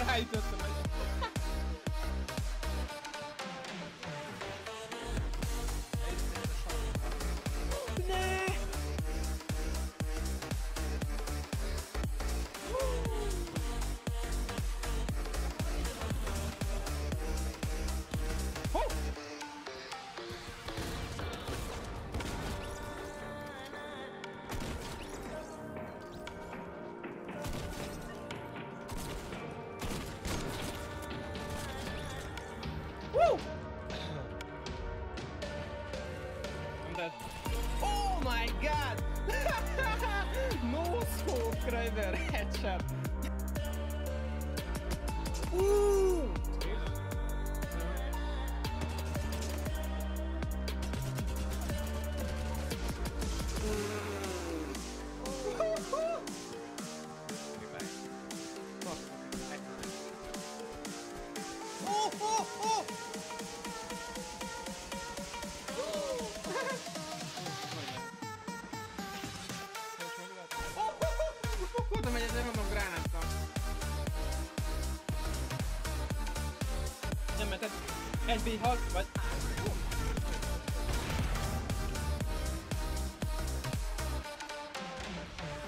Ráütöttem egy. Oh my god! No scope, Kraber, headshot! Voltam egy ezzel mondom gránáttal. Nem meted. 1v6 vagy...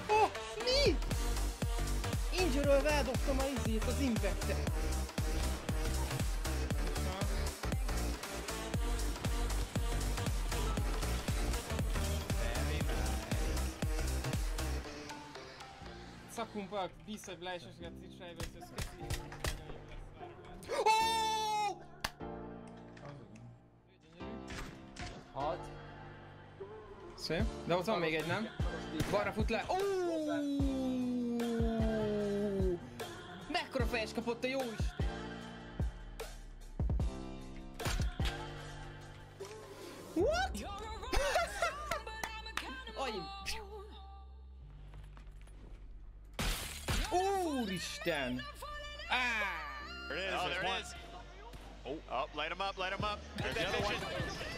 Oh, mi? Injuről eldobtam a izét, az infektet. Szakkumpak, bLYYYPLAYS, és a Twitchről összeszközi. Oh! 6. Szép, de ott van még egy, nem? Balra fut le. Mekkora fejes kapott a jó Isten! What? Aim! Úristen! There it is. Oh, there it is. Oh, light him up, light him up. There's the other one.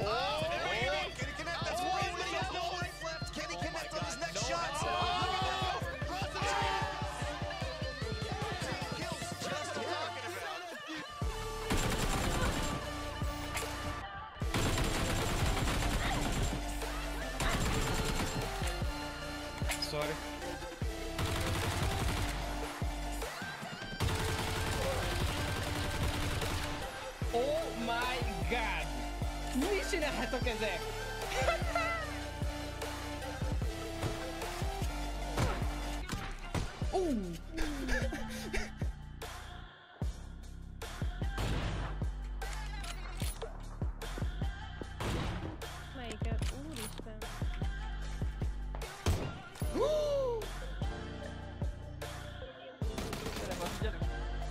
Oh, there we go. can he connect? That's one. He has no life left. Can he connect on his next shot? Sorry. Oh my god! Mi csinálhatok ezek? Melyiket? Úristen!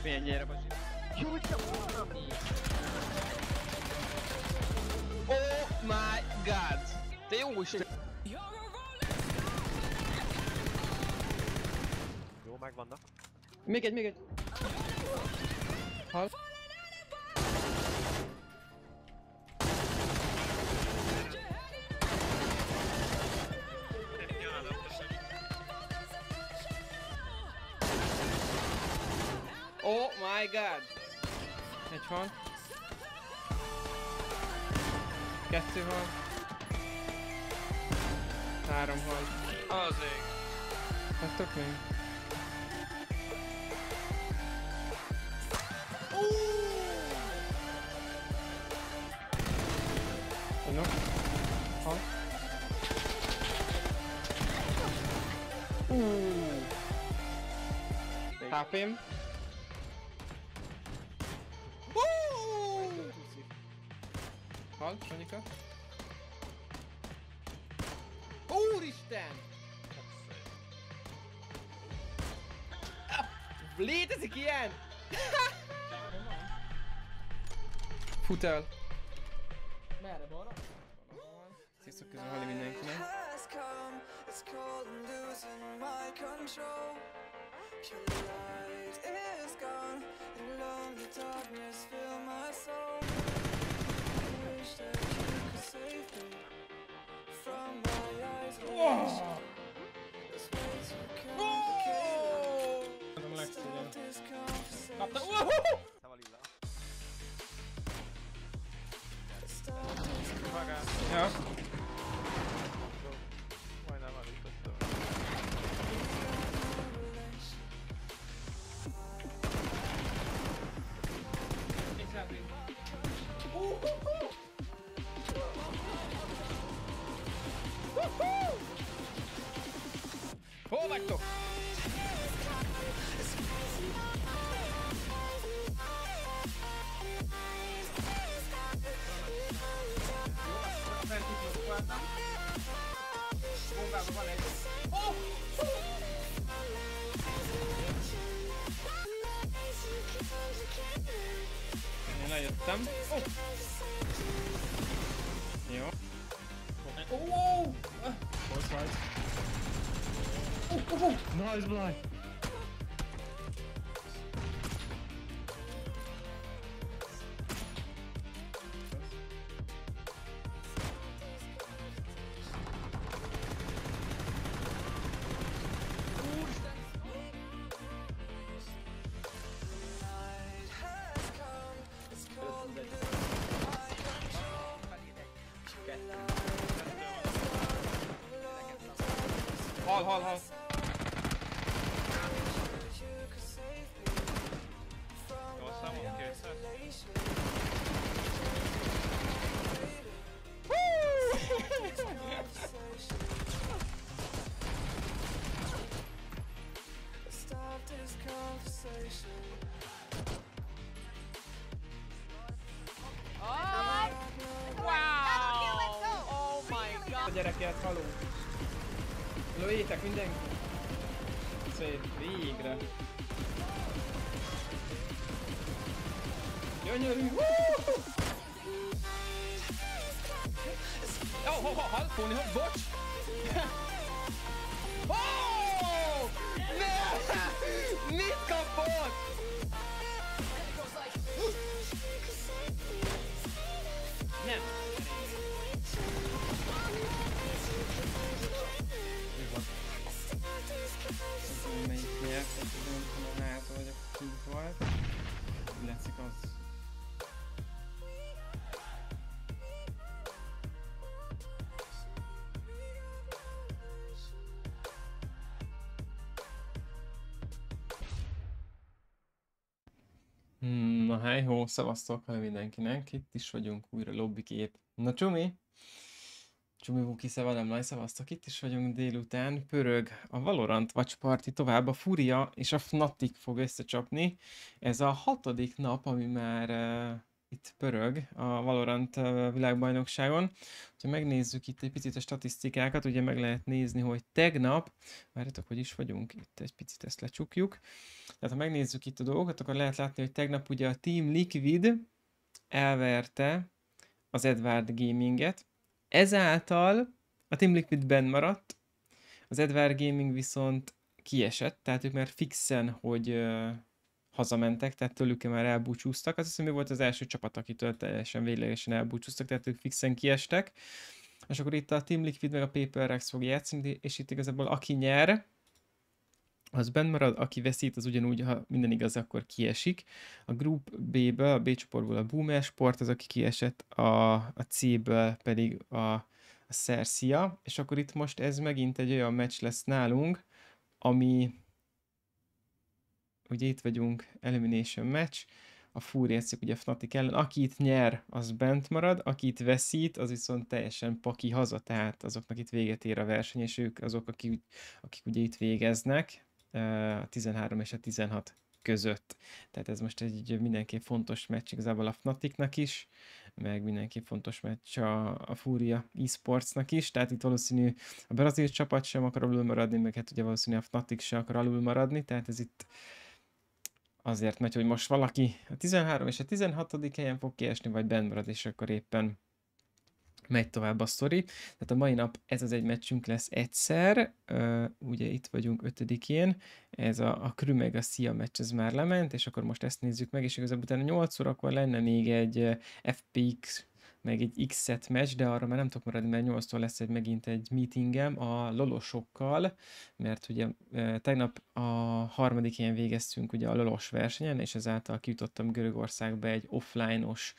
Milyen gyere, basi? Oh my god! Te jó Isten! Jó, megvannak. Még egy! Hall? Oh my god! Egy van. 2 van. 3 van. Az ég. Láttok még? Tudnak? Hal. HP-m. Hal, Sanyika. Úristen! Létezik ilyen? Fut el. Merre, balra? Sziasztok, közben halli mindenkinek. Kapta! Eljöttem. Jó. Nice blind. Hal. A gyerekért, haló! Lőjétek mindenki! Szép, végre! Gyönyörű! Hal, Póni, bocs! Ne! Mit kapott? Nem! Melyik nyert, nem tudom, látom, hogy a kint volt. Úgy látszik az. Na hejhó, szevasztok mindenkinek, itt is vagyunk, újra lobbikép. Na Csumi! Csumi Vuki nem nagy szevasztok, itt is vagyunk délután, pörög a Valorant Watchparty, tovább a Furia és a Fnatic fog összecsapni. Ez a 6. nap, ami már itt pörög a Valorant világbajnokságon. Ha megnézzük itt egy picit a statisztikákat, ugye meg lehet nézni, hogy tegnap, várjatok, hogy is vagyunk, itt egy picit ezt lecsukjuk. Tehát ha megnézzük itt a dolgokat, akkor lehet látni, hogy tegnap ugye a Team Liquid elverte az Edward Gaminget. Ezáltal a Team Liquid benn maradt, az Edward Gaming viszont kiesett, tehát ők már fixen, hogy hazamentek, tehát tőlük már elbúcsúztak. Azt hiszem, ő volt az első csapat, akitől teljesen véglegesen elbúcsúztak, tehát ők fixen kiestek. És akkor itt a Team Liquid meg a Paper Rex fog játszani, és itt igazából aki nyer, az benn marad, aki veszít, az ugyanúgy, ha minden igaz, akkor kiesik. A Group B-ből, a B csoportból a Boomer Sport, az aki kiesett, a C-ből pedig a Cercia, és akkor itt most ez megint egy olyan meccs lesz nálunk, ami ugye itt vagyunk, Elimination match, a Fury játszik ugye a Fnatic ellen, aki itt nyer, az bent marad, aki itt veszít, az viszont teljesen paki haza, tehát azoknak itt véget ér a verseny, és ők azok, akik ugye itt végeznek, a 13 és a 16 között. Tehát ez most egy mindenképp fontos meccs igazából a Fnaticnak is, meg mindenképp fontos meccs a Furia eSportsnak is, tehát itt valószínű a brazil csapat sem akar alul maradni, meg hát ugye valószínű a Fnatic sem akar alul maradni, tehát ez itt azért megy, hogy most valaki a 13 és a 16. helyen fog kiesni, vagy benn marad, és akkor éppen megy tovább a sztori. Tehát a mai nap ez az egy meccsünk lesz egyszer, ugye itt vagyunk 5-én, ez a Krü meg a Szia meccs, ez már lement, és akkor most ezt nézzük meg, és igazából utána 8 órakor lenne még egy FPX, meg egy X-set meccs, de arra már nem tudok maradni, mert 8-tól lesz megint egy meetingem a lolosokkal, mert ugye tegnap a 3. helyen végeztünk ugye a lolos versenyen, és ezáltal kijutottam Görögországba egy offline-os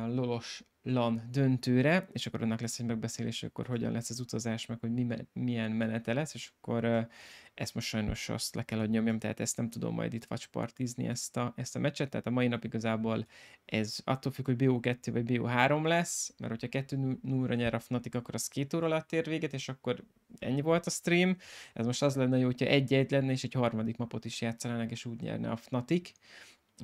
lolos LAN döntőre, és akkor annak lesz egy megbeszélés, akkor hogyan lesz az utazás, meg hogy milyen menete lesz, és akkor ezt most sajnos azt le kell, hogy nyomjam, tehát ezt nem tudom majd itt watchpartizni ezt a meccset, tehát a mai nap igazából ez attól függ, hogy BO2 vagy BO3 lesz, mert hogyha 2-0-ra nyer a Fnatic, akkor az 2 óra alatt ér véget, és akkor ennyi volt a stream. Ez most az lenne jó, hogyha 1-1 lenne, és egy harmadik mapot is játszanának, és úgy nyerne a Fnatic,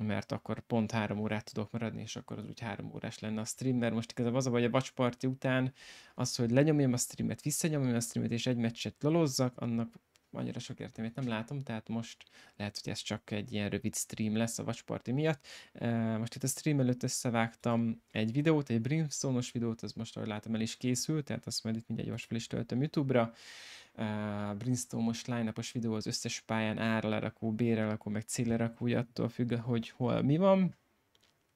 mert akkor pont 3 órát tudok maradni, és akkor az úgy 3 órás lenne a stream, mert most igazából az a baj, a Watchparty után az, hogy lenyomjam a streamet, visszanyomjam a streamet, és egy meccset lolozzak, annak annyira sok értelmét nem látom, tehát most lehet, hogy ez csak egy ilyen rövid stream lesz a Watchparty miatt. Most itt a stream előtt összevágtam egy videót, egy Brimstone-os videót, az most, ahogy látom, el is készült, tehát azt majd itt mindjárt gyors fel is töltöm YouTube-ra. Brimstone-os line-upos videó az összes pályán árlerakó, B-lerakó, meg C-lerakó, attól függ, hogy hol mi van.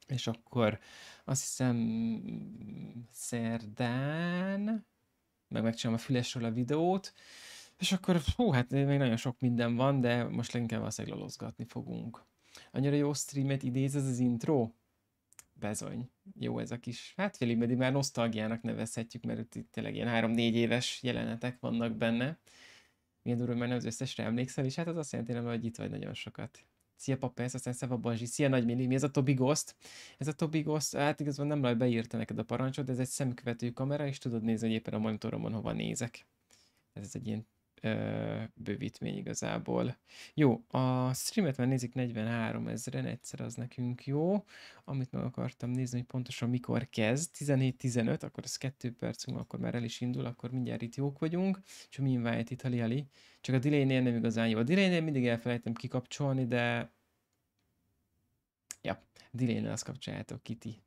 És akkor azt hiszem szerdán megcsinálom a fülesről a videót, és akkor hát még nagyon sok minden van, de most leginkább valószínűleg lalozgatni fogunk. Annyira jó streamet idéz ez az intro? Bezony. Jó ez a kis, hát félig meddig már nosztalgiának nevezhetjük, mert itt tényleg ilyen 3-4 éves jelenetek vannak benne. Milyen durva, mert nem az összesre emlékszel, és hát az azt jelenti, hogy itt vagy nagyon sokat. Szia Papesz, aztán Szeva Bazsi, szia Nagy Mili, mi ez a Tobi Ghost? Ez a Tobi Ghost, hát igazán nem lehet beírta neked a parancsot, de ez egy szemkövető kamera, és tudod nézni, hogy éppen a monitoromon hova nézek. Ez egy ilyen bővítmény igazából. Jó, a streamet már nézik 43 000-en, egyszer az nekünk jó. Amit meg akartam nézni, hogy pontosan mikor kezd, 17-15, akkor az 2 percünk, akkor már el is indul, akkor mindjárt itt jók vagyunk. És a minvájt itt hali. Csak a delay-nél nem igazán jó. A delay-nél mindig elfelejtem kikapcsolni, de... Ja, delay-nél azt kapcsoljátok, Kiti.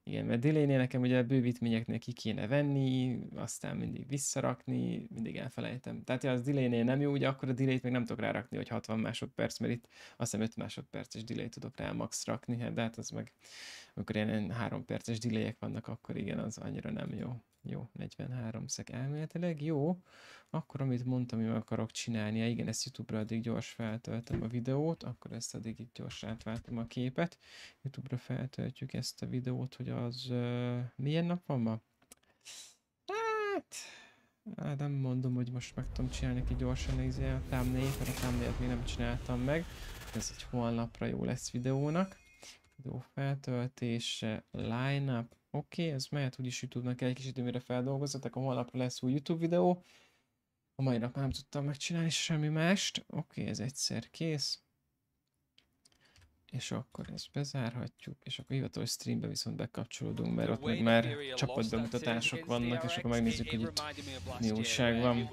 Igen, mert delay-nél nekem ugye a bővítményeknél ki kéne venni, aztán mindig visszarakni, mindig elfelejtem. Tehát ha az delay-nél nem jó, ugye akkor a delay-t még nem tudok rárakni, hogy 60 másodperc, mert itt azt hiszem 5 másodperces delay tudok rá max rakni, hát, de hát az meg, amikor ilyen 3 perces delayek vannak, akkor igen, az annyira nem jó. Jó, 43 szek elméletileg, jó. Akkor amit mondtam, hogy meg akarok csinálni, igen, ezt YouTube-ra addig gyors feltöltöm a videót, akkor ezt addig itt gyors átváltom a képet. YouTube-ra feltöltjük ezt a videót, hogy az milyen nap van ma? Hát nem mondom, hogy most meg tudom csinálni ki gyorsan nézni a thumbnail-t, mert a thumbnail-t még nem csináltam meg. Ez egy holnapra jó lesz videónak. Videó feltöltése, line-up. Oké, ez mehet úgyis YouTube-nak egy kicsit, mire feldolgozzatok, a holnapra lesz új YouTube videó. A mai nap nem tudtam megcsinálni semmi mást. Oké, ez egyszer kész. És akkor ezt bezárhatjuk, és akkor hivatalos streambe viszont bekapcsolódunk, mert ott meg már csapatbemutatások vannak, és akkor megnézzük, hogy itt mi újság van.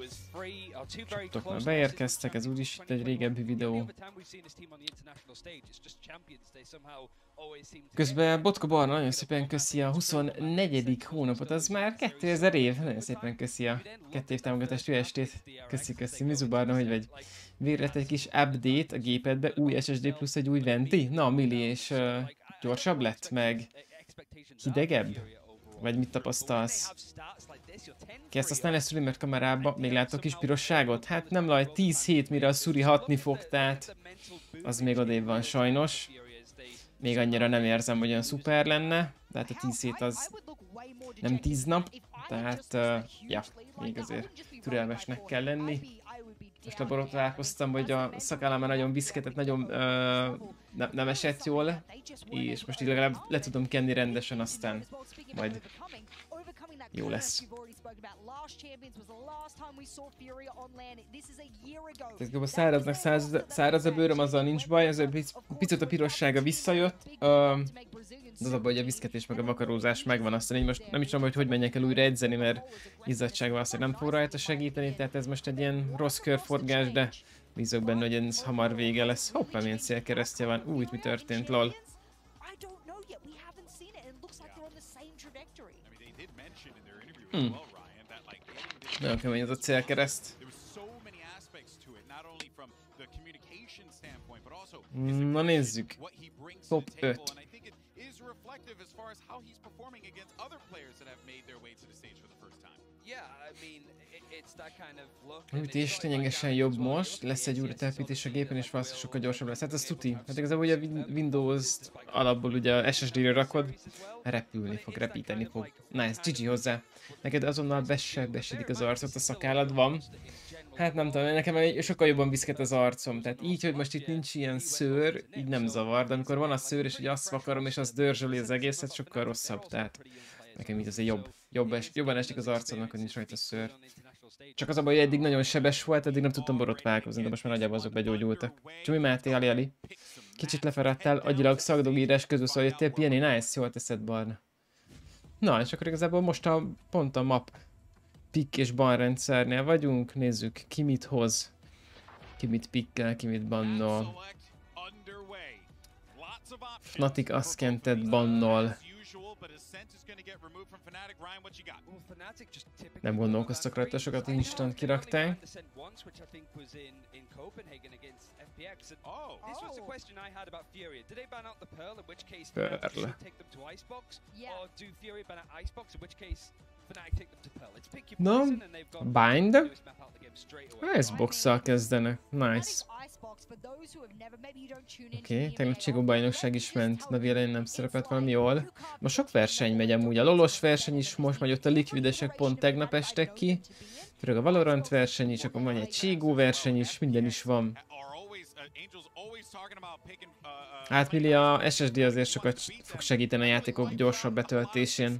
Csapatok már beérkeztek, ez úgyis itt egy régebbi videó. Közben Botka Barna nagyon szépen köszi a 24. hónapot, az már 2000 év, nagyon szépen köszi a 2 év támogatást, jó estét. Köszi, Mizu Barna, hogy vagy. Végre egy kis update a gépedbe, új SSD plusz egy új venti? Na, Mili, és gyorsabb lett, meg hidegebb? Vagy mit tapasztalsz? Ki ezt használni a streamer kamerába? Még látok kis pirosságot? Hát nem laj, 10 hét, mire a szuri hatni fog, tehát az még odébb van sajnos. Még annyira nem érzem, hogy olyan szuper lenne, de hát a 10 hét az nem 10 nap, tehát ja, még azért türelmesnek kell lenni. Most laborotálkoztam, hogy a szakállam már nagyon viszketett, nagyon nem esett jól, és most így legalább le tudom kenni rendesen, aztán majd jó lesz. Tehát száraz a bőröm, azzal nincs baj, ez egy picit a pirossága visszajött. Az a baj, hogy a viszketés meg a vakarózás megvan, aztán így most nem is tudom, hogy menjek el újra edzeni, mert izzadság valószínűleg nem fog rajta segíteni, tehát ez most egy ilyen rossz körforgás, de bízok benne, hogy ez hamar vége lesz. Hoppá, milyen szélkeresztje van, itt mi történt, lol. Nagyon kemény az a célkereszt. Na nézzük. Top 5. Ütés lényegesen jobb most, lesz egy újratelepítés a gépen, és valószínűleg sokkal gyorsabb lesz. Hát ez tuti. Hát igazából ugye a Windows-t alapból ugye a SSD-re rakod, repülni fog, repíteni fog. Nice, GG hozzá. Neked azonnal besedik az arcot, a szakállad van. Hát nem tudom, nekem sokkal jobban viszket az arcom, tehát így, hogy most itt nincs ilyen szőr, így nem zavar, de amikor van a szőr, és hogy azt vakarom, és azt dörzsöli az egészet, sokkal rosszabb, tehát nekem így azért jobban esik az arcomnak, hogy nincs rajta szőr. Csak az a baj, hogy eddig nagyon sebes volt, eddig nem tudtam borotválkozni, de most már nagyjából azok begyógyultak. Csumi Máté, Ali. Kicsit leferedtál, agyilag szagdogírás közül, szóval jöttél pihenni, nice, jól teszed, Barna. Na, és akkor igazából most pont a map pick és ban rendszernél vagyunk, nézzük ki mit hoz. Ki mit pikkel, ki mit bannol. Fnatic Ascentet bannol. Nem gondolkoztak rajta sokat, instant kirakták. Pearl. No, Bind. Icebox-szal kezdenek. Nice. Oké, tegnap Csigó bajnokság is ment, de elején nem szerepelt valami jól. Most sok verseny megy amúgy, a lolos verseny is most, majd ott a liquidesek pont tegnap estek ki. Főleg a Valorant verseny is, akkor van egy Csigó verseny is, minden is van. Hát Mili, a SSD azért sokat fog segíteni a játékok gyorsabb betöltésén.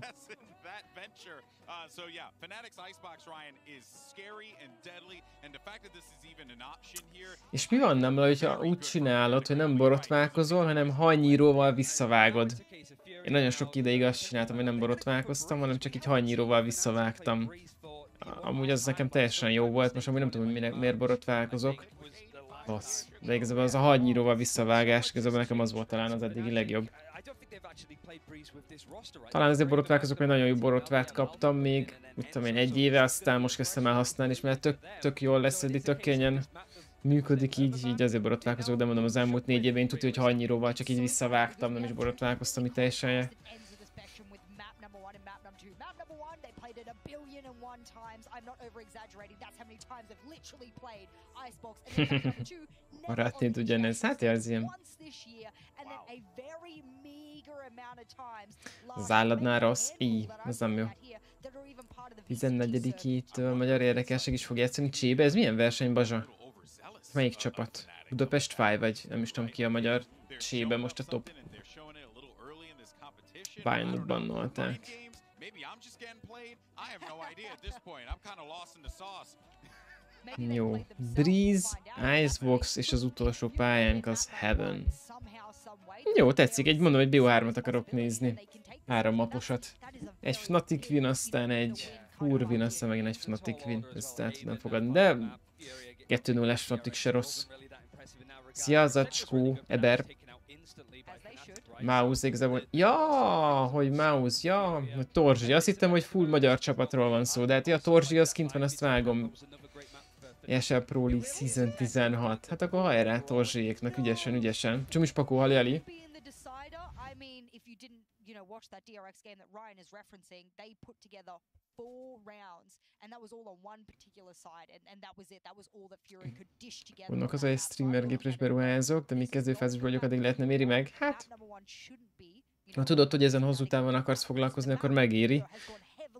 És mi van nem, hogyha úgy csinálod, hogy nem borotválkozol, hanem hajnyíróval visszavágod? Én nagyon sok ideig azt csináltam, hogy nem borotválkoztam, hanem csak így hajnyíróval visszavágtam. Amúgy az nekem teljesen jó volt, most amúgy nem tudom, hogy miért borotválkozok. Rossz. De igazából az a hajnyíróval visszavágás, igazából nekem az volt talán az eddigi legjobb. Talán azért borotválkozok, hogy nagyon jó borotvát kaptam még, mit tudom én, 1 éve, aztán most kezdtem el használni, és mert tök jól leszedi, tök könnyen működik így azért borotválkozok, de mondom az elmúlt 4 évben én tudja, hogy hajnyíróval csak így visszavágtam, nem is borotválkoztam itt teljesen. Barátnéd ugyanez, hát ez ilyen. Az álladnál rossz, így, ez nem jó. 14-től magyar érdekesség is fog játszani Csébe, ez milyen verseny, Bazsa? Melyik csapat? Budapest 5 vagy nem is tudom ki a magyar Csébe most a top. Bájnot bannolták. Jó, Breeze, Icebox és az utolsó pályánk az Heaven. Jó, tetszik, mondom, egy BO3-at akarok nézni. 3 maposat. Egy Fnatic win, aztán egy Fur win, aztán megint egy Fnatic win. Ezt el tudnám fogadni, de 2-0-es Fnatic se rossz. Szia, Zacskó, Eber. Mouse igazából. Ja, hogy Mouse, ja, Torzsi. Azt hittem, hogy full magyar csapatról van szó, de hát ja, Torzsi az kint van, azt vágom. ESL Pro League Season 16. Hát akkor hajrá Torzsiéknak, ügyesen. Csumis Pakó, haljali. Gondolkozol, egy streamer gépre is beruházok, de míg kezdőfázisban vagyok, addig lehet nem éri meg? Hát, ha tudod, hogy ezen hosszú távon akarsz foglalkozni, akkor megéri.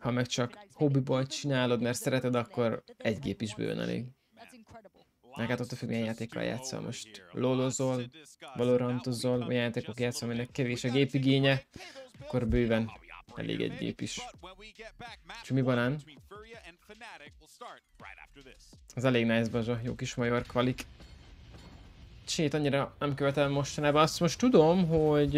Ha meg csak hobbiból csinálod, mert szereted, akkor egy gép is bőven elég. Neked attól függ, milyen játékkal játszol. Most lolozol, valorantozol, vagy játékok játszol, aminek kevés a gépigénye, akkor bőven elég egy gép is. Csumi banán. Az elég nice, Bazsa, jó kis major kvalik. Sét annyira nem követem mostanában. Azt most tudom, hogy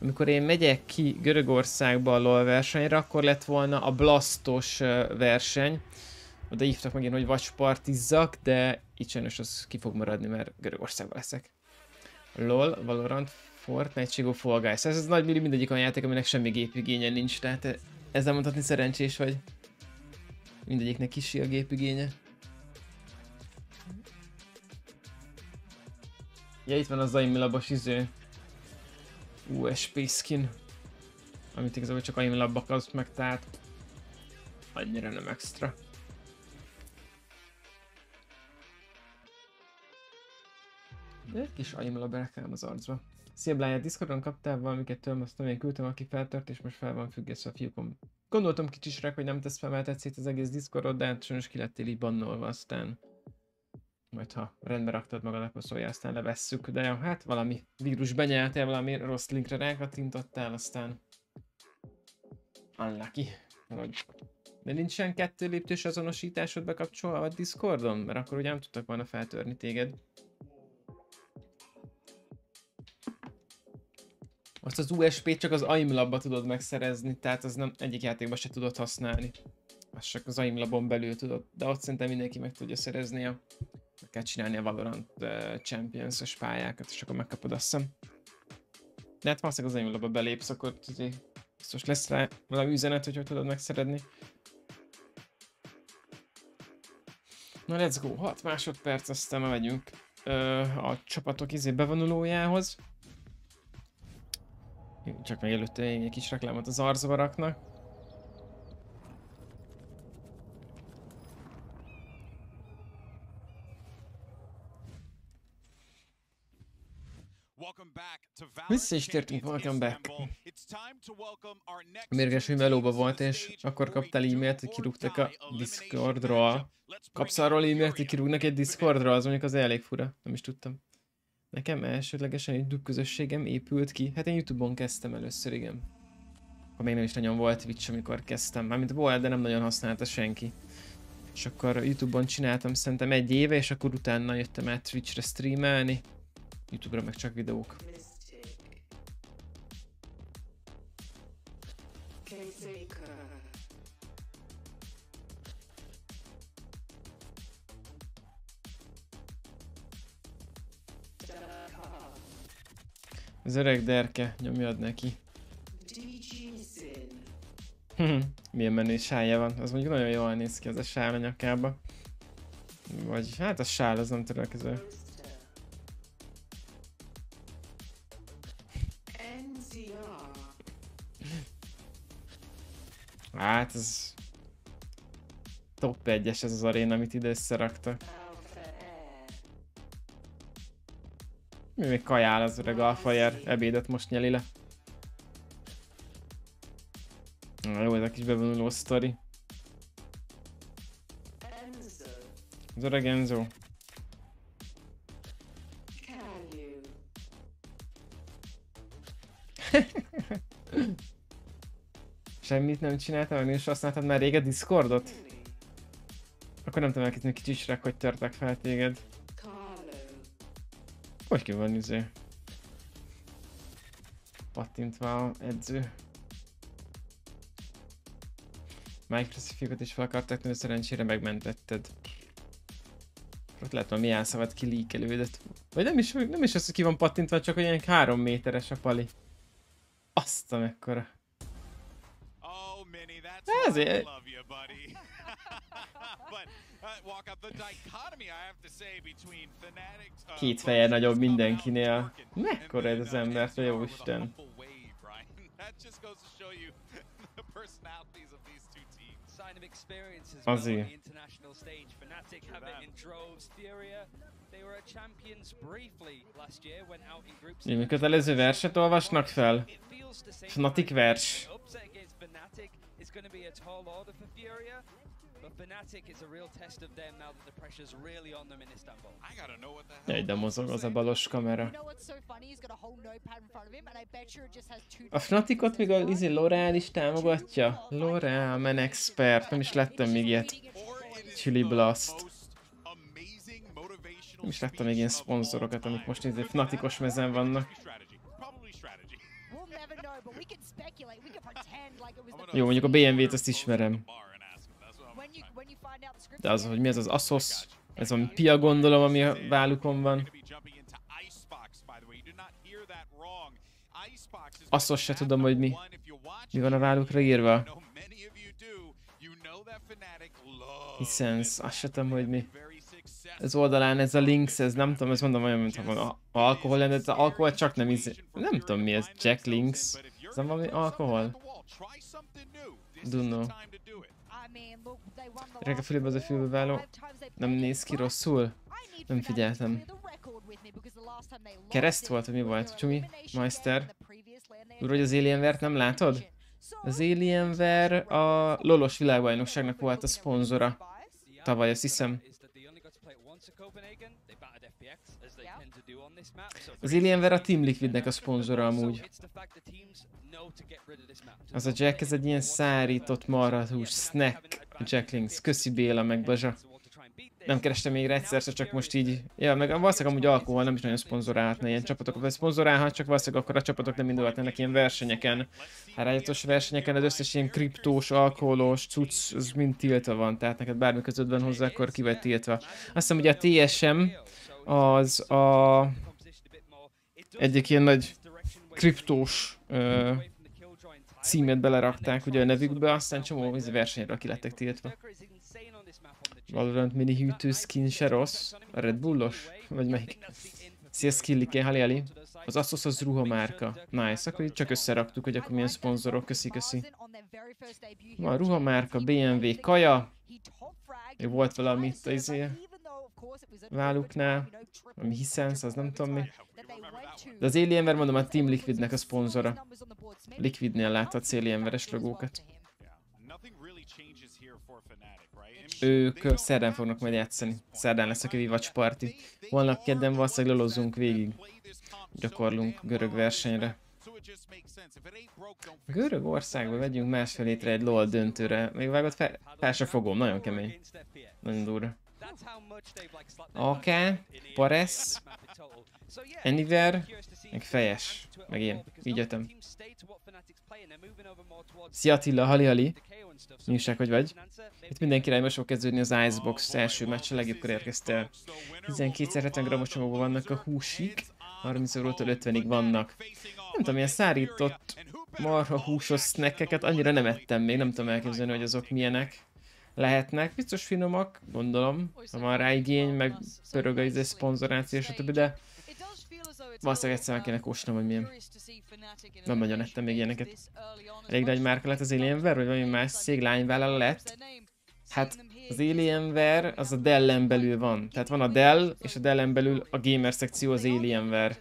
amikor én megyek ki Görögországba a LOL versenyre, akkor lett volna a Blastos verseny. Oda hívtak megint, hogy Watchpartizzak, de itt sajnos az ki fog maradni, mert Görögországban leszek. LOL, Valorant, Fortnite, Csigó, Fall Guys. Ez az nagy milli mindegyik olyan játék, aminek semmi gépigénye nincs, tehát ezzel mondhatni szerencsés vagy. Mindegyiknek kicsi a gépigénye. Ja, itt van az aimlabos USP skin. Amit igazából csak aimlabbak az meg, tehát annyira nem extra. De egy kis aimlab elkám az arcba. Szia bLYYYPLAYS, Discordon kaptál valamiket tőlem, azt én küldtem, aki feltört, és most fel van függesztve a fiúkon. Gondoltam kicsisrek, hogy nem tesz fel, mert tetszett az egész Discordot, de hát sajnos ki lettél így bannolva, aztán majd ha rendbe raktad magad, akkor szóljál, aztán levesszük. De ja, hát valami vírus benyeltél, valami rossz linkre rákattintottál, aztán unlucky. De nincsen 2 lépcsős azonosításod bekapcsolva a Discordon? Mert akkor ugye nem tudtak volna feltörni téged. Azt az USP-t csak az aimlabba tudod megszerezni, tehát az nem egyik játékban se tudod használni. Azt csak az aimlabon belül tudod, de ott szerintem mindenki meg tudja szerezni a kell csinálni a Valorant Champions-os pályákat, és akkor megkapod, azt hiszem. De hát valószínűleg az enyémlapba belépsz, akkor biztos lesz rá valami üzenet, hogy tudod megszeredni. Na let's go, 6 másodperc, aztán már megyünk a csapatok bevonulójához. Csak meg előtte egy kis reklámot az arcbaraknak. Vissza is tértünk, welcome back. Mérges, hogy melóba volt, és akkor kaptál e-mailt, hogy kirúgtak a Discordról. Kapsz arról e-mailt, hogy kirúgnak egy Discordról, az mondjuk az elég fura, nem is tudtam. Nekem elsődlegesen egy YouTube közösségem épült ki. Hát én YouTube-on kezdtem először, igen. Akkor még nem is nagyon volt Twitch, amikor kezdtem. Mármint volt, de nem nagyon használta senki. És akkor YouTube-on csináltam szerintem 1 éve, és akkor utána jöttem át Twitchre streamelni. YouTube-ra meg csak videók. Az öreg derke, nyomjad neki. Milyen menő sálja van, az mondjuk nagyon jól néz ki, az a sál a nyakába. Vagy hát a sál, az nem törölkező. Hát ez... Top 1-es ez az aréna, amit ide összeraktak. Mi még kajál az öreg alfajer, ebédet most nyeli le. Jó, ez a kis bevonuló sztori. Az öreg Enzo. Semmit nem csináltam, meg is használtad már rég a Discordot? Akkor nem tudom elképzelni, kicsit srek, hogy törtek fel téged. Hogy ki van pattintva a edző. Microsoft-ot is fel akarták tenni, szerencsére megmentetted. Ott lehet valami jelszavad kilíkelődött. Vagy nem is az, hogy ki van pattintva, csak hogy ilyen 3 méteres a pali. Azt a mekkora. Ezért. Két feje nagyobb mindenkinél. Mekkora ez az ember, te jó Isten. Azért. Mi kötelező verset olvasnak fel? Fnatic vers. Jaj, de mozog az a balos kamera. A Fnaticot még a L'Oreal is támogatja? L'Oreal, Man Expert, nem is láttam még ilyet. Chili Blast. Nem is láttam még ilyen szponzorokat, amik most nézzük, Fnaticos mezen vannak. Jó, mondjuk a BMW-t azt ismerem. De az, hogy mi ez az Asos, ez valami Pia gondolom, ami a vállukon van. Asos se tudom, hogy mi van a vállukra írva. Hiszen azt se tudom, hogy mi. Ez oldalán ez a links, ez nem tudom, ez mondom olyan, mintha van alkohol lenne, de alkohol csak nem nem tudom mi ez, Jack Links. Ez nem valami alkohol? Dunno. Rega Filip az a fülbeváló. Nem néz ki rosszul? Nem figyeltem. Kereszt volt, vagy mi volt? Csumi? Meister? Úr, hogy az Alienware-t nem látod? Az Alienware a LoL-os világbajnokságnak volt a szponzora. Tavaly, azt hiszem. Az Alienware a Team Liquidnek a szponzora amúgy. Az a Jack, ez egy ilyen szárított marhahús snack. Jack Links. Köszi Béla meg Bazsa. nem kerestem még egyszer, csak most így... Ja, meg valószínűleg amúgy alkohol nem is nagyon szponzorálhatna ilyen csapatokat, vagy szponzorálhat, csak valószínűleg akkor a csapatok nem indulhatnának ilyen versenyeken. Rájöttos versenyeken az összes ilyen kriptós, alkoholos, cucc, az mind tiltva van, tehát neked bármi között van hozzá, akkor ki vagy tiltva. Azt hiszem, ugye a TSM az a... egyik ilyen nagy kriptós címet belerakták ugye a nevükbe, aztán csomó versenyről ki lettek tiltva. Valorant mini hűtő skin se rossz. A Red Bullos? Vagy melyik? Szia Skillike, hali. Az Asos az ruhamárka. Nice, akkor így csak összeraktuk, hogy akkor milyen szponzorok. Köszi. Van ruhamárka, BMW, kaja. Még volt valami itt az váluknál. Ami Hisense, az nem tudom mi. De az Alienware, mondom, a Team Liquidnek a szponzora. Liquidnél láttad Alienware-es logókat. Ők szerdán fognak majd játszani. Szerdán lesz a kövi Watchparty. Holnap kedden valószínűleg lolozzunk végig. Gyakorlunk görög versenyre. Görögországba vegyünk másfél hétre egy LOL döntőre. Még vágott fel se fogom, nagyon kemény. Nagyon durva. AK, Pares, Eniver, meg Fejes. Meg én. Így jöttem. Szia Attila, hali. Nyújság, hogy vagy? Itt mindenkire most fog kezdődni az Icebox első meccs, a legjobbkor érkeztél. 12x70 g-os csomagban vannak a húsik, 30 eurótól 50-ig vannak. Nem tudom, ilyen szárított marha húsos snackeket annyira nem ettem még, nem tudom elképzelni, hogy azok milyenek lehetnek. Biztos finomak, gondolom, ha van rá igény, meg pörög a szponzoráció, stb. De valószínűleg egyszer meg kéne kóstolnom, hogy milyen. Nem nagyon ettem még ilyeneket. Elég nagy márka lett az Alienware, vagy valami más cég lányvállal lett? Hát az Alienware az a Dell-en belül van. Tehát van a Dell, és a Dell-en belül a gamer szekció az Alienware.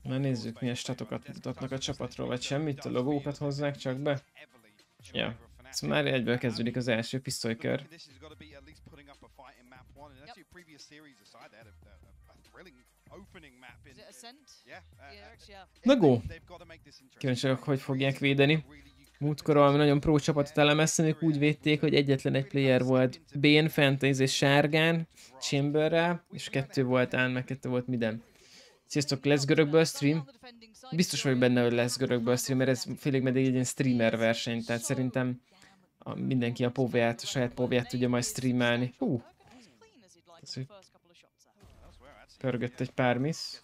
Na nézzük, milyen statokat mutatnak a csapatról, vagy semmit, a logókat hozzák csak be. Ja. Szóval már egyből kezdődik az első pisztolykör. Na go! Kíváncsiak, hogy fogják védeni. Múltkor valami nagyon pro csapatot elemeztenek, úgy védték, hogy egyetlen egy player volt Bane, Fantasy és Sárgán, Chamberrel, és 2 volt Án, meg 2 volt Miden. Sziasztok, lesz görögből stream? Biztos vagyok benne, hogy lesz görögből stream, mert ez félig meddig egy ilyen streamer verseny, tehát szerintem mindenki a povját, a saját povját tudja majd streamelni. Pörgött egy pár miss.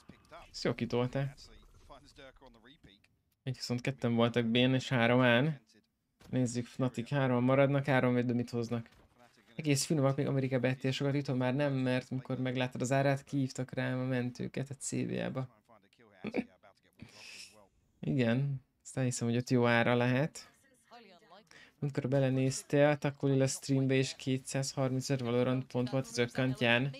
Ezt jól kitolták. Így viszont 2-en voltak Bén és 3 Án. Nézzük, Fnatic 3 maradnak, 3 védő mit hoznak. Egész finomak, még Amerikába ettél sokat, itthon már nem, mert amikor megláttad az árát, kihívtak rám a mentőket a CBA-ba. Igen, azt elhiszem, hogy ott jó ára lehet. Amikor belenéztél, Takoli a streambe és 235 Valorant pont volt az ökkantján.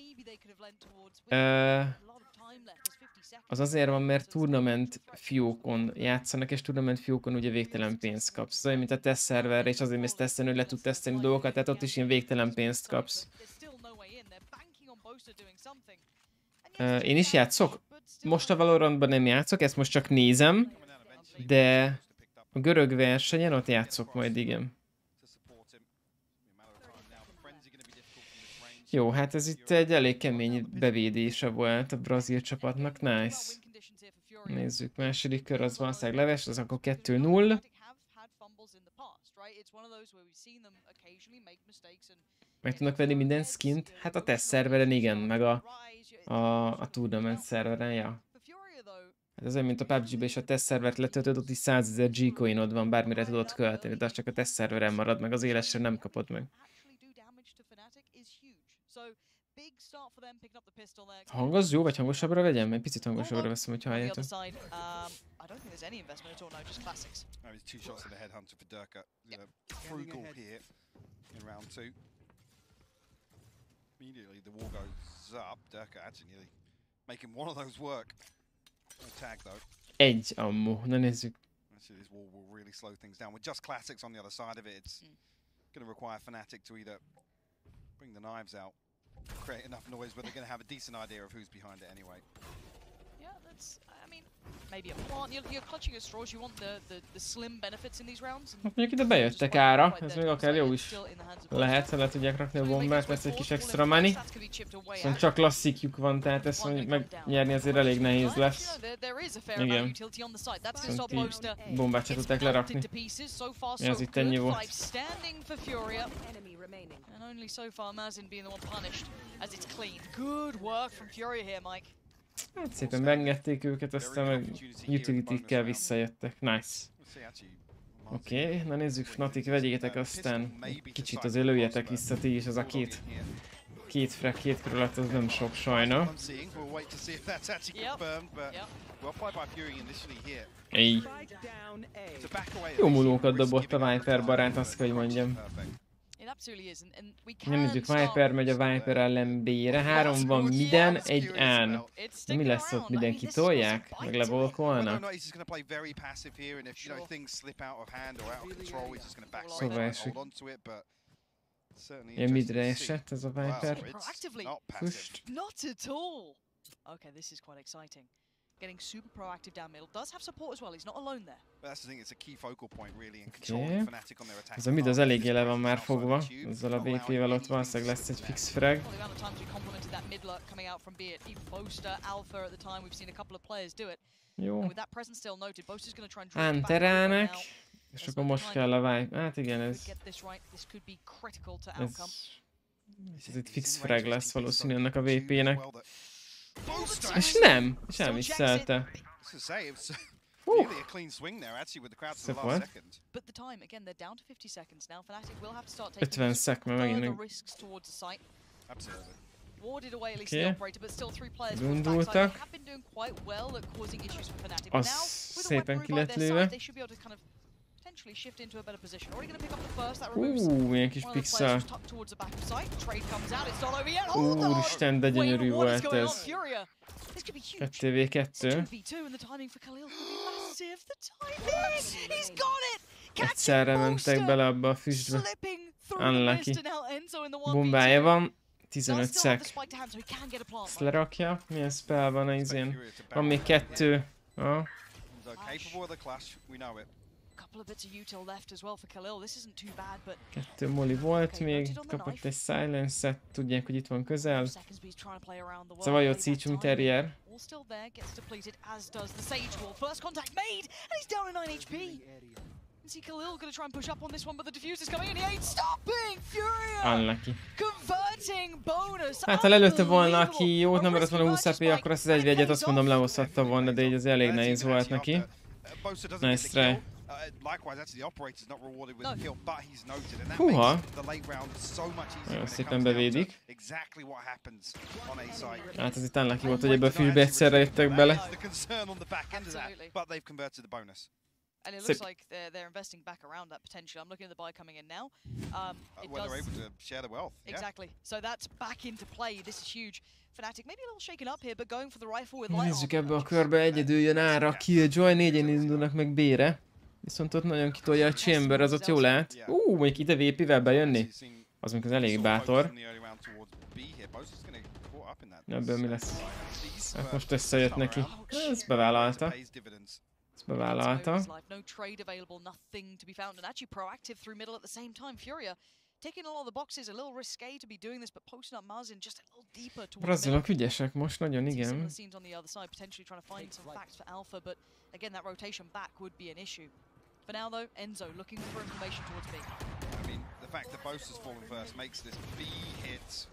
Az azért van, mert tournament fiókon játszanak, és tournament fiókon ugye végtelen pénzt kapsz. Ez olyan, mint a test szerverre, és azért mész tesztelni, hogy le tud tesztelni dolgokat, tehát ott is ilyen végtelen pénzt kapsz. Én is játszok? Most a Valorantban nem játszok, ezt most csak nézem, de a görög versenyen ott játszok majd, igen. Jó, hát ez itt egy elég kemény bevédése volt a brazil csapatnak, nice. Nézzük, második kör az valószínűleg leves, az akkor 2-0. Meg tudnak venni minden skint? Hát a test szerveren igen, meg a tournament szerveren, ja. Hát ez olyan, mint a PUBG-ben is a test szervert letöltöd, ott is 100 000 G-coinod van, bármire tudod költeni, de az csak a test szerveren marad, meg az élesre nem kapod meg. A hang az jó, vagy hangosabbra vegyem? Egy picit hangosabbra veszem, hogy halljátok. Egy ammo, na nézzük. Create enough noise, but they're going to have a decent idea of who's behind it anyway. Yeah, Hát mondjuk ide bejöttek ára, ez még akár jó is lehet, ha le tudják rakni a bombát, lesz egy kis extra money. Viszont csak klasszikjuk van, tehát ezt megnyerni azért elég nehéz lesz. Igen. Viszont így bombát se tudták lerakni. Ez itt ennyi volt. Hát szépen beengedték őket, aztán meg utility-kkel visszajöttek. Nice. Oké, na nézzük, Fnatic, vegyétek, aztán kicsit az lőjetek vissza ti is, az a két frag, két körület, az nem sok sajna. Ej. Jó mulókat dobott a Viper barát, azt kell, hogy mondjam. Nem nézzük, Viper megy a Viper ellen B-re, 3 van miden, 1 án. De mi lesz ott, mindenki tolják? Meg levolkolnak? Szóval esik. Ilyen midre esett ez a Viper. Füst. Getting super proactive down middle. Does have support as well. He's not alone there. But that's the thing, it's a key focal point really in controlling Fnatic on their attack. Ez a mid az eléggé le van már fogva. Ezzel a VP-vel ott valószínűleg lesz egy fix frag. Jó. Hunterelnek. És akkor most kell a Vibe. Hát igen, ez itt fix frag lesz valószínű ennek a VP-nek. És nem! És elvisszelte. Szép volt. 50 szek, mert megint oké. Gundultak. Az szépen ki lett lőve. Ilyen kis pixel. Úristen, de gyönyörű volt ez. 2v2. Egyszerre mentek bele abba a füstbe. Unlucky. Bombája van. 15 szek. Ezt lerakja. Milyen spell van a izén? Van még 2. Ah. Kettő molly volt még, kapott egy silence-et, tudják, hogy itt van közel. Szóval jó Cichum Terrier. Unlucky. Hát ha lelőtte volna, aki jót nem maradt volna 20 HP, akkor azt az 1v1-et azt mondom lehozhatta volna, de így az elég nehéz volt neki. Nice try. Húha! Nagyon szépen bevédik. Hát ez itt unlucky volt, hogy ebbe a füstbe egyszerre jöttek bele. And it looks like they're investing back around that potential. I'm looking at the buy coming in now. It well, they're able to share the wealth. Exactly. So that's back into play. This is huge. Fnatic maybe a little shaken up here, but going for the rifle with light. Nézzük, ebbe a körbe egyedül jön ára. Killjoy, 4-en indulnak meg B-re. Viszont ott nagyon kitolja a Chamber, az ott jó lehet. Mondjuk ide VP-vel bejönni? Az még az elég bátor. Ebből mi lesz? Hát most összejött neki. Ez bevállalta. Bevállalta. Brazilok ügyesek most, nagyon igen. For now though, Enzo looking for information towards B. I mean, the fact that Boast has fallen first makes this B hit.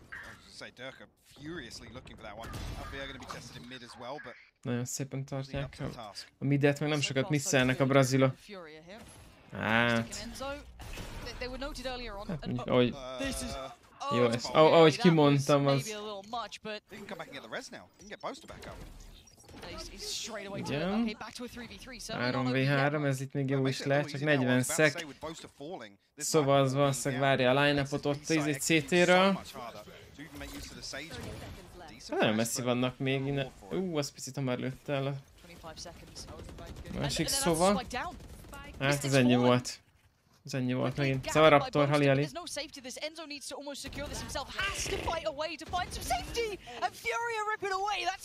Say Durka furiously looking for that one. They are going to be tested in mid as well, but nagyon szépen tartják a midet, meg nem sokat misszelnek a brazilok. Hát. Ahogy... Jó, ez, ahogy kimondtam, az... Igen. 3v3, ez itt még jó is lehet, csak 40 szek. Szóval az valószínűleg várja a line-upot ott egy CT-ről. Nagyon messzi vannak még innen. Az picit hamar lőtt el a másik szóval. Hát ez ennyi volt. Ez ennyi volt megint. Szóval Raptor, hali-hali.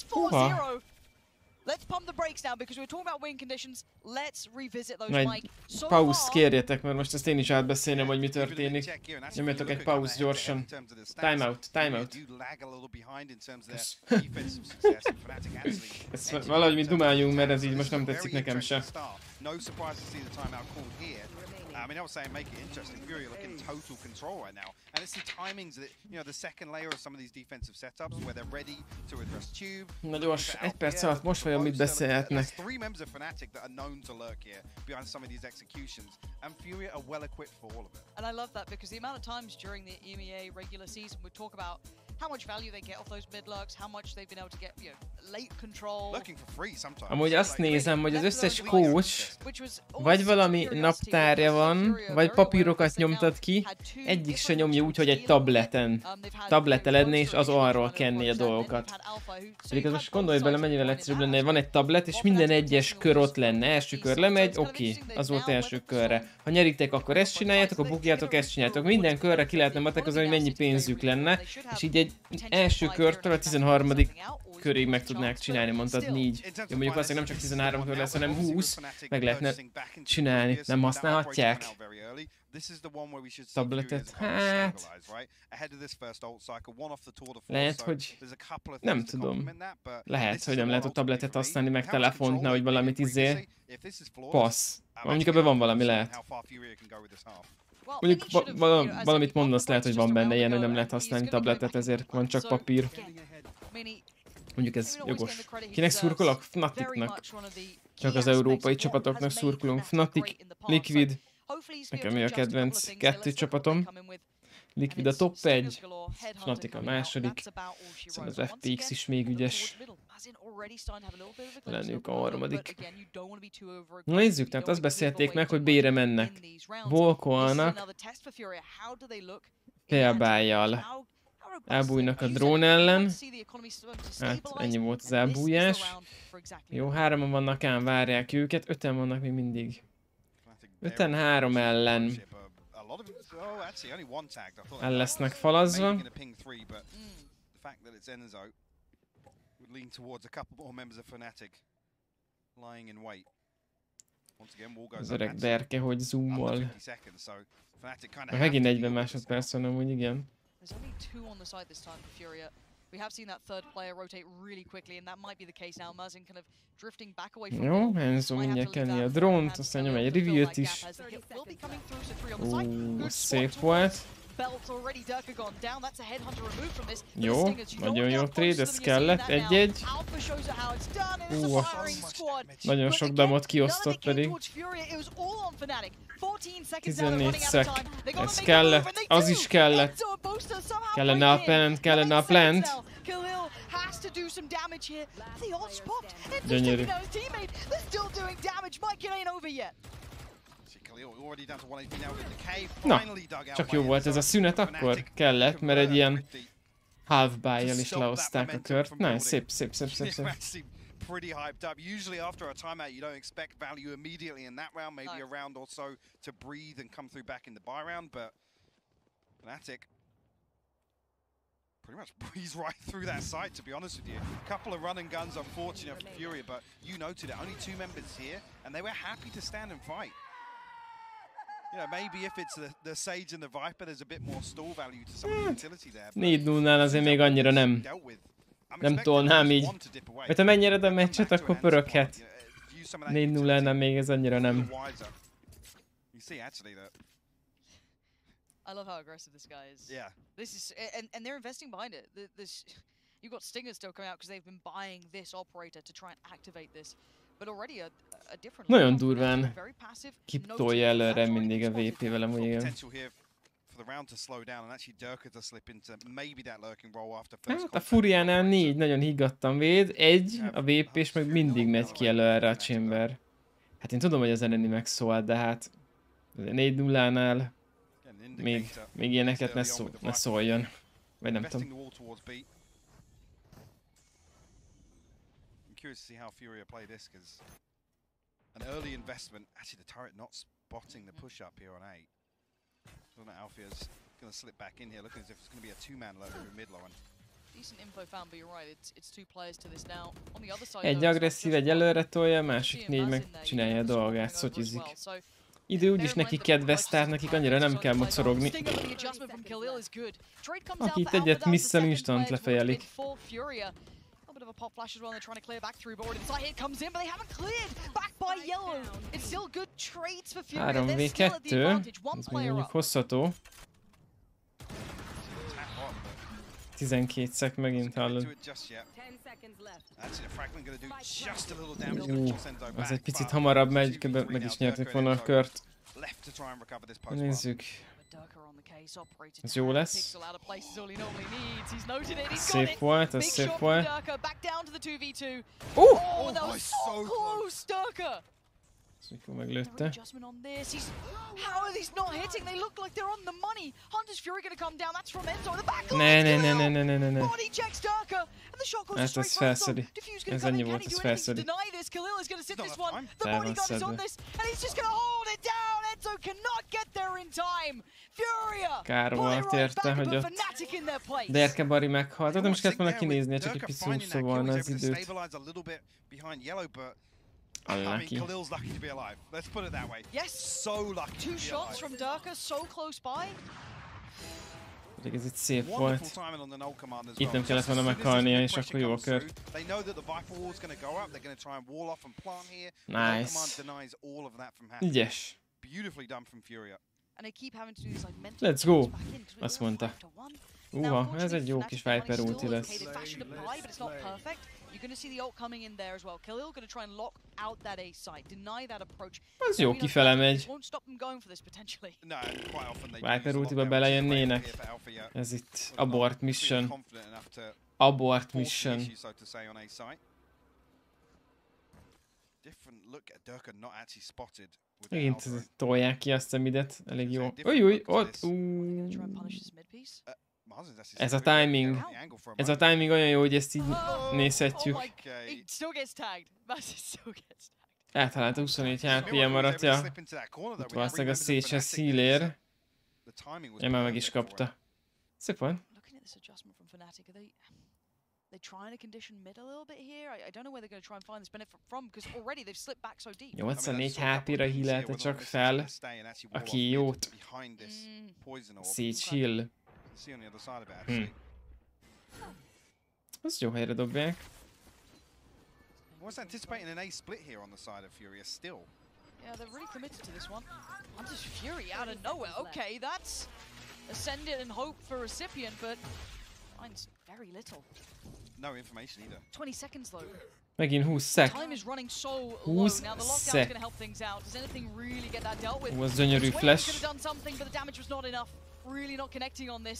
Húha. Let's pump the brakes now because we're talking about win conditions. Let's revisit those, Egy Mike. So pauszt far, kérjetek, mert most ezt én is átbeszélnem, hogy mi történik. Nyomjatok egy pauszt gyorsan. Timeout, timeout. Ezt valahogy mi dumáljunk, mert ez így most nem tetszik nekem se. No surprise to see the timeout called here. I mean, I was saying make it interesting. Fury are looking total control right now. And it's the timings that, you know, the second layer of some of these defensive setups where they're ready to address tube. Na gyors, egy perc alatt most vajon mit beszélhetnek. Three members of Fnatic that are known to lurk here behind some of these executions. And Fury are well equipped for all of it. and I love that because the amount of times during the EMEA regular season we talk about how much value they get off those mid lurks, how much they've been able to get, you know, late control. Looking for free sometimes. Amúgy azt nézem, hogy az összes coach vagy valami naptárja van, vagy papírokat nyomtat ki, egyik se nyomja úgy, hogy egy tableten. Tablete lenne, és az arról kenné a dolgokat. Pedig az most gondolj bele, mennyire egyszerűbb lenne, van egy tablet, és minden egyes kör ott lenne. Első kör lemegy, oké, az volt első körre. Ha nyeritek, akkor ezt csináljátok, ha bukjátok, ezt csináljátok. Minden körre ki lehetne matekozni, hogy mennyi pénzük lenne, és így egy első körtől a 13. körig meg tudnák csinálni, mondtad 4. Jó, mondjuk valószínűleg nem csak 13 kör lesz, hanem 20, meg lehetne csinálni. Nem használhatják tabletet? Hát... Lehet, hogy... Nem tudom. Lehet, hogy nem lehet a tabletet használni, meg telefont, nehogy valamit passz. Mondjuk ebben van valami, lehet. Mondjuk valamit mondasz, lehet, hogy van benne ilyen, hogy nem lehet használni tabletet, ezért van csak papír. Mondjuk ez jogos. Kinek szurkolok? Fnaticnak. Csak az európai csapatoknak szurkolunk. Fnatic, Liquid. Nekem mi a kedvenc 2 csapatom. Liquid a top 1, Fnatic a második, szóval az FPX is még ügyes. Talán ők a harmadik. Na nézzük, tehát azt beszélték meg, hogy B-re mennek. Volkolnak, Pélbájjal elbújnak a drón ellen. Hát ennyi volt az elbújás. Jó, 3-an vannak ám, várják őket, 5-en vannak még mindig. 5-en 3 ellen. El lesznek falazva. Az öreg derke, hogy zoomol. Megint 40 másodperc van amúgy, igen. We have seen that third player rotate really quickly, and that might be the case now. Muzzin kind of drifting back away from jó, Enzo mindjárt kenni a drónt, aztán nyom egy review-t is. Szép volt. Jó, nagyon jó trade, ez kellett, 1-1. Nagyon sok damot kiosztott pedig. 14 szek, ez kellett, az is kellett. Kellene a plant, kellene a plant. Gyönyörű. Na, csak jó volt ez a szünet akkor? Kellett, mert egy ilyen half buy-jal is lehozták a kört. Na, szép. Pretty hyped up. Usually after a timeout you don't expect value immediately in that round, maybe a round or so to breathe and come through back in the buy round, but Fnatic pretty much breeze right through that site, to be honest with you. A couple of run and guns, unfortunate for Fury, but you noted it, only 2 members here, and they were happy to stand and fight. You know, maybe if it's the Sage and the Viper, there's a bit more stall value to some of the utility there. 4-0-nál azért még annyira nem. Nem tolnám így. Mert ha mennyire a meccset, akkor pöröghet. 4-0-nál még ez annyira nem. I love how aggressive this guy is. Yeah. This is, and they're investing behind it. You've got Stingers still coming out because they've been buying this operator to try and activate this. But already a different. Nagyon durván kitolja előre mindig a VP-vel amúgy, igen. Hát a Furiánál 4, nagyon higgadtan véd, 1, a VP és meg mindig megy ki előre a Chamber. Hát én tudom, hogy az enemy megszól, de hát 4-0-nál még ilyeneket ne szóljon. Vagy nem tudom. Curious to see how Fury play this, because an early investment. Actually, the turret not spotting the push up here on A. So now Alfia's going to slip back in here, looking as if it's going to be a 2-man lurker in mid low. And Egy agresszív, egy előre tolja, másik 4 meg csinálja a dolgát, szotyizik. Idő úgyis neki kedves sztár, nekik annyira nem kell mocorogni. Aki itt egyet misszel, instant lefejelik. 3v2, ez még mondjuk hozható. 12 szek megint hallod. Az egy picit hamarabb megy, meg is nyertek volna a kört. Nézzük. Ez jó lesz. Szép volt, ez szép volt. Ez mikor meglőtte. Ne. Hát ez felszedi. Ez annyi volt, ez felszedi. Fel van szedve. Kár volt érte, hogy ott Derke Bari meghalt. Nem is kellett volna kinéznie, csak egy picit úszta volna az időt. Unlucky. Khalil's lucky to be alive. Let's put it that way. Yes, so lucky. Two shots from Durka, so close by. Pedig ez itt szép volt. Itt nem kellett volna meghalnia, és akkor jó a kör. Nice. Ügyes. Let's go! Azt mondta. Ez egy jó kis Viper ulti lesz. Az jó, kifele megy. Viper ultiba belejönnének. Ez itt abort mission. Abort mission. Megint tolják ki azt a midet, elég jó. Új, ott! Ez a timing. Ez a timing olyan jó, hogy ezt így nézhetjük. Eltalálta 24 HP-je maradt, ja. Itt valószínűleg a Széchez healer. Ja, már meg is kapta. Szép van. 84 HP-ra healelte csak fel, aki jót. Szécs heal. Az jó helyre dobják. Was anticipating an A split here on the side of Furious still. Yeah, they're really committed to this one. Hunter's Fury out of nowhere. Okay, that's ascended and hope for recipient, but finds very little. No information either. 20 seconds though. Megint 20 szek. 20 szek. Az gyönyörű flash. Really not connecting on this.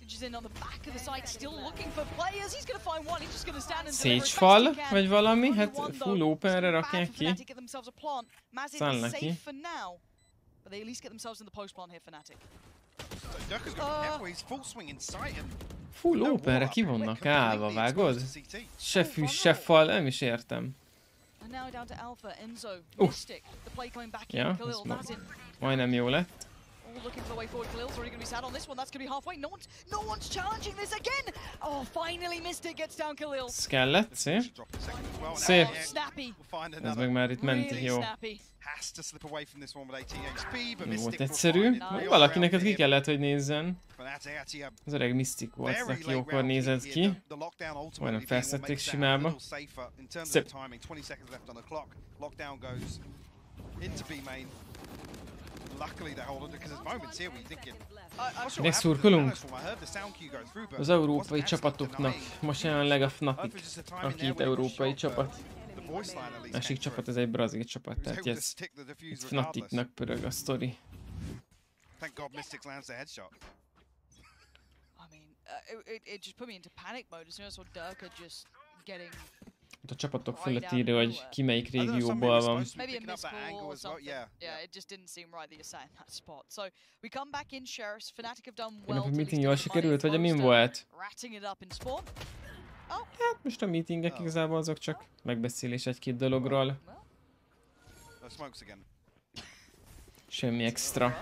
Is in on the back of the site, still looking for players. He's gonna find one. He's just gonna stand and Sage fall, vagy valami? Hát full openre rakják ki. Száll neki. But they at least get themselves in the post plant here, Fnatic. Full openre ki vannak állva, vágod? Se fűs, se fal, nem is értem. Ja, ez majdnem jó lett. Looking for the way forward. Khalil's already going to be sad on this one. That's going to be halfway. No one's challenging this again. Oh, finally missed it. Gets down Khalil. Skellett, szép. Szép. Ez meg már itt ment, jó. Volt egyszerű. Valakinek ki kellett, hogy nézzen. Az öreg Mystic volt, aki jókor nézett ki. Majdnem felszedték simába. Szép. Minek szurkolunk? Az európai csapatoknak. Most jelenleg a Fnatic, aki itt európai csapat. Másik csapat, ez egy brazil csapat, tehát itt Fnaticnak pörög a sztori. A csapatok fölött írja, hogy ki melyik régióból van. A meeting jól sikerült, vagy a min volt? Hát most a meetingek igazából azok csak megbeszélés egy-két dologról. Semmi extra.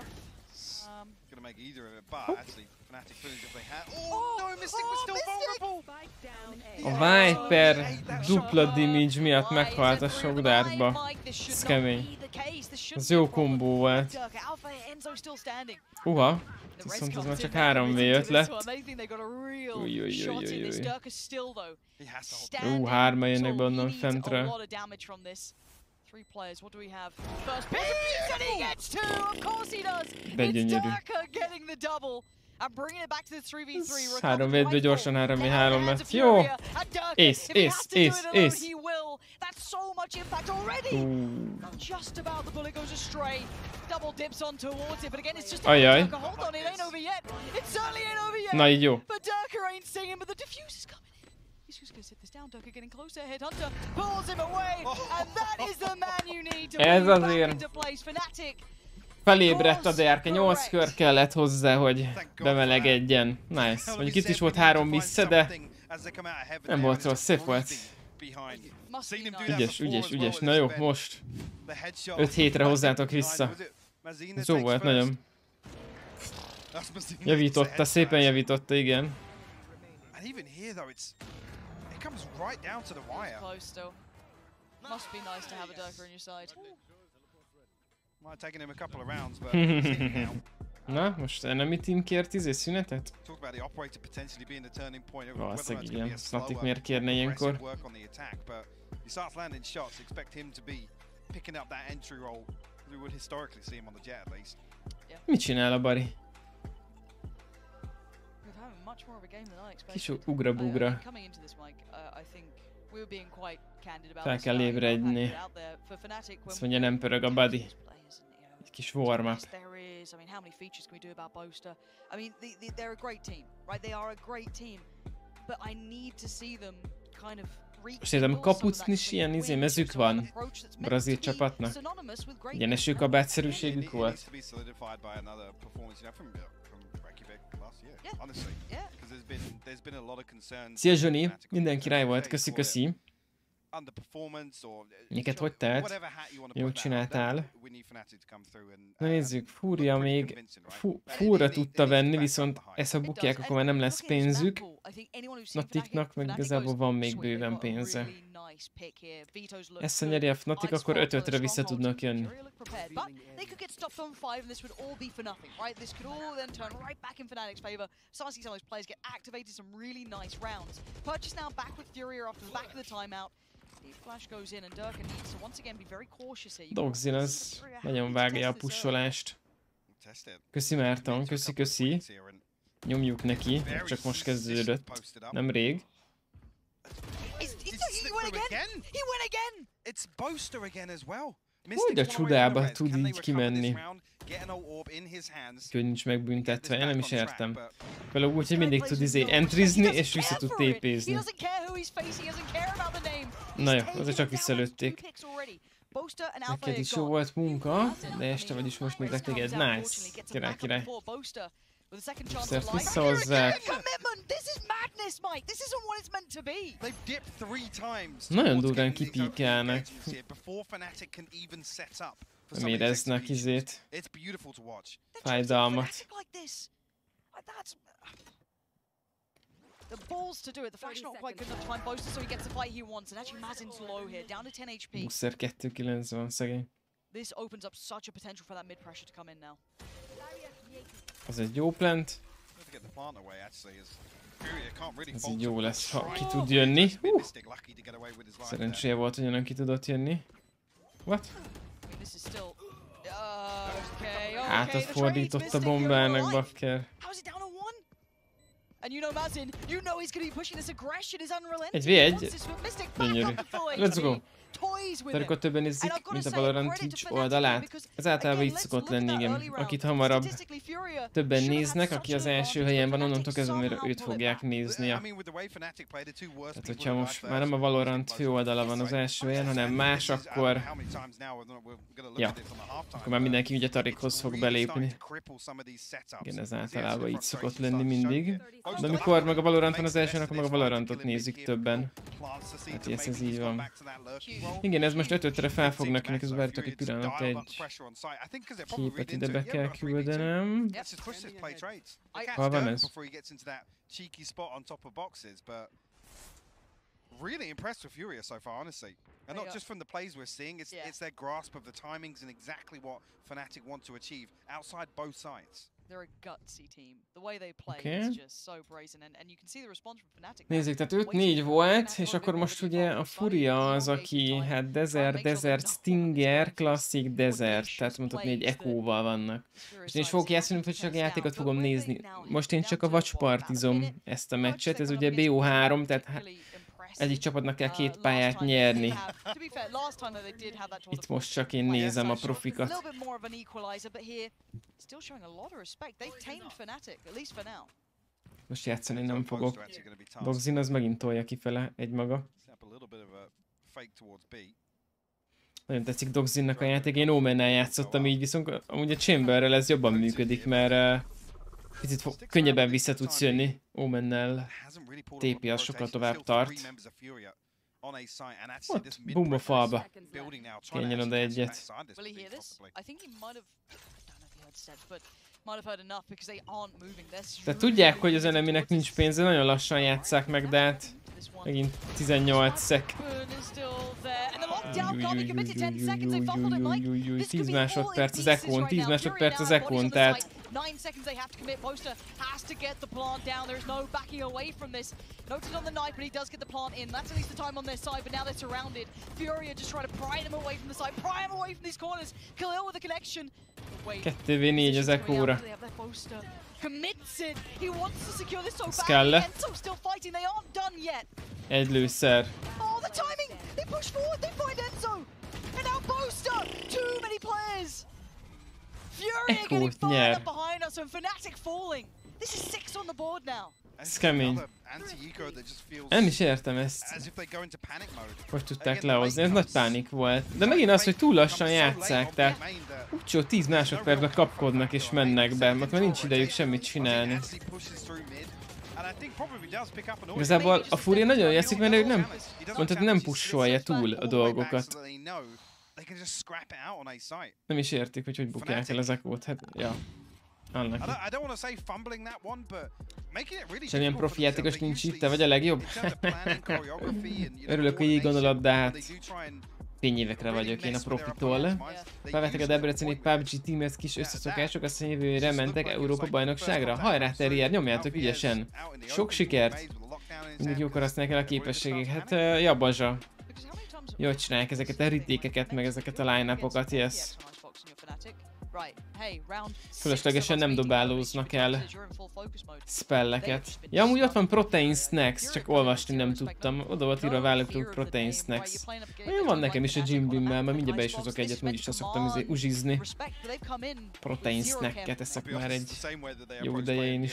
A Viper dupla damage miatt meghalt a sok dártba. Ez kemény. Ez jó kombó volt. Uha. Viszont ez már csak 3v5 lett. Ujjjjjjjjjjj. Hárman jönnek be onnan fentről. De gyönyörű. 3v1-ből gyorsan 3v3 lett. Jó! Ace. Ajjaj. Na így jó. Ez azért felébredt a Derke, 8 kör kellett hozzá, hogy bemelegedjen. Nice. Mondjuk itt is volt 3 vissza, de nem volt rossz, szép volt. Ügyes. Na jó, most 5 hétre hozzátok vissza. Ez jó volt, nagyon. Javította, szépen javította, igen. Na, most enemy team kért szünetet? Valószínűleg igen. Fnatic miért kérne ilyenkor? Mit csinál a Bari? Kis ugra-bugra. Fel kell ébredni. Azt mondja, nem pörög a body. Egy kis warm-up. Most értem, kapucn is ilyen mezük van brazil csapatnak. Ilyen esőkabátszerűségük volt. Szia Zsoni, minden király volt, köszi. Neked hogy telt? Jót csináltál. Na nézzük, Fúria még Fúra tudta venni, viszont ezt a bukják, akkor már nem lesz pénzük. Fnaticnak meg igazából van még bőven pénze. Ezt a nyeri a Fnatic, akkor 5-5-re vissza tudnak jönni. Dogzin az nagyon vágja a pussolást. Köszi Márton, köszi. Nyomjuk neki, csak most kezdődött. Nem rég. Hogy a csodába tud így kimenni? Hogy nincs megbüntetve, én nem is értem. Például úgy, hogy mindig tud entrizni és vissza tud tépézni. Na jó, azért csak visszalőtték. Neked is jó volt munka, de este vagy is most még téged. Nice. Király. Ezt visszahozzák. Nagyon durván kipíkelnek. Nem éreznek izét. Fájdalmat. The balls to do it. The Flash not quite good enough time. Boaster, so he gets the fight he wants, and actually Mazin's low here, down to 10 HP. Booster 290 szegény. This opens up such a potential for that mid pressure to come in now. Az egy jó plant. Ez így jó lesz, ha ki tud jönni. Szerencséje volt, hogy onnan ki tudott jönni. What? Hátat fordított a bombának, bakker. Egy V1. Gyönyörű. Let's go. Amikor többen nézik, mint a Valorant Twitch oldalát. Ez általában így szokott lenni, igen. Akit hamarabb többen néznek, aki az első helyen van, onnantól kezdve őt fogják néznie. Tehát, hogyha most már nem a Valorant főoldala van az első helyen, hanem más, akkor... Ja, akkor már mindenki ugye Tarikhoz fog belépni. Igen, ez általában így szokott lenni mindig. De amikor meg a Valorant van az első, akkor meg a Valorantot nézik többen. Hát ez így van. Igen, ez most 5-5-re fel fognak, ennek ez várjátok egy pillanat, egy képet ide be kell küldenem. Hol van ez? Really impressed with Furia so far, honestly. And not just from the plays we're seeing, it's their grasp of the timings and exactly what Fnatic want to achieve outside both sides. They're a gutsy team. The way they play is just so brazen, and you can see the response from Fnatic. Nézzük, tehát 5-4 volt, és akkor most ugye a Furia az, aki hát Desert, Stinger, Classic, Desert, tehát mondhatni egy Echo-val vannak. És én is fogok játszani, hogy csak a játékot fogom nézni. Most én csak a Watchpartizom ezt a meccset, ez ugye BO3, tehát egyik csapatnak kell 2 pályát nyerni. Itt most csak én nézem a profikat. Most játszani nem fogok. Boxin az megint tolja kifele egymaga. Nagyon tetszik Doxinnak a játék, én Omennel játszottam így, viszont amúgy a Chamberrel ez jobban működik, mert picit könnyebben vissza tudsz jönni. Omennel TP az sokkal tovább tart. Ott, bumba falba. Kényen oda egyet. Tehát tudják, hogy az eneminek nincs pénze, nagyon lassan játsszák meg, de hát megint 18 szek. 10 másodperc az Echo-n, 10 másodperc az Echo-n, tehát 9 seconds they have to commit. Boaster has to get the plant down. There's no backing away from this. Noted on the knife, but he does get the plant in. That's at least the time on their side, but now they're surrounded. Furia just trying to pry them away from the side, pry them away from these corners. Khalil with a connection. 2v4 az Echo-ra. Commits it. He wants to secure this so badly. Enzo still fighting. They aren't done yet. Egy lőszer. Oh, the timing! They push forward. They find Enzo. And now Boaster. Too many players. Fury getting fired up behind us and Fnatic falling. This is 6 on the board now. Ez kemény. Nem is értem ezt. Hogy tudták lehozni, ez nagy pánik volt. De megint az, hogy túl lassan játsszák, tehát úgyhogy 10 másodpercben kapkodnak és mennek be, mert már nincs idejük semmit csinálni. Igazából a Furia nagyon játszik, mert ő nem, mondhatni, nem pusholja túl a dolgokat. Nem is értik, hogy bukják el az Echo-t, hát ja. Annak. Semmilyen profi játékos nincs itt, te vagy a legjobb? Örülök, hogy így gondolod, de hát fényévekre vagyok én a profitól. Felvettek a debreceni PUBG Teamers kis összeszokások, aztán jövőre mentek Európa bajnokságra. Hajrá Terrier, nyomjátok ügyesen! Sok sikert! Mindig jókor használják el a képességek, hát jabazsa. Jól csinálják ezeket a ritékeket, meg ezeket a line-upokat, yes. Fölöslegesen nem dobálóznak el spelleket. Ja, amúgy ott van Protein Snacks, csak olvasni nem tudtam. Oda volt írva vállalatok Protein Snacks. Olyan van nekem is a Jim Beam-mel, mert mindjárt be is hozok egyet, úgyis azt szoktam uzsizni. Protein Snacket eszek már egy jó ideje én is.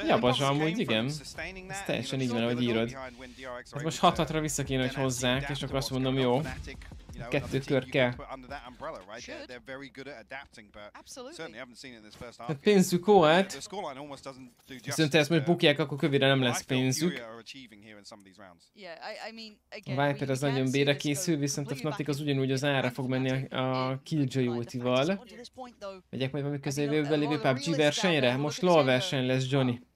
Jabazsa amúgy, igen. Ez teljesen így van, ahogy írod. Hát most 6-6-ra vissza kéne, hogy hozzák, és akkor azt mondom, jó. 2 kör kell. Hát pénzük volt. Viszont ezt most bukják, akkor kövére nem lesz pénzük. A Viper az nagyon bére készül, viszont a Fnatic az ugyanúgy az ára fog menni a Killjoy ultival. Megyek majd valami közeljövőben lévő PUBG versenyre? Most LoL verseny lesz, Johnny.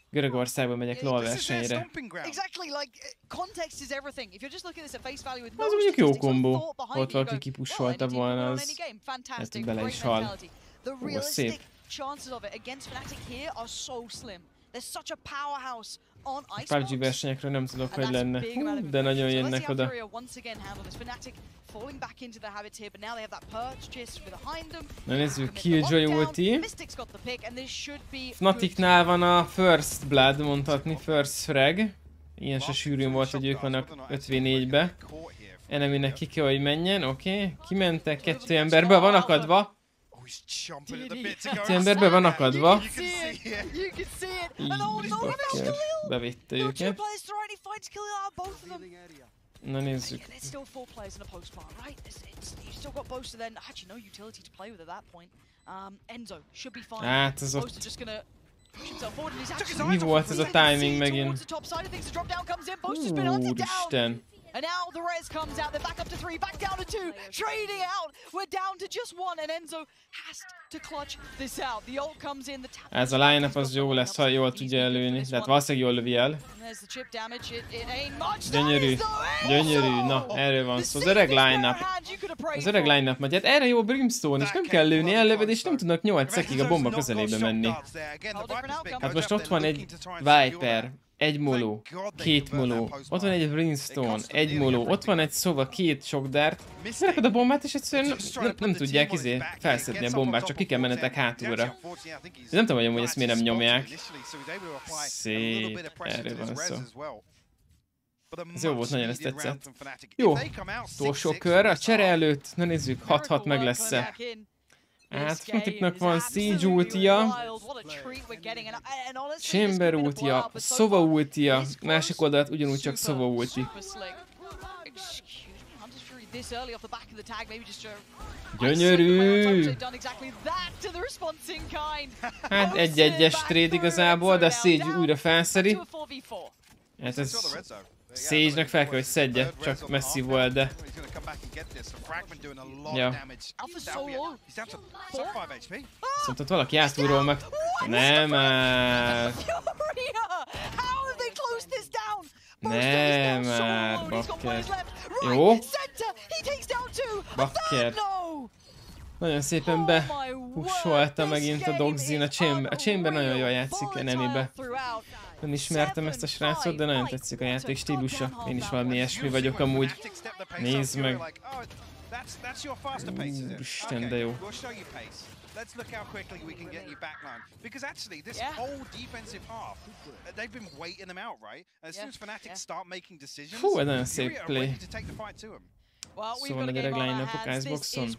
Görögországban megyek LoL versenyre. Az mondjuk jó kombó. Ott valaki kipusolta volna, az hát, hogy bele is hal. Ó, szép. A PUBG versenyekről nem tudok, hogy lenne. Hú, de nagyon jönnek oda. Na nézzük, Killjoy ulti. Fnaticnál van a First Blood, mondhatni, First Frag. Ilyen se sűrűn volt, hogy ők vannak 5v4-be. Eneminek ki kell, hogy menjen, oké. Kimentek, 2 emberbe van akadva. 2 emberbe van akadva. Így, bakker. Bevitte őket. Na nézzük. Hát ez ott Mi volt ez a timing megint? Úristen. And now the res comes out, they're back up to 3, back down to 2, trading out, we're down to just 1, and Enzo has to clutch this out. The ult comes in, the tap. Ez a line-up az jó lesz, ha jól tudja előni, de hát valószínűleg jól lövi el. Gyönyörű, gyönyörű, na erről van szó, az öreg line-up. Az öreg line-up megy, hát erre jó Brimstone, és nem kell lőni, ellöved, és nem tudnak 8 szekig a bomba közelébe menni. Hát most ott van egy Viper. Egy moló, 2 moló, ott van egy Brimstone, 1 moló, ott van egy szóval 2 shockdart. Lerakod a bombát, és egyszerűen nem tudják felszedni a bombát, csak ki kell mennetek hátulra. Nem tudom, hogy ezt miért nem nyomják. Szép, erről van szó. Ez jó volt, nagyon ezt tetszett. Jó, utolsó kör, a csere előtt, na nézzük, 6-6 meg lesz-e. Hát Fnaticnak van Siege ultia, Chamber ultia, Sova ultia, másik oldalt ugyanúgy csak Sova ulti. Gyönyörű! Hát egy-egyes trade igazából, de Siege újra felszeri. Hát ez... Sage-nek fel kell, hogy szedje, csak messzi volt, de... Ja. Viszont ott valaki átúrol meg... Nem már... Nem már, bakker. Jó? Bakker. Nagyon szépen behúsolta megint a Dogzin, a Chamber nagyon jól játszik enemibe. Nem ismertem ezt a srácot, de nagyon tetszik a játék stílusa. Én is valami ilyesmi vagyok amúgy. Nézd meg. Úristen, de jó. Let's look how quickly we can get you backline. Because actually, this whole defensive half, they've been waiting them out, right? As soon as Fnatic start making decisions, Hú, ez nagyon szép play. to take the fight to them. Szóval a gyerek line-upok Iceboxon.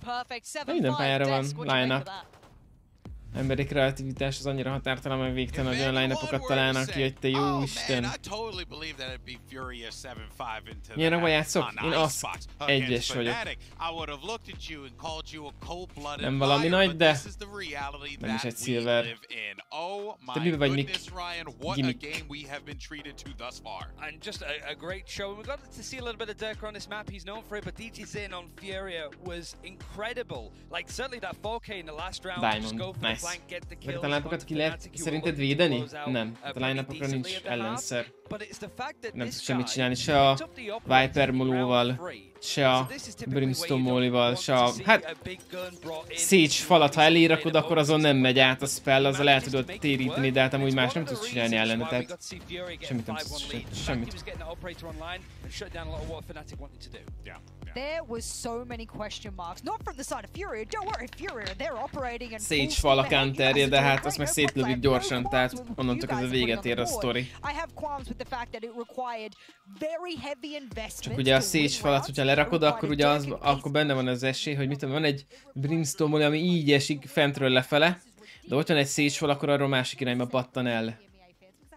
Minden pályára van line-up. Emberi kreativitás az annyira határtalan, hogy végtelen, hogy olyan line-upokat találnak ki, hogy te jó Isten. Milyen abban játszok? Én az egyes vagyok. Nem valami nagy, de nem is egy silver. Te miben vagy, Nick? Gimmick. And just a great show. And we got to see a little bit of Dirk on this map. He's known for it, but DT's in on Furia was incredible. Like certainly that 4K in the last round. Diamond, nice. Ezeket a line-upokat ki lehet szerinted védeni? Nem. A line-upokra nincs ellenszer. Nem tudsz semmit csinálni, se a Viper molóval, se a Brimstone mollival, se a... Hát... Siege falat, ha elérakod, akkor azon nem megy át a spell, azzal el tudod téríteni, de hát amúgy más nem tudsz csinálni ellene, tehát... Semmit nem tudsz csinálni, semmit. There was so many question marks, not from the side of Furia. Don't worry, Furia, they're operating and Sage fala counterje, de hát azt meg szétlövik gyorsan, tehát onnantól ez a véget ér a sztori. Csak ugye a Sage falat, hogyha lerakod, akkor ugye akkor benne van az esély, hogy mit tudom, van egy Brimstone, ami így esik fentről lefele, de ott van egy Sage fal, akkor arról másik irányba pattan el.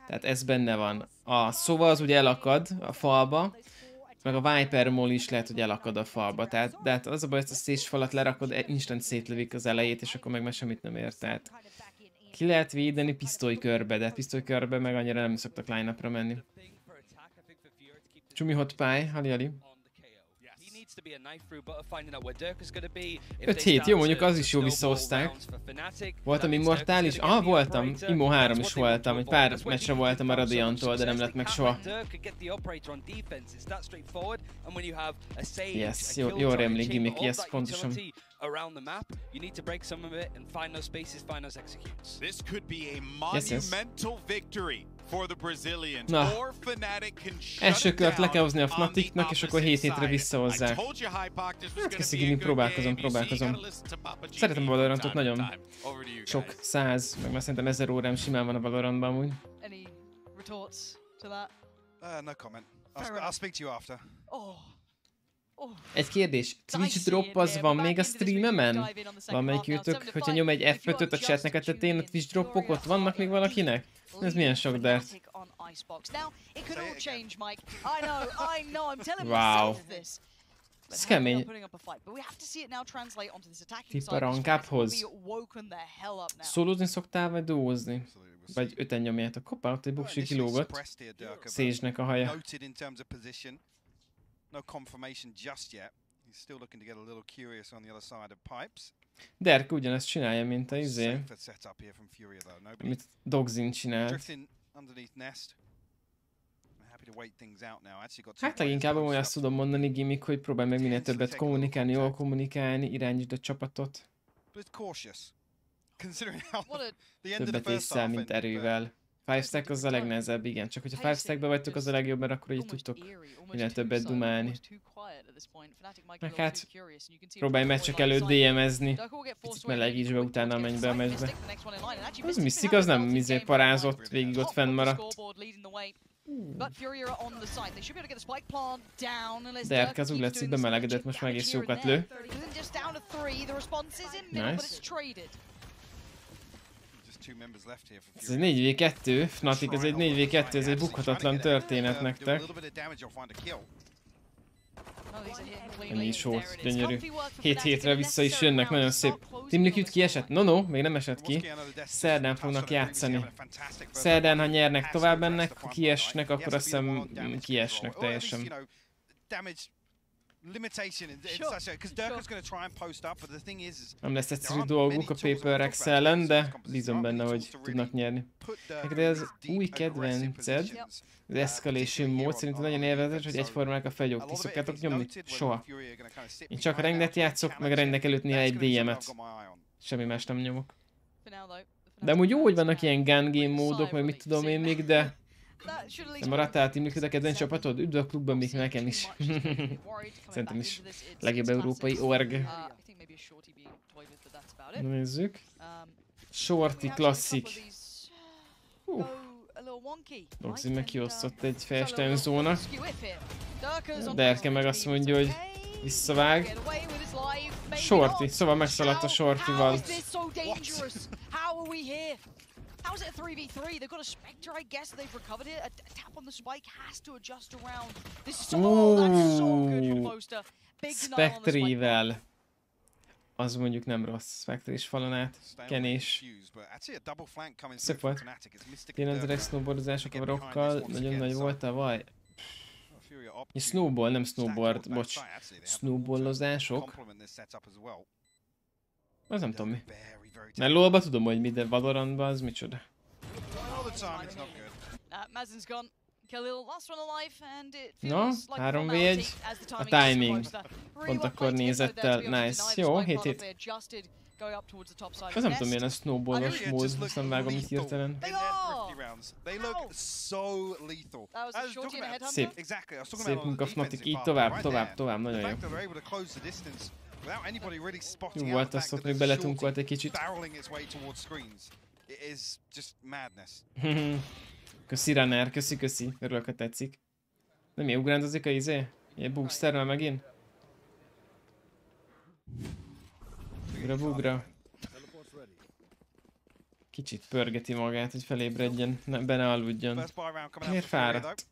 Tehát ez benne van. A Sova az ugye elakad a falba, meg a Viper Mall is lehet, hogy elakad a falba. Tehát, de hát az a baj, hogy ezt a Sage falat lerakod, instant szétlövik az elejét, és akkor meg már semmit nem ér. Tehát ki lehet védeni pisztolykörbe, de pisztolykörbe meg annyira nem szoktak line-upra menni. Csumi hot pie, hali. 5-7, jó, mondjuk az is jó visszahozták. Voltam immortális? Ah, voltam. Immo 3 is voltam. Egy pár meccsre voltam a Radiantól, de nem lett meg soha. Yes, jó remlik, gimmick, yes, pontosan. Around the map, you need to break some of it and find those spaces, find those executes. This could be a monumental victory for the Brazilians. Na, első kört le kell hozni a Fnaticnak, és akkor 7 hétre visszahozzák. Hát köszi, Gimmick, próbálkozom. Szeretem a Valorantot, nagyon sok 100, meg már szerintem 1000 órám simán van a Valorantban amúgy. Any retorts to that? No comment. I'll speak to you after. Egy kérdés, Twitch drop az van még a streamemen? Valamelyik őtök, hogyha nyom egy F5-öt a chatnek a tetején, a Twitch dropok ott vannak még valakinek? Ez milyen sok dart? Wow. Ez kemény. Tipp a rankuphoz. Szólózni szoktál, vagy duózni? Vagy 5-en nyomjátok. Hoppá, ott egy buksi kilógott. Szézsnek a haja. No confirmation just yet. He's still looking to get a little curious on the other side of pipes. Derek ugyanezt csinálja, mint a izé. Amit Dogzin csinált. Hát leginkább olyan azt tudom mondani, Gimmick, hogy próbálj meg minél többet kommunikálni, jól kommunikálni, irányítsd a csapatot. Többet észszel, mint erővel. 5 stack az a legnehezebb, igen. Csak hogyha 5 stackbe vagytok, az a legjobb, mert akkor így tudtok minél többet dumálni. Meg hát, próbálj meccsek előtt DM-ezni. Picit melegíts be, utána menj be a meccsbe. Az Mystic, az nem izé parázott, végig ott fennmaradt. Derek az úgy látszik bemelegedett, most már egész jókat lő. Nice. Ez egy 4v2, Fnatic, ez egy 4v2, ez egy bukhatatlan történet nektek. Ennyi is volt, gyönyörű. 7 hétre vissza is jönnek, nagyon szép. Team Liquid kiesett? No, még nem esett ki. Szerdán fognak játszani. Szerdán, ha nyernek, tovább mennek, ha kiesnek, akkor azt hiszem kiesnek teljesen. Nem lesz egyszerű dolguk a Paper X ellen, de bízom benne, hogy tudnak nyerni. De az új kedvenced, az escalation mód szerintem nagyon élvezetes, hogy egyformák a fegyók. Ti szoktátok nyomni? Soha. Én csak rendet játszok, meg rennek előtt néha egy DM-et. Semmi más nem nyomok. De amúgy jó, hogy vannak ilyen gun game módok, meg mit tudom én még, de... Nem maradtál Team Liquid a kedvenc csapatod? Üdv a klubban, még nekem is. Szerintem is. Legjobb európai org. Nézzük. Shorty klasszik. Doxy meg kiosztott egy Felstein zónak. Derke meg azt mondja, hogy visszavág. Shorty, szóval megszaladt a Shortyval. How's it a 3v3? They've got a Spectre, I guess. They've recovered it. A tap on the spike has to adjust around. This is that's so good for Poster. Big denial on the Spectre-vel. Az mondjuk nem rossz. Spectre és falon át. Kenés. Szép volt. Tényleg snowboardozások a rokkal. Nagyon nagy volt a vaj. Snowball, nem snowboard. Bocs. Snowballozások. Az nem tudom mi. Mert LoL-ba tudom, hogy mi, de Valorantban az micsoda. No, 3v1. A timing. Pont akkor nézett el. Nice. Jó, 7 hét. Az nem tudom, milyen a snowballos mód, azt nem vágom itt hirtelen. Szép. Szép munka Fnatic, így tovább, nagyon jó. Jó volt, azt ott még beletunkolt egy kicsit. Köszi Runner, köszi, örülök, ha tetszik. Nem ilyen ugrándozik a izé? Ilyen boosterrel megint? Bugra. Kicsit pörgeti magát, hogy felébredjen, be ne aludjon. Miért fáradt?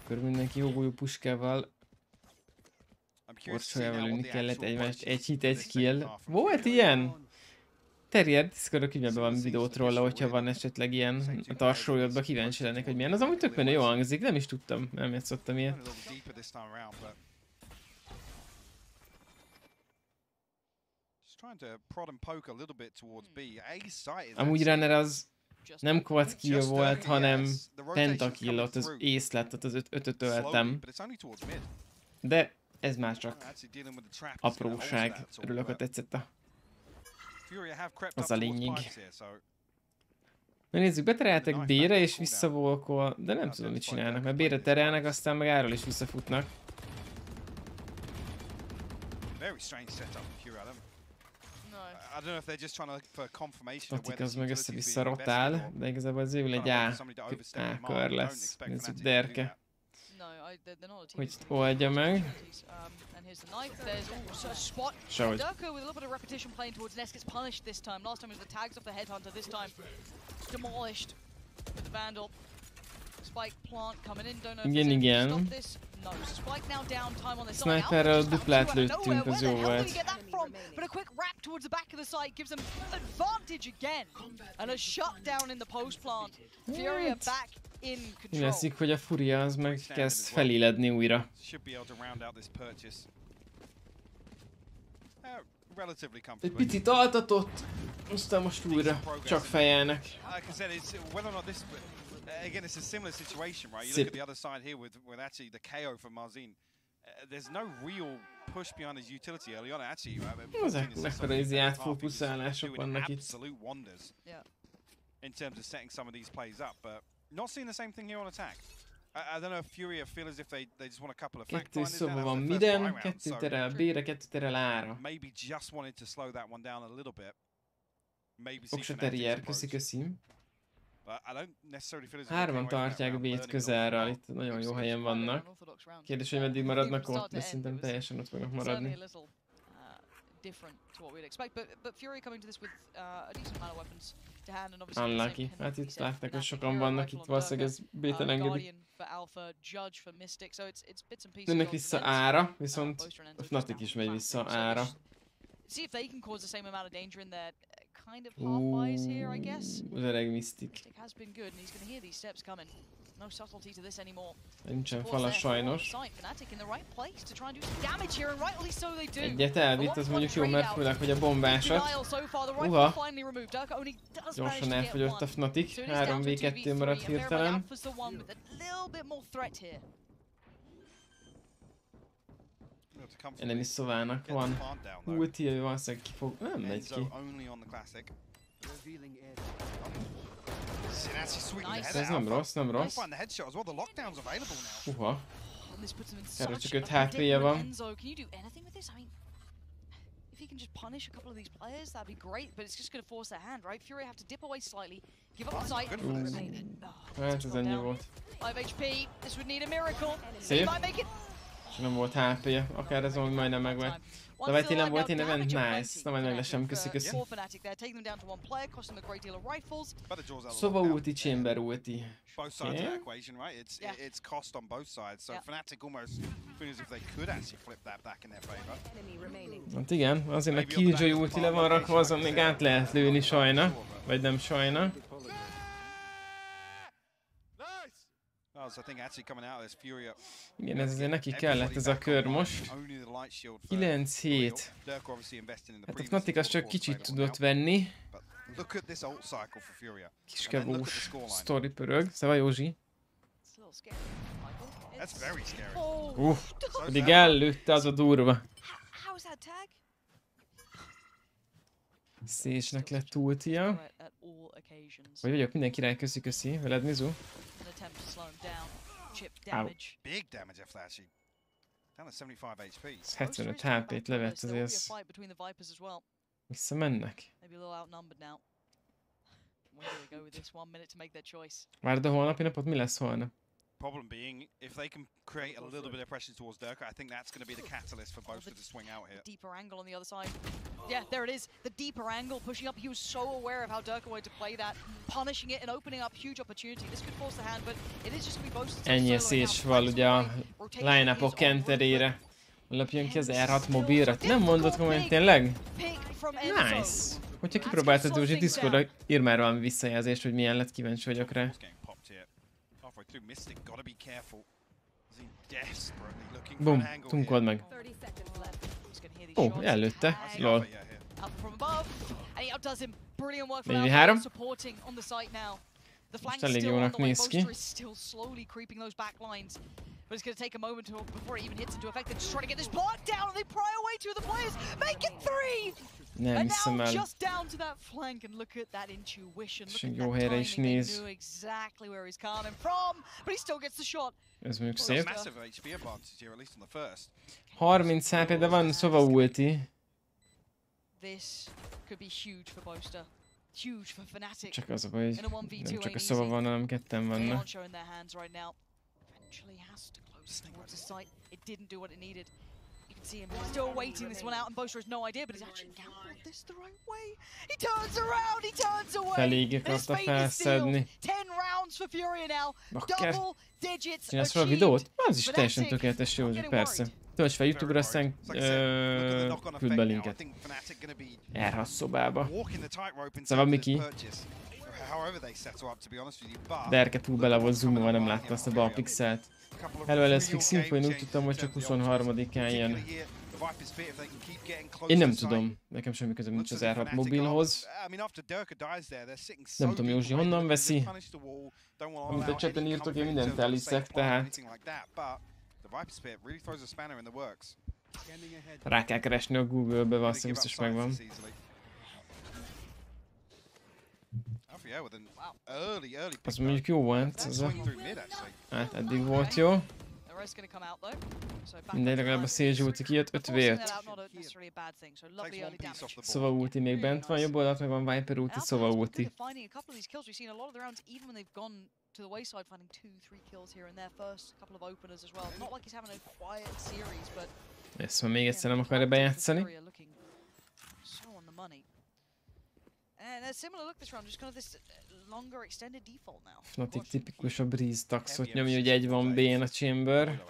Akkor mindenki hógolyó puskával, korcsolyával ülni kellett egymást, egy hit, egy kill. Volt ilyen? Terjed, Discordra küldj be valami videót róla, hogyha van esetleg ilyen a tarsójodban, kíváncsi lennék, hogy milyen. Az amúgy tök menő, jó hangzik, nem is tudtam, nem játszottam ilyet. Amúgy Runner az nem quad kill volt, hanem pentakill, ott az ész lett, ott az 5-öt öltem. De ez már csak apróság, örülök, hogy tetszett az a lényeg. Na nézzük, betereltek B-re és visszavolkol, de nem tudom mit csinálnak, mert B-re terelnek, aztán meg A-ról is visszafutnak. Tatik az meg össze-vissza rotál, de igazából az végül egy A kör lesz. Nézzük Derke, hogy oldja meg. Sehogy. Igen. Sniperrel duplát lőttünk, az jó volt. But a quick wrap towards the back of the site gives them advantage again. And a shutdown in the post plant. Furia back in control. Látszik, hogy a Furia az meg kezd feléledni újra. Egy picit altatott, aztán most újra csak fejelnek. Again, it's a similar situation, right? You look at the other side here with actually the KO for Marzin. There's no real push behind his utility early on. Actually, mekkora izi átfókuszálások vannak itt. Absolute wonders in terms of setting some of these plays up, but not seeing the same thing here on attack. I don't know if Furia feel as if they just want a couple of fact finders. Kettő szoba van miden, kettő terel B-re, kettő terel A-ra. Maybe just wanted to slow that one down a little bit. Maybe Oksa terrier, köszi. Hárman tartják B-t közelről, itt nagyon jó helyen vannak. Kérdés, hogy meddig maradnak ott, de szerintem teljesen ott fognak maradni. Unlucky. Hát itt látták, hogy sokan vannak, itt valószínűleg ez B-ten engedik. Jönnek vissza A-ra, viszont a Fnatic is megy vissza A-ra. Kind of half-wise here, I guess. Az öreg Mystic. Has been good, and he's going to hear these steps coming. No subtlety to this anymore. Nincsen fala sajnos. Egyet elvitt, az mondjuk jó, mert főleg, hogy a bombásat. Uha! Gyorsan elfogyott a Fnatic. 3v2 maradt hirtelen. Enemi szovának van ulti, ő valószínűleg ki fog... Nem megy ki. Ez nem rossz, nem rossz. Uha. Erről csak 5 HP-je van. If he can just punish a couple of these players, that'd be great, but it's just going to force their hand, right? Fury have to dip away slightly, give up the sight. Hát ez ennyi volt. 5 HP, this would need a miracle. Szép. És nem volt HP-je, akár ez valami majdnem megvan. De vagy tényleg volt én event? Nice. Na majd meg lesem, köszi. Szóval ulti, chamber ulti. Both sides of the equation, right? It's cost on both sides. So Fnatic almost feels as if they could actually flip that back in their favor. Hát igen, azért meg Killjoy ulti le van rakva, azon még át lehet lőni sajna. Vagy nem sajna. Igen, ez azért neki kellett ez a kör most. 9-7. Hát a Fnatic az csak kicsit tudott venni. Kiskevós sztori pörög. Szóval Józsi. Pedig előtte az a durva. Szésnek lett ultia. Vagy vagyok, minden király, köszi. Veled, Mizu? Big damage after that. Down to 75 HP. 75 HP-t levett, azért visszamennek. Várd a holnapi napot, mi lesz holnap? Problem being, if they can create a little bit of pressure towards Durka, I think that's going to be the catalyst for Boaster to swing out here. Deeper angle on the other side. Yeah, there it is. The deeper angle pushing up. He was so aware of how Durka wanted to play that, punishing it and opening up huge opportunity. This could force the hand, but it is just going to be Boaster. Ennyi szés van ugye a line-upok kenterére. Lapjön ki az R6 mobilra. Nem mondod komolyan, tényleg? Nice! Hogyha kipróbáltad Józsi Discordra, ír már valami visszajelzést, hogy milyen lett, kíváncsi vagyok rá. Bum, tunkold meg. Ó, előtte. Lol. 43. Most elég jónak néz ki. But it's going to take a moment before it even hits into effect. They're just trying to get this block down, and they pry away two of the players, make it 3! And now just down to that flank, and look at that intuition. Look at that timing. They knew exactly where he's coming from, but he still gets the shot. Ez mondjuk szép. 30 HP, de van szóval ulti. This could be huge for Boaster. Huge for Fnatic. Csak az a baj, hogy nem csak a szóva van, hanem ketten vannak. Actually has to close towards the site. It didn't do what it needed. You can see him. He's still waiting this one out, and Boaster has no idea, but he's actually gambled this the right way. He turns around, he turns away. Felég akarta felszedni. 10 rounds for Furia now. Bakker. Double digits Csinálsz fel a videót? Az is teljesen tökéletes, jó, persze. Tölts fel YouTube-ra, aztán küld be linket. Erre a szobába. Szóval Miki. Derke túl bele volt zoomolva, nem látta azt a bal pixelt. Hello, ez fix info, én úgy tudtam, hogy csak 23-án jön. Én nem tudom, nekem semmi közöm nincs az R6 mobilhoz. Nem tudom, Józsi honnan veszi. Amit a chaten írtok, én mindent elhiszek, tehát... Rá kell keresni a Google-be, valószínűleg biztos megvan. Az mondjuk jó volt, ez a... Hát eddig volt jó. Mindegy, legalább a Sage ulti kijött, 5v5. Szóval ulti még bent van, jobb oldalt meg van Viper ulti, szóval ulti. Ezt már még egyszer nem akarja bejátszani. Fnatic tipikus a Breeze taxot nyomja, hogy egy van B-n a Chamber.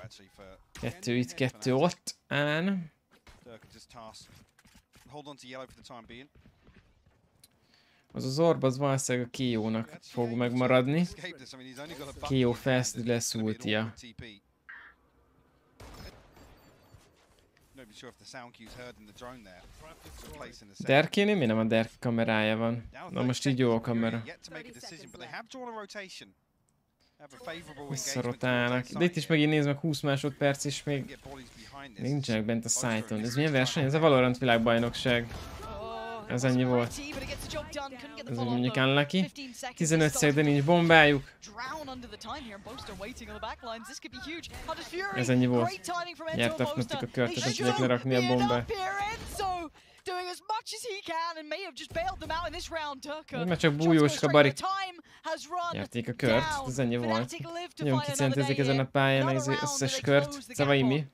2 itt, 2 ott. Án. Az orb az valószínűleg a KO-nak fog megmaradni. KO felszedi lesz ultia. Derkénél mi nem a Derk kamerája van? Na most így jó a kamera. Visszarotálnak. De itt is megint nézd meg 20 másodperc és még nincsenek bent a szájton. Ez milyen verseny? Ez a Valorant világbajnokság. Ez ennyi volt. Ez mondjuk unlucky. 15 szeg, de nincs bombájuk. Ez ennyi volt. Nyert a Fnatic a körtet, nem tudják lerakni a bombát. Mert csak bújóska Barik. Nyerték a kört, ez ennyi volt. Nagyon kicentezik ezen a pályán az összes kört. Szavai mi?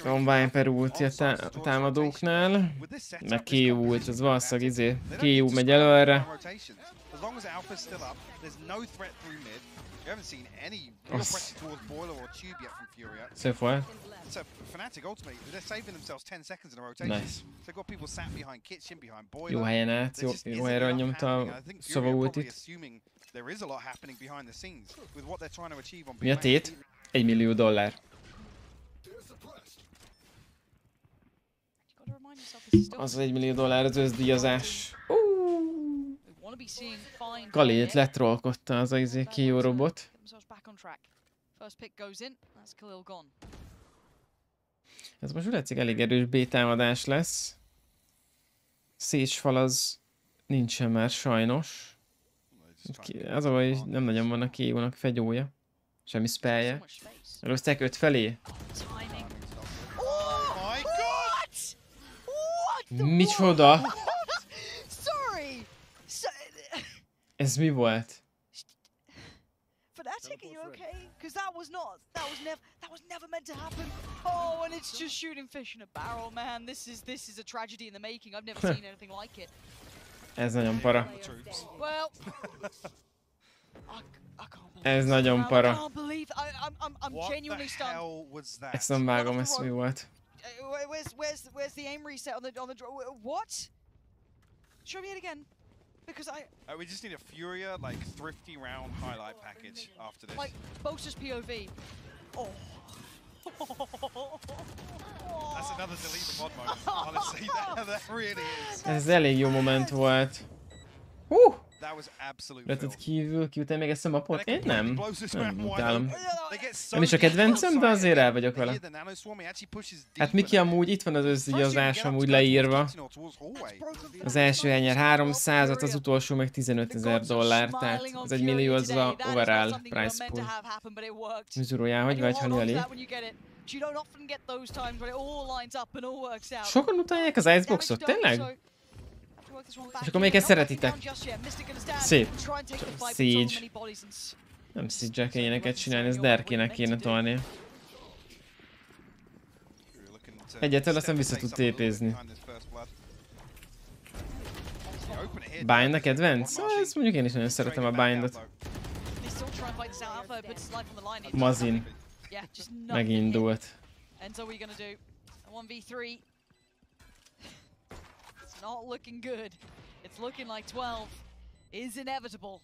Van Viper ulti a támadóknál, meg KO ult, az valószínűleg KO megy előre. Szép volt. Nice. Jó helyen állt, jó helyre nyomta a Szova ultit. Mi a tét? $1 millió. Az $1 millió az összdíjazás. Galét letrollkodta az a KO robot. Ez most úgy látszik elég erős B-támadás lesz. Sage fal az nincsen már sajnos. Az a baj, nem nagyon van a KO-nak fegyója. Semmi spellje. Előztek 5 felé. Micsoda? Ez mi volt? Fnatic, are you okay? Because that was never meant to happen. Oh, and it's just shooting fish in a barrel, man. This is a tragedy in the making. I've never seen anything like it. Ez nagyon para. Ez nagyon para. Ezt nem vágom, ez mi volt. Where's the aim reset on the what? Show me it again. Because we just need a Furia, like, thrifty round highlight package after this. Like, Boaster's POV. Oh. That's another delete the mod moment, honestly. That really is. Ez elég jó moment volt. Lehetett kívül, kiutálni még ezt a mapot? Én nem. Nem utálom. Nem is a kedvencem, de azért el vagyok vele. Hát Miki amúgy itt van az összdíjazás amúgy leírva. Az első hely nyer 300-at, az utolsó meg $15,000. Tehát az $1 millió az a overall price pool. Mizurójá, hogy vagy, Hali? Sokan utálják az Iceboxot, tényleg? És akkor melyiket szeretitek? Szép. Sage. Nem szidják ilyeneket csinálni, ez derkének kéne tolni. Egyetlen aztán vissza tud tépézni. Bind a kedvenc? Ezt mondjuk én is nagyon szeretem a bindot. Mazin. Megindult. Not looking good. It's looking like 12 is inevitable.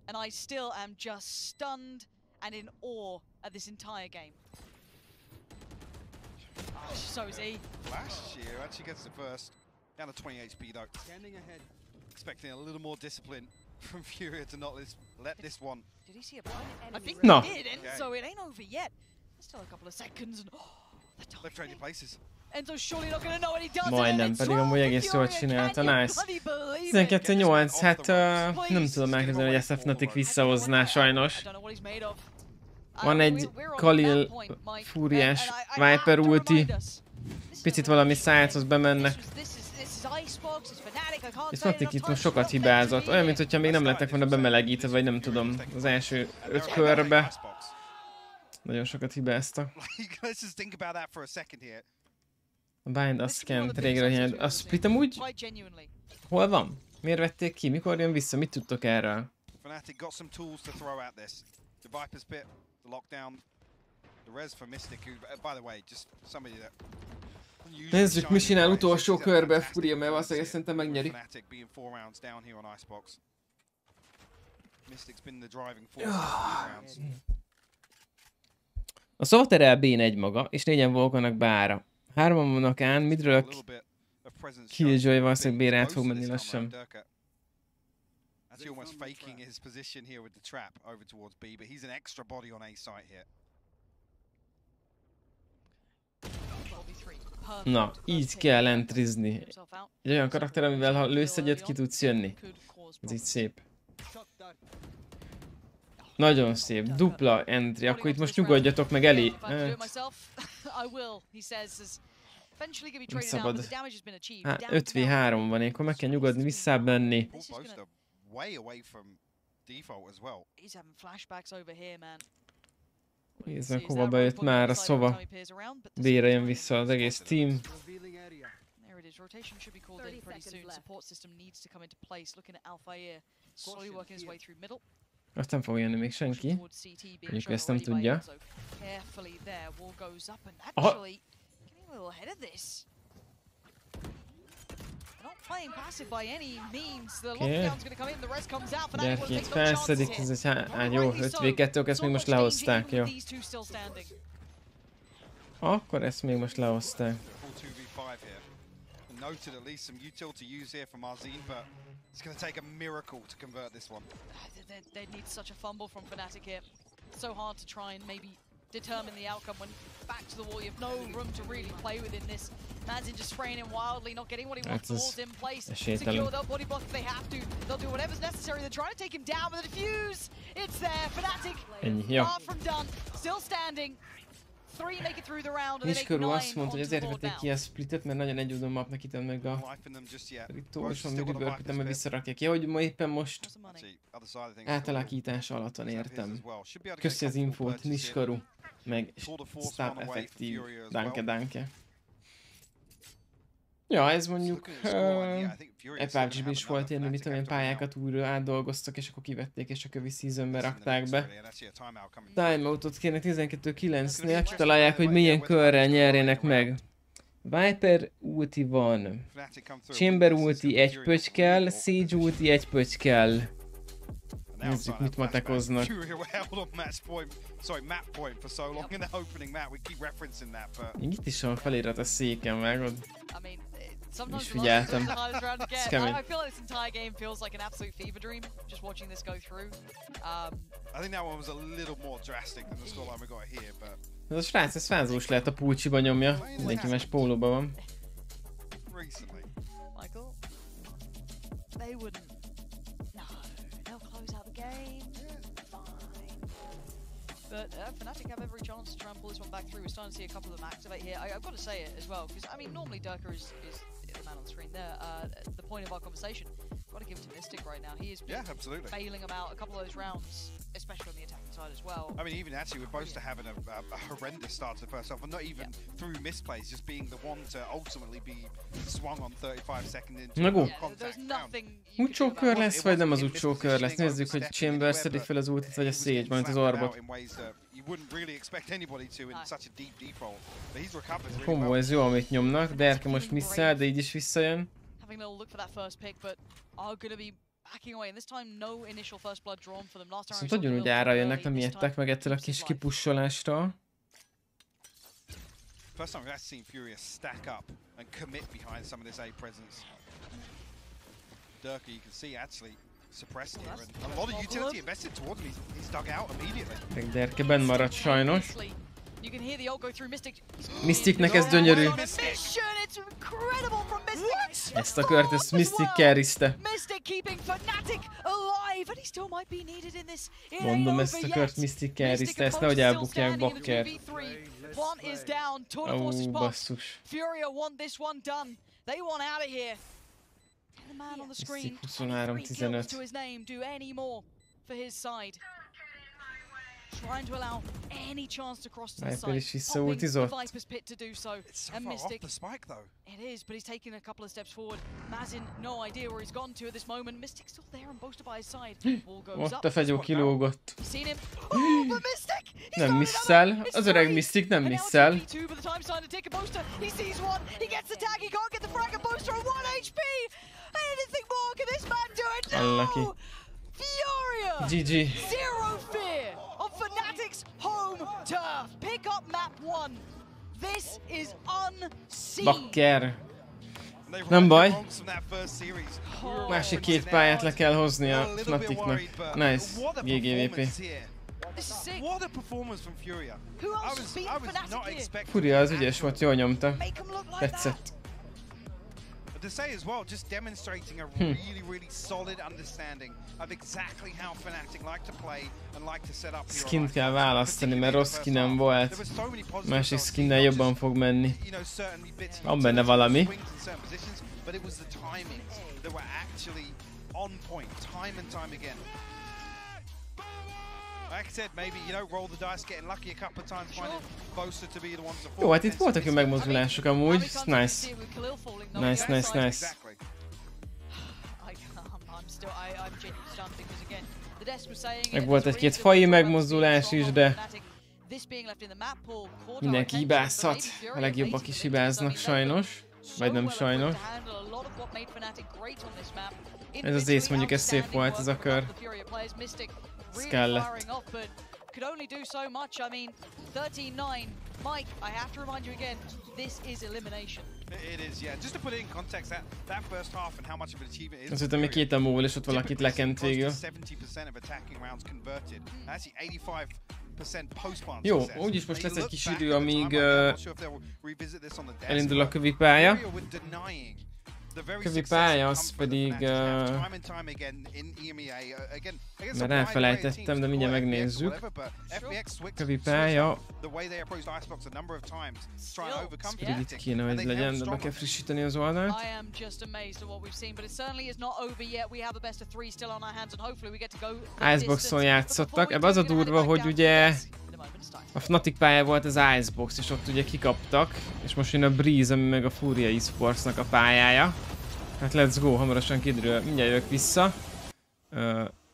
And I still am just stunned and in awe at this entire game. So is he. Last year actually gets the first. Down to 20 HP though. Standing ahead. Expecting a little more discipline from Furia to not let this one. Did he see a blind? I think no. He did, and so it ain't over yet. There's still a couple of seconds and They've traded places. Enzo's surely not gonna know what he does. Majdnem, pedig amúgy egész jól csinálta, nice. 12-8, hát nem tudom elképzelni, hogy ezt a FNC visszahozná sajnos. Van egy Khalil fúriás Viper ulti. Picit valami science-hoz bemennek. És FNC itt most sokat hibázott. Olyan, mint hogyha még nem lettek volna bemelegítve, vagy nem tudom, az első 5 körbe. Nagyon sokat hibáztak. A bind, a scan, régre a split amúgy? Hol van? Miért vették ki? Mikor jön vissza? Mit tudtok erről? Nézzük, mi csinál utolsó körbe Furia, mert valószínűleg szerintem megnyeri. A Software B1 maga, és 4-en volganak B-ra. 3-an vannak án, midről Killjoy valószínűleg B-re át fog menni lassan. Na, így kell entrizni. Egy olyan karakter, amivel ha lősz egyet, ki tudsz jönni. Ez így szép. Nagyon szép, dupla entry, akkor itt most nyugodjatok meg elé. Nem szabad. Hát 5v3 van, akkor meg kell nyugodni, visszább menni. Nézzük, hova bejött már a szova. B-re jön vissza az egész team. Azt nem fog jönni még senki. Mondjuk ezt nem tudja. Aha. Gyerkét felszedik, ez egy jó, 5v2-k, ezt még most lehozták, jó. Akkor ezt még most lehozták. Noted at least some util to use here from Arzine, but it's going to take a miracle to convert this one. They need such a fumble from Fnatic here. So hard to try and maybe determine the outcome when back to the wall. You have no room to really play within this. Mazin just spraying him wildly, not getting what he wants. The wall's in place. Secure, they'll body block if they have to. They'll do whatever's necessary. They're trying to take him down with a defuse. It's there. Fnatic, far from done. Still standing. Niskorú azt mondta, hogy ezért vették ki a splitet, mert nagyon egyúdó mapnak itt meg a utolsó mirror-pitem, mert visszarakják ki, hogy ma éppen most átalakítás alatt van, értem. Köszi az infót, Niskorú, meg Stop effektív, danke. Ja, ez mondjuk EVGA-ben is volt ilyen, mit tudom én, pályákat újra átdolgoztak, és akkor kivették, és a kövi seasonbe rakták be. Timeoutot kérnek 12-9-nél, kitalálják, hogy milyen körrel nyerjenek meg. Viper ulti van. Chamber ulti 1 pöcs kell, Sage ulti 1 pöcs kell. Nézzük, mit matekoznak. Itt is van felirat a széken, vágod? És figyeltem. Ez kemény. Ez a srác, ez fázós lehet, a pulcsiba nyomja. Mindenki más pólóban van. But Fnatic have every chance to try and pull this one back through. We're starting to see a couple of them activate here. I've got to say it as well, because I mean, normally Durka is the man on the screen there. The point of our conversation. Got to give it to Mystic right now. He is bailing them out a couple of those rounds, especially on the attacking side as well. I mean, even actually, we're both having a horrendous start to the first half, and not even through misplays, just being the one to ultimately be swung on 35 seconds into there's nothing Utcsó kör lesz, vagy nem az utcsó kör lesz? Nézzük, hogy Chamber szedi fel az ultit, vagy a Sage, majd az orbot. Kombo, ez jó, amit nyomnak. Derke most misszel, de így is visszajön. Viszont nagyon úgy ára jönnek, nem ijedtek meg ettől a kis kipussolástól. First time we've actually seen Furia stack up and commit behind some of this A presence. Durka, you can see, actually suppressed here, and a lot of utility invested towards him. He's dug out immediately. Derke benn maradt sajnos. Mysticnek ez gyönyörű. Ezt a kört, ezt Mystic carryzte. Mondom, ezt a kört Mystic carryzte, ezt nehogy elbukják bakker. Ó, basszus. Mystic 23-15. Trying to allow any chance to cross to the Viper is side. visszaultizott. Viper's pit to do so. And Mystic, the spike though. It is, but he's taking a couple of steps forward. Mazin, no idea where he's gone to at this moment. Mystic's still there and boosted by his side. Ball goes Ott up. a fegyó kilógott. Seen him. Oh, but Mystic! Nem misszel, az öreg Mystic nem misszel. He sees one, he gets the tag, he can't get the frag and booster on 1 HP! Anything more, can this man do it? No! Unlucky. Furia! GG. Zero fear of Fnatic's home turf. Pick up map 1. This is unseen. Bakker. Nem baj. Másik két pályát le kell hozni a Fnaticnak. Nice. GGVP. What a performance from Furia. I was not expecting. Furia az ügyes volt, jól nyomta. Tetszett. To say as well, just demonstrating a really solid understanding of exactly how Fnatic like to play and like to set up. Skint kell választani, mert rossz skinem volt. Másik skinnel jobban fog menni. Van benne valami. But it was the timings that were actually on point, time and time again. Like I said, maybe, you know, roll the dice, getting lucky a couple of times, finding Boaster to be the ones to fall. Jó, hát itt voltak jó megmozdulások amúgy. Nice. Nice. Meg volt egy-két faji megmozdulás is, de mindenki hibázhat. A legjobbak is hibáznak sajnos. Vagy nem sajnos. Ez az ész, mondjuk ez szép volt, ez a kör. Ez kellett. Could only do so much. I mean, 13-9. Mike, I have to remind you again, this is elimination. It is, yeah. Just to put it in context, that first half and how much of an achievement it is. Azt hittem, még két a múl, és ott valakit lekent végül. 70% of attacking rounds converted. Actually 85% post-plant. Jó, úgyis most lesz egy kis idő, amíg elindul a kövi pálya. Kövi pálya, az pedig... mert elfelejtettem, de mindjárt megnézzük. Kövi pálya... Spirit kéne, hogy legyen, de be kell frissíteni az oldalt. Iceboxon játszottak. Ebben az a durva, hogy ugye... a Fnatic pálya volt az Icebox, és ott ugye kikaptak, és most jön a Breeze, ami meg a Furia eSportsnak a pályája. Hát let's go, hamarosan kiderül, mindjárt jövök vissza.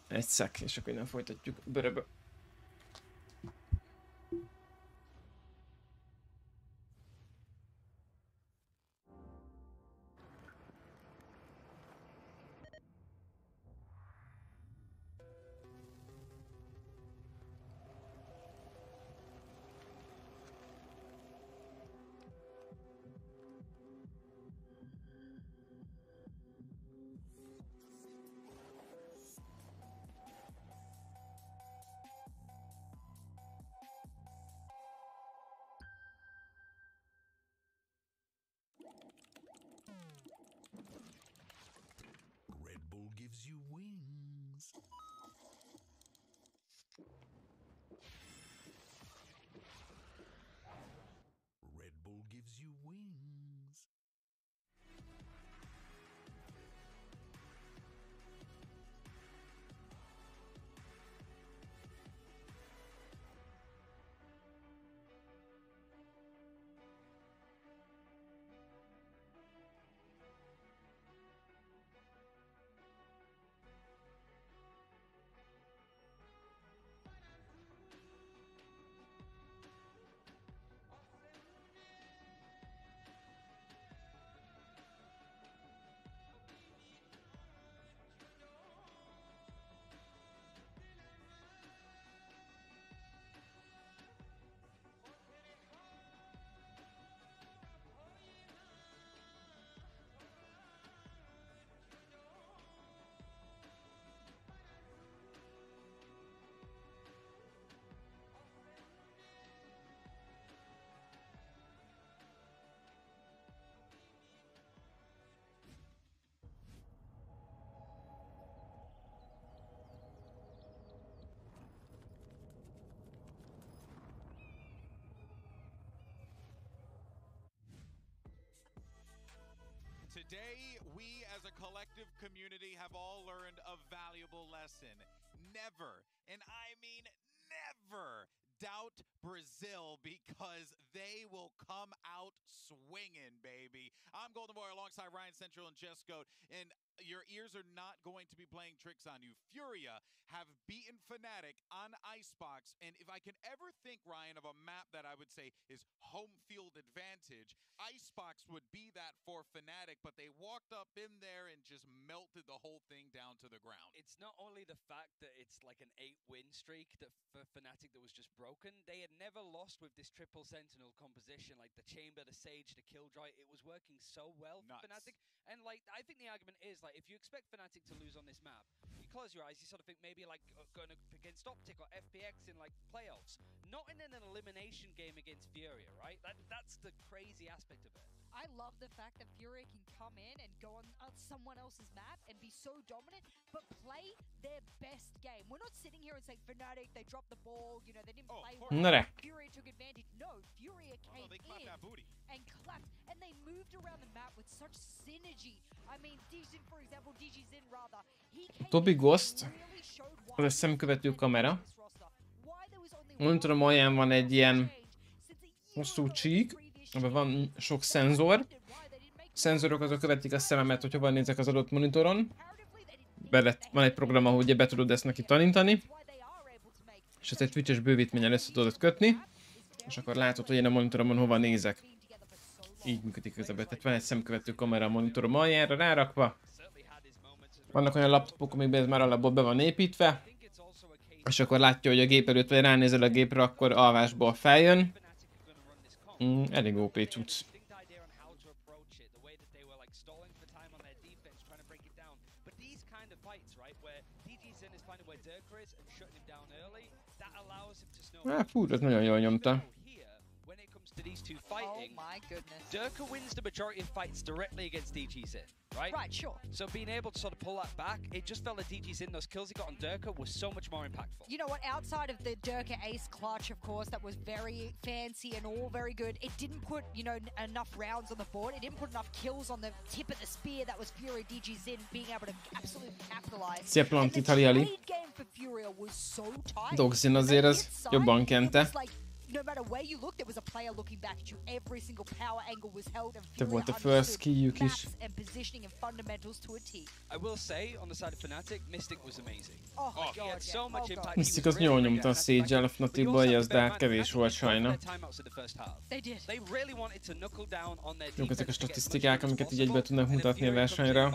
Egy szek, és akkor innen folytatjuk bőröbbe. Today, we as a collective community have all learned a valuable lesson. Never, and I mean never, doubt Brazil because they will come out swinging, baby. I'm Golden Boy alongside Ryan Central and Jesco, and your ears are not going to be playing tricks on you. Furia have beaten Fnatic on Icebox, and if I can ever think, Ryan, of a map that I would say is home field advantage, Icebox would be that for Fnatic, but they walked up in there and just melted the whole thing down to the ground. It's not only the fact that it's like an 8-win streak that for Fnatic that was just broken, they had never lost with this triple sentinel composition, like the chamber, the sage, the killjoy. It was working so well for Fnatic, and like I think the argument is like if you expect Fnatic to lose on this map, you close your eyes, you sort of think maybe like going up against Optic or FPX in like playoffs, not in an elimination game against Furia, right? That's the crazy aspect of it. I love the fact that Furia can come in and go on someone else's map and be so dominant, but play their best game. We're not sitting here and saying Fnatic, they dropped the ball, you know, they didn't play well. Furia took advantage. No, Furia came in and clapped, and they moved around the map with such synergy. I mean, DJZin, for example, DJZin rather, he came Tobi Ghost, az a szemkövető kamera. Monitorom alján van egy ilyen hosszú csík, amiben van sok szenzor. A szenzorok azok követik a szememet, hogy hova nézek az adott monitoron. Van egy program, ahol ugye be tudod ezt neki tanítani. És ezt egy Twitch-es bővítménnyel össze tudod kötni. És akkor látod, hogy én a monitoromon hova nézek. Így működik igazából. Tehát van egy szemkövető kamera a monitorom aljára rárakva. Vannak olyan laptopok, amikben ez már alapból be van építve. És akkor látja, hogy a gép előtt vagy ránézel a gépre, akkor alvásból feljön. Elég OP cucc. Fú, ez nagyon jól nyomta. Oh my goodness. Durka wins the majority of fights directly against DGZin, right? Right, sure. So being able to sort of pull that back, it just felt like DGZin, those kills he got on Durka was so much more impactful. You know what, outside of the Durka ace clutch, of course, that was very fancy and all very good, it didn't put, you know, enough rounds on the board. It didn't put enough kills on the tip of the spear that was Furia DGZin being able to absolutely capitalize. Szép plant Italiali. Doxin azért az jobban kente. No matter where you looked, there was a player looking back at you. Every single power angle was held, and Furia volt a first keyjük is. And positioning and fundamentals to a T. I will say, on the side of Fnatic, Mystic was amazing. Oh my God, he had so much impact. Mystic az jól nyomta a Sage-el a Fnaticból, de hát kevés volt sajna. They really wanted to knuckle down on their jók ezek a statisztikák, amiket így egybe tudnak mutatni a versenyre.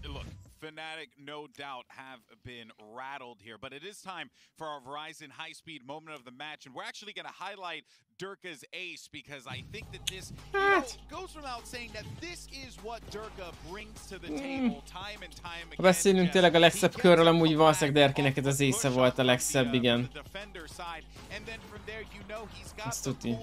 Look, Fnatic, no doubt, have been rattled here, but it is time for our Verizon high-speed moment of the match, and we're actually going to highlight Durka's ace because I think that this goes without saying that this is what Durka brings to the table time and time again. Ha beszélünk tényleg a legszebb körről, amúgy valószínűleg Derkinek ez az észe volt a legszebb, igen. Ezt tudni.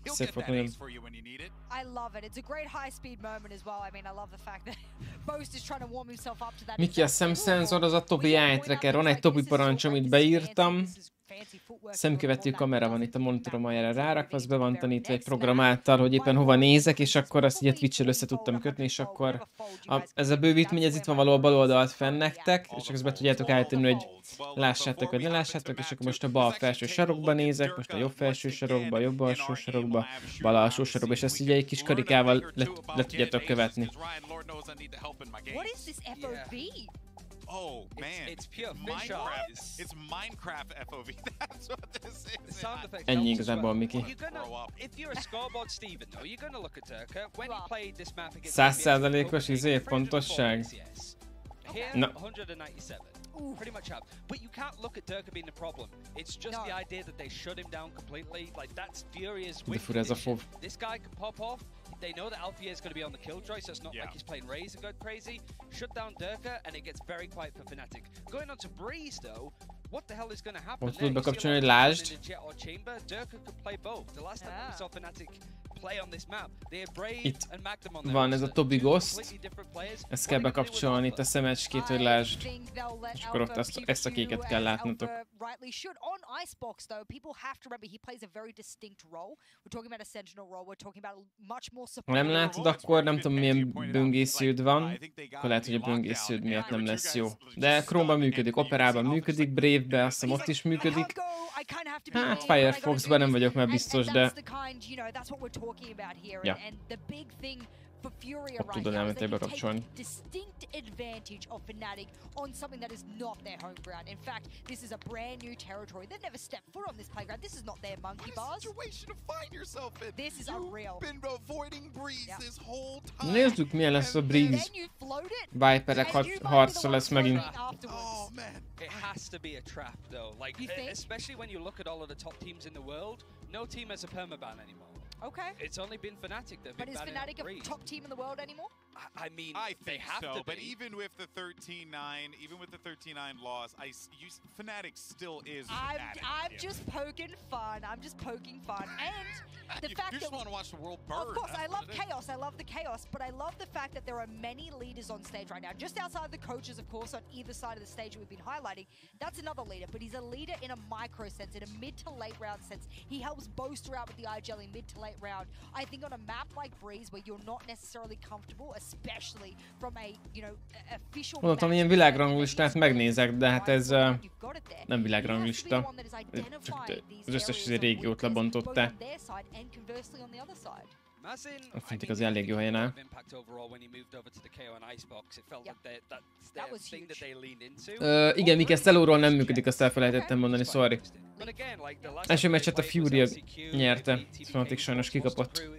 Szép volt nagyon. I love it. It's a great high-speed moment as well. I mean, I love the fact that Boast is trying to warm himself up to that. Miki, a szemszenzor az a Tobi eye tracker. Van egy Tobi parancs, amit beírtam. Szemkövető kamera van itt a monitorom aljára rárakva, az be van tanítva egy program által, hogy éppen hova nézek, és akkor azt így a Twitch-el össze tudtam kötni, és akkor ez a bővítmény, ez itt van valahol bal oldalt fenn nektek, és akkor ezt be tudjátok állítani, hogy lássátok, vagy ne lássátok, és akkor most a bal felső sarokba nézek, most a jobb felső sarokba, jobb alsó sarokba, bal alsó sarokba, és ezt ugye egy kis karikával le tudjátok követni. What is this FOV? Oh man, it's pure Minecraft. It's Minecraft FOV. That's what this is. Ennyi igazából, Miki. If you're a scoreboard Steven, though, you're gonna look at Durka. When he played this map against 100%-os pontosság. Here, 197. Pretty much have. But you can't look at Durka being the problem. It's just the idea that they shut him down completely. Like, that's Furia's win condition. This guy can pop off. They know that Alfie is going to be on the killjoy, so it's not like he's playing Raze and going crazy. Shut down Durka, and it gets very quiet for Fnatic. Going on to Breeze, though, Most tud bekapcsolni, hogy lásd. Itt van ez a Toby Ghost. Ezt kell bekapcsolni, itt a szemecskét, hogy lásd. És akkor ott ezt a kéket kell látnotok. Ha nem látod, akkor nem tudom milyen böngésződ van. Akkor lehet, hogy a böngésződ miatt nem lesz jó. De Chrome-ban működik, Operában működik, Brave-ben azt hiszem ott is működik. Hát Firefox-ban nem vagyok már biztos, de... Ja. Ott tudod elméletileg bekapcsolni. Nézzük, milyen lesz a Breeze. Viperek harca lesz megint. It has to be a trap though, like especially when you look at all of the top teams in the world, no team has a permaban anymore. Okay. It's only been Fnatic that have been banning. But is Fnatic a top team in the world anymore? I mean, I think they have so, to but be. even with the 13-9, even with the 13-9 loss, Fnatic still is Fnatic. I'm just poking fun. I'm just poking fun. And the fact you just want to watch the world burn. Of course, I love chaos. I love the chaos, but I love the fact that there are many leaders on stage right now. Just outside the coaches, of course, on either side of the stage we've been highlighting. That's another leader, but he's a leader in a micro sense, in a mid to late round sense. He helps Boaster out with the IGL in mid to late round. I think on a map like Breeze, where you're not necessarily comfortable, especially from a, you know, official. Mondtam, ilyen világranglistát megnézek, de hát ez nem világranglista. Csak az összes régiót lebontották. Azt hintik az elég jó helyen áll. Igen, míg ezt Elóról nem működik, azt elfelejtettem mondani, sorry. Első meccset a Fury nyerte, Fnatic sajnos kikapott.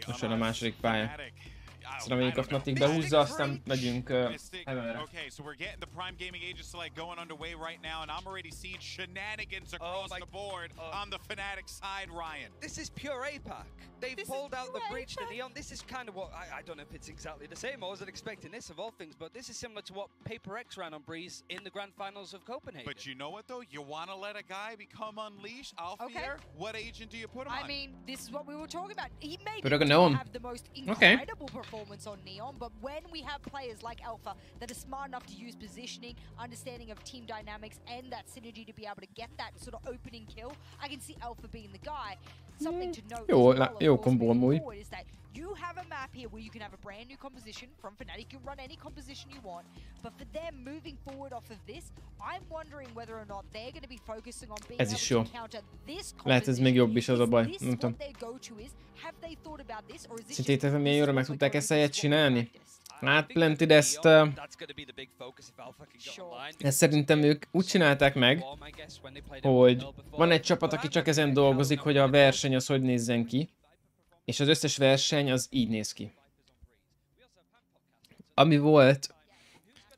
Most jön a második pálya. Ezt reméljük a Fnatic behúzza, aztán megyünk Heavenre. Okay, so we're getting the Prime Gaming Age select going underway right now, and I'm already seeing shenanigans across the board on the Fnatic side, Ryan. This is pure APAC. They've pulled out the breach to Neon. This is kind of what, I don't know if it's exactly the same. I wasn't expecting this of all things, but this is similar to what Paper X ran on Breeze in the Grand Finals of Copenhagen. But you know what though? You want to let a guy become unleashed? Alfier? What agent do you put him on? I mean, this is what we were talking about. He may have the most incredible performance on Neon, but when we have players like Alpha that are smart enough to use positioning, understanding of team dynamics, and that synergy to be able to get that sort of opening kill, I can see Alpha being the guy. Something to note Jó kombó amúgy. is that you have a map here where you can have a brand new composition from Fnatic. You can run any composition you want, but for them moving forward off of this, I'm wondering whether or not they're going to be focusing on being able to counter this composition. Lehet ez még jobb is, az a baj, nem tudom. Szerinted milyen jóra meg tudták ezt helyet csinálni? Hát Plenty, de ezt szerintem ők úgy csinálták meg, hogy van egy csapat, aki csak ezen dolgozik, hogy a verseny az hogy nézzen ki, és az összes verseny az így néz ki. Ami volt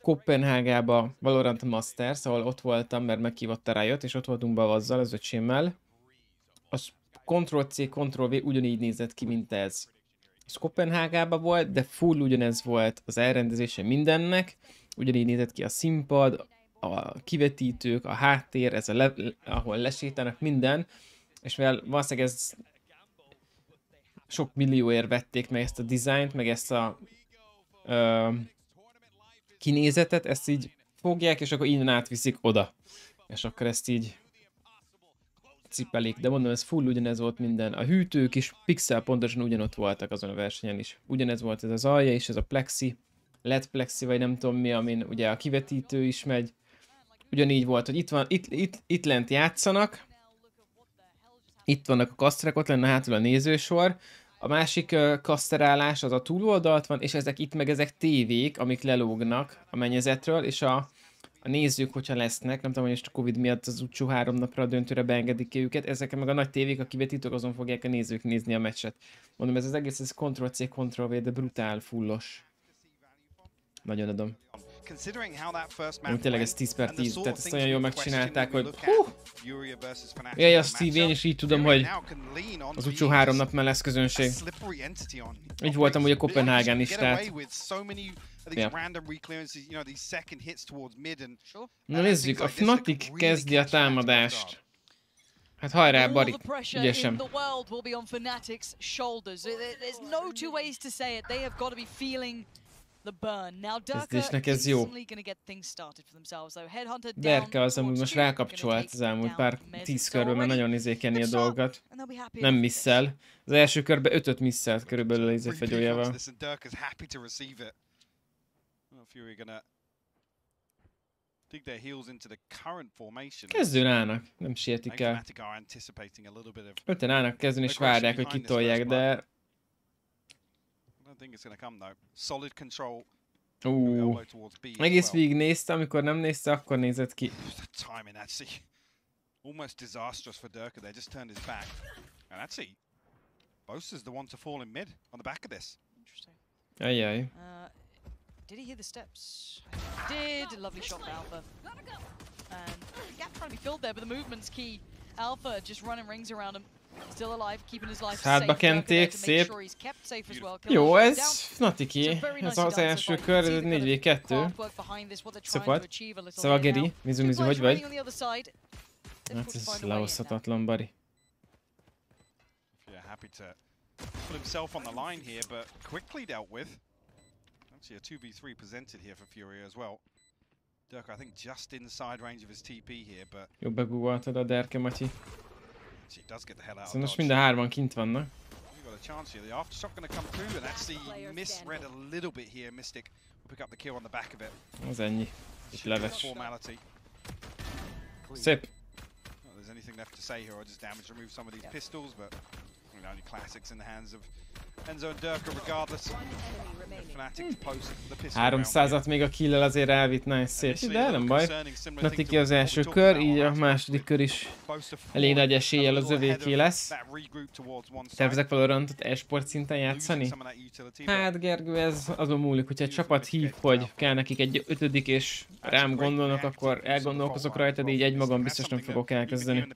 Kopenhágában Valorant Masters, ahol ott voltam, mert meghívott a Riot, és ott voltunk Bavazzal, az öcsémmel, az Ctrl-C, Ctrl-V ugyanígy nézett ki, mint ez. Ez Kopenhágában volt, de full ugyanez volt az elrendezése mindennek, ugyanígy nézett ki a színpad, a kivetítők, a háttér, ez ahol lesétálnak, minden, és mivel valószínűleg ez sok millióért vették meg ezt a dizájnt, meg ezt a kinézetet, ezt így fogják, és akkor innen átviszik oda. És akkor ezt így cipelik, de mondom, ez full ugyanez volt minden. A hűtők is pixel pontosan ugyanott voltak azon a versenyen is. Ugyanez volt ez az alja is, ez a plexi, LED plexi, vagy nem tudom mi, amin ugye a kivetítő is megy. Ugyanígy volt, hogy itt lent játszanak, itt vannak a kaszterek, ott lenne hátul a nézősor, a másik kaszterálás az a túloldalt van, és ezek tévék, amik lelógnak a mennyezetről, és a nézők, hogyha lesznek, nem tudom, hogy most a Covid miatt az utcsó 3 napra a döntőre beengedik ki őket, ezek meg a nagy tévék, a kivetítők, azon fogják a nézők nézni a meccset. Mondom, ez az egész, ez Ctrl-C, Ctrl-V, de brutál fullos. Nagyon adom. considering how that first map Tényleg ez went, 10 per and the 10, sort tehát of ezt things olyan jól we question megcsinálták, when we hogy look at Furia versus Fnatic jaj, a in the Steve, én matchup, is így tudom, Furia hogy now can lean on az being utcsó 3 nap már lesz közönség. a slippery entity on Így voltam ugye operates. Kopenhágán is, Get tehát... away with so many of these random reclearances, you know, these second hits towards mid and Na nézzük, a Fnatic kezdi a támadást. Hát hajrá, Barik, ügyesem. The world will be on Fnatic's shoulders. There's no two ways to say it. They have got to be feeling the burn. Now Durka instantly gonna get things started for themselves. So Headhunter down. Derke az amúgy most rákapcsolt az elmúlt pár 10 körben, mert nagyon izékeni a dolgokat. Nem misszel. Az első körben 5-öt misszelt körülbelül az izéfegyójával. Kezdőn állnak, nem sietik el. 5-en állnak kezdőn és várják, hogy kitolják, de... Egész végig nézte, amikor nem nézte, akkor nézett ki. Almost disastrous for Durka there, just turned his back. And actually, Bosa's the one to fall in mid on the back of this. Interesting. Ajaj. Did he hear the steps? He did. Lovely shot for Alpha. And gap trying to be filled there, but the movement's key. Alpha just running rings around him. Still alive, keeping his life safe. Hátba kenték, szép. Jó, ez Fnatiké. Ez az első kör, ez 4v2. Szopat. Szóval Geri, mizu, hogy vagy? Hát ez lehozhatatlan, Bari. Happy to put himself on the line here, but quickly dealt with. Actually, a 2v3 presented here for Furia as well. Durka, I think, just inside range of his TP here, but... Jó, begugoltad a Derke, Matyi. She does get the hell out of Szóval most mind a hárman kint vannak. You got a chance here. The aftershock going to come through, and actually misread a little bit here. Mystic will pick up the kill on the back of it. Az ennyi. Itt leves. Formality. Szép. There's anything left to say here, I'll just damage remove some of these pistols, but you know, only classics in the hands of Enzo and Durka regardless. Fnatic post the pistol 300-at még a kill-el azért elvitt, nice, szép, de nem baj. Fnatic az első kör, így a második kör is elég nagy eséllyel az övéké lesz. Tervezek Valorantot e-sport szinten játszani? Hát Gergő, ez azon múlik, hogyha egy csapat hív, hogy kell nekik egy 5. és rám gondolnak, akkor elgondolkozok rajta, de így egymagam biztos nem fogok elkezdeni.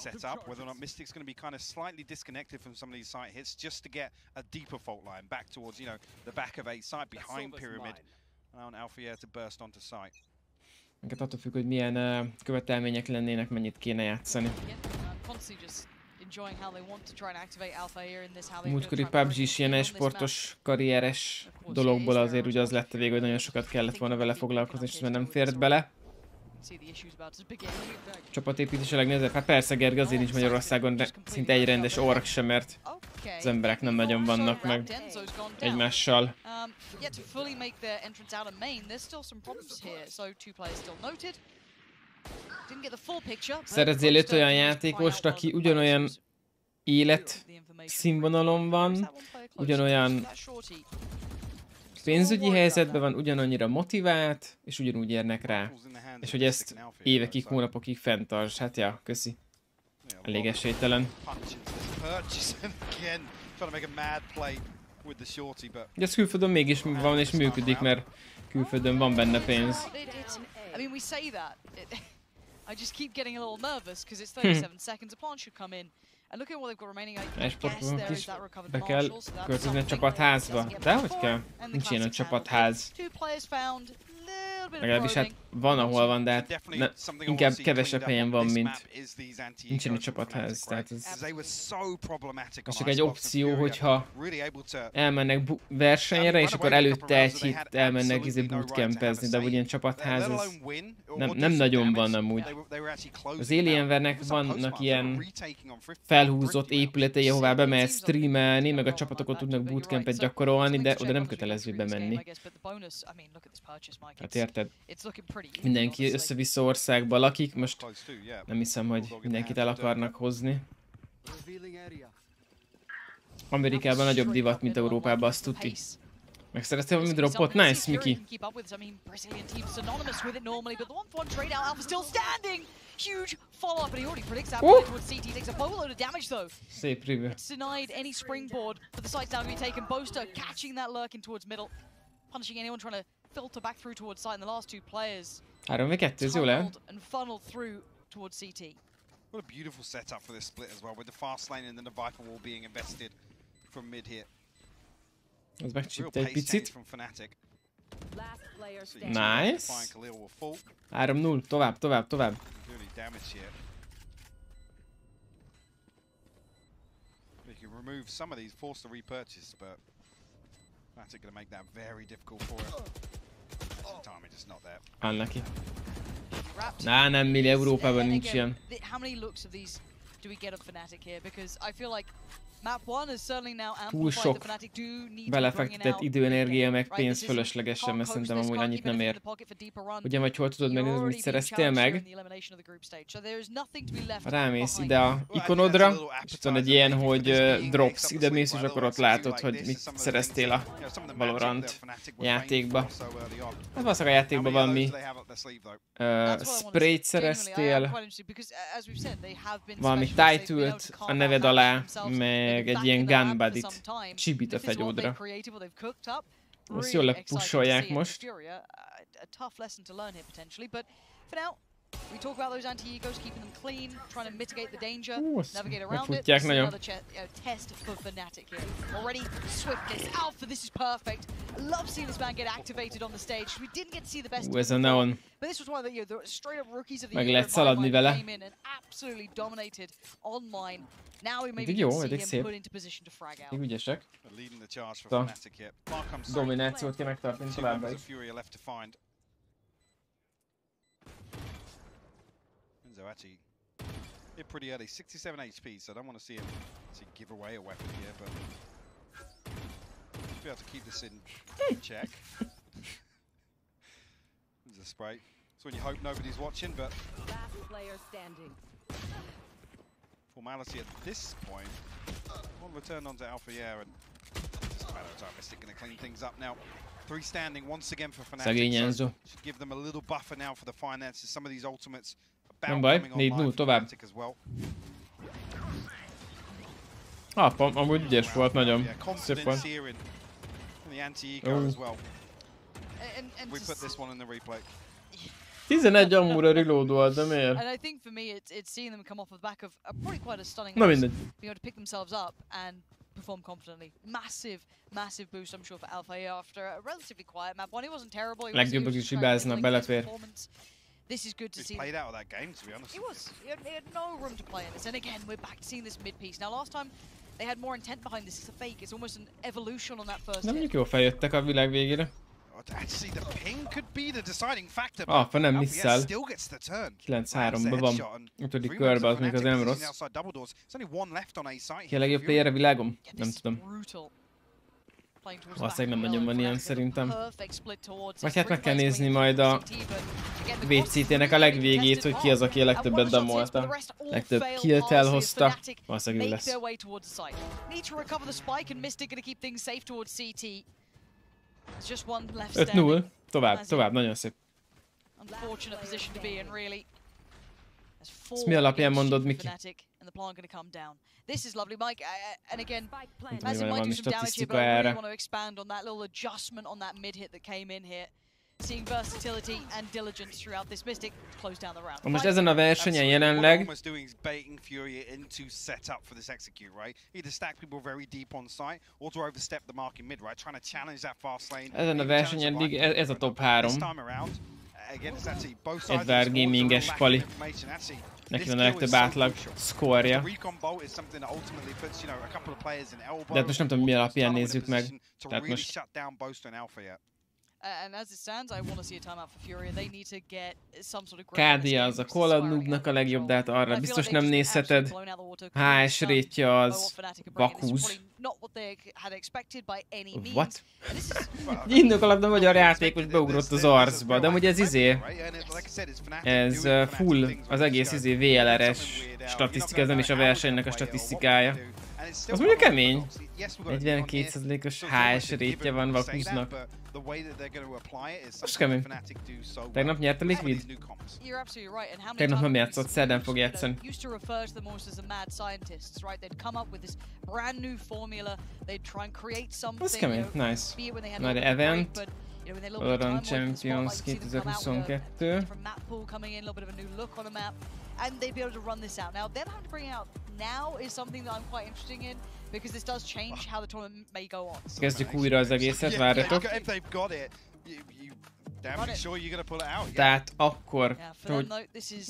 Set up, whether or not Mystic's going to be kind of slightly disconnected from some of these site hits just to get a deeper fault line back towards, you know, the back of A site behind Pyramid. And Alpha to burst onto site. Minket attól függ, hogy milyen követelmények lennének, mennyit kéne játszani. Múltkori PUBG is ilyen e-sportos, karrieres dologból azért ugye az lett a vége, hogy nagyon sokat kellett volna vele foglalkozni, és ez nem fért bele. Csapatépítés a legnehezebb. Hát persze, Gergő, azért nincs Magyarországon, de szinte egy rendes org sem, mert az emberek nem nagyon vannak meg egymással. Szerezzél 5 olyan játékost, aki ugyanolyan életszínvonalon van, ugyanolyan pénzügyi helyzetben van, ugyanannyira motivált, és ugyanúgy érnek rá. És hogy ezt évekig, hónapokig fenntarts. Hát ja, köszi. Elég esélytelen. De ez külföldön mégis van és működik, mert külföldön van benne pénz. E-sportolók is be kell költözni a csapatházba. De hogy kell? Nincs ilyen a csapatház. Legalábbis hát van, ahol van, de hát inkább kevesebb helyen van, mint nincsen egy csapatház. Tehát ez csak egy opció, hogyha elmennek versenyre, és akkor előtte egy hét elmennek bootcampezni, de ugye ilyen csapatház ez nem nagyon van amúgy. Az Alienware-nek vannak ilyen felhúzott épületei, ahová bemehet streamelni, meg a csapatok ott tudnak bootcampet gyakorolni, de oda nem kötelező bemenni. Hát érted? Mindenki össze-vissza országban lakik, most nem hiszem, hogy mindenkit el akarnak hozni. Amerikában nagyobb divat, mint Európában, azt tudti. Megszereztél valami dropot? Nice, Miki! Szép review. filter back through towards site, and the last two players 3v2, ez jó lehet. and funneled through towards CT. What a beautiful setup for this split as well, with the fast lane and then the Viper wall being invested from mid here. Ez Real megcsípte egy pace change picit. from Fnatic. Nice. 3-0, tovább. Really damage here. They can remove some of these, force the repurchase, but Fnatic gonna make that very difficult for him. Timing just not there. Áll neki. Nem, Milli, Európában nincs ilyen. How many looks of these do we get of Fnatic here? Because I feel like map 1 is certainly now Túl amplified. sok The Fnatic do need to bring belefektetett out idő, energia, meg right, pénz this is- fölöslegesen, mert can't szerintem coach amúgy this, annyit can't nem keep it ér. in the pocket for deeper run. Ugye, vagy hol tudod You're megnézni, already mit being szereztél challenged meg? here in the elimination of the group stage, so there is nothing to be left Rámész behind. ide a ikonodra, és tudod egy ilyen, hogy drops, ide mész, és akkor ott látod, hogy mit szereztél a Valorant játékba. Hát valószínűleg a játékban valami sprayt szereztél, valami title-t a neved alá, meg egy ilyen gunbuddy-t, csibit a fegyódra. Ezt jól lepussolják most. We talk about those anti-egos, keeping them clean, trying to mitigate the danger, navigate around it. megfutják This is nagyon. another test for Fnatic here. Already swiftness, Alpha, this is perfect. I love seeing this man get activated on the stage. We didn't get to see the best of Ez a him neon. before, but this was one of the straight up rookies of the Meg year. lehet szaladni vele. Came in and absolutely dominated online. Now we maybe Eddig can jó, see eddig him szép. put into position to frag out. Még ügyesek. Leading the charge for So, Fnatic here. Far comes dominációt kell megtartani two továbbra members is. of Fury are left to find. Enzo actually hit pretty early, 67 HP, so I don't want to see him give away a weapon here, but should be able to keep this in check. There's a spray. It's when you hope nobody's watching, but formality at this point. One return onto Alpha, yeah, and just a matter of time. Mystic going to clean things up now. 3 standing once again for Fnatic. Szegény So Enzo. should give them a little buffer now for the finances. Some of these ultimates Nem about baj, coming online 4-0 for tovább. Fnatic as well. Amúgy ügyes volt nagyon. Yeah, Szép confidence volt. here in the anti-ego as well. And We put this one in the replay. 11 amúra reloadolt, de miért? And I think for me, it's seeing them come off the back of probably quite a stunning Na loss, mindegy. being able to pick themselves up and perform confidently. Massive boost, I'm sure, for Alpha here after a relatively quiet map one. He wasn't terrible. He was Legjobbak is just trying to hibáznak, link his belefér. performance. This is good to He's see. played out of that game, to be honest. He was. He had no room to play in this. And again, we're back to seeing this mid piece. Now, last time they had more intent behind this. It's a fake. It's almost an evolution on that first Nem hit. mondjuk jól feljöttek a világ végére. Actually, the ping could be the deciding factor. Fa nem Alpha, misszel. yeah, still gets the turn. 9-3-ban van. 5. körben, az még az nem rossz. Ki a legjobb player a világon? Nem tudom. Valószínűleg nem nagyon van ilyen szerintem. Vagy hát meg kell nézni majd a VCT-nek a legvégét, hogy ki az, aki a legtöbbet damolta. Legtöbb killt elhozta. Valószínűleg ő lesz. 5-0. Tovább, nagyon szép. Ezt mi alapján mondod, Miki? This is lovely, Mike. And again, Tudom, as hogy it van might do valami some damage here, but statisztika I really erre. want to expand on that little adjustment on that mid hit that came in here. Seeing versatility and diligence throughout this Mystic close down the round. Most ezen a versenyen jelenleg Almost doing is baiting Fury into setup for this execute, right? Either stack people very deep on site, or to overstep the mark in mid, right? Trying to challenge that fast lane. ezen a versenyen eddig ez a top 3. This time around, again, it's actually both sides of Edvard the sport, Gaminges the real pali. lack of information. Actually, Neki this van a kill legtöbb is so átlag crucial. szkórja. The recon bolt is something that ultimately puts, you know, a couple of players in elbow. De hát most nem tudom, mi alapján nézzük meg. To Tehát really most shut down Boast and Alpha yet. And as it stands, I want to see a timeout for Fury. They need to get some sort of grip. KD az a Call Noobnak a legjobb, de hát arra biztos nem nézheted. HS rétje az vakúz. What? Indokolatlan magyar játékos beugrott az arcba, de amúgy ez ez full az egész VLRS statisztika, ez nem is a versenynek a statisztikája. Az mondjuk kemény. 42%-os HS rétje van vakúznak. Most kemény. Tegnap nyert a Liquid? Tegnap nem játszott, szerdán fog játszani. Az kemény, nice. Majd event. Valorant Champions 2022. And they'd be able to run this out. Now, them having to bring it out now is something that I'm quite interested in because this does change how the tournament may go on. Kezdjük újra az egészet, várjatok. If they've got it, you damn sure you're gonna pull it out. Tehát akkor, for them though, this is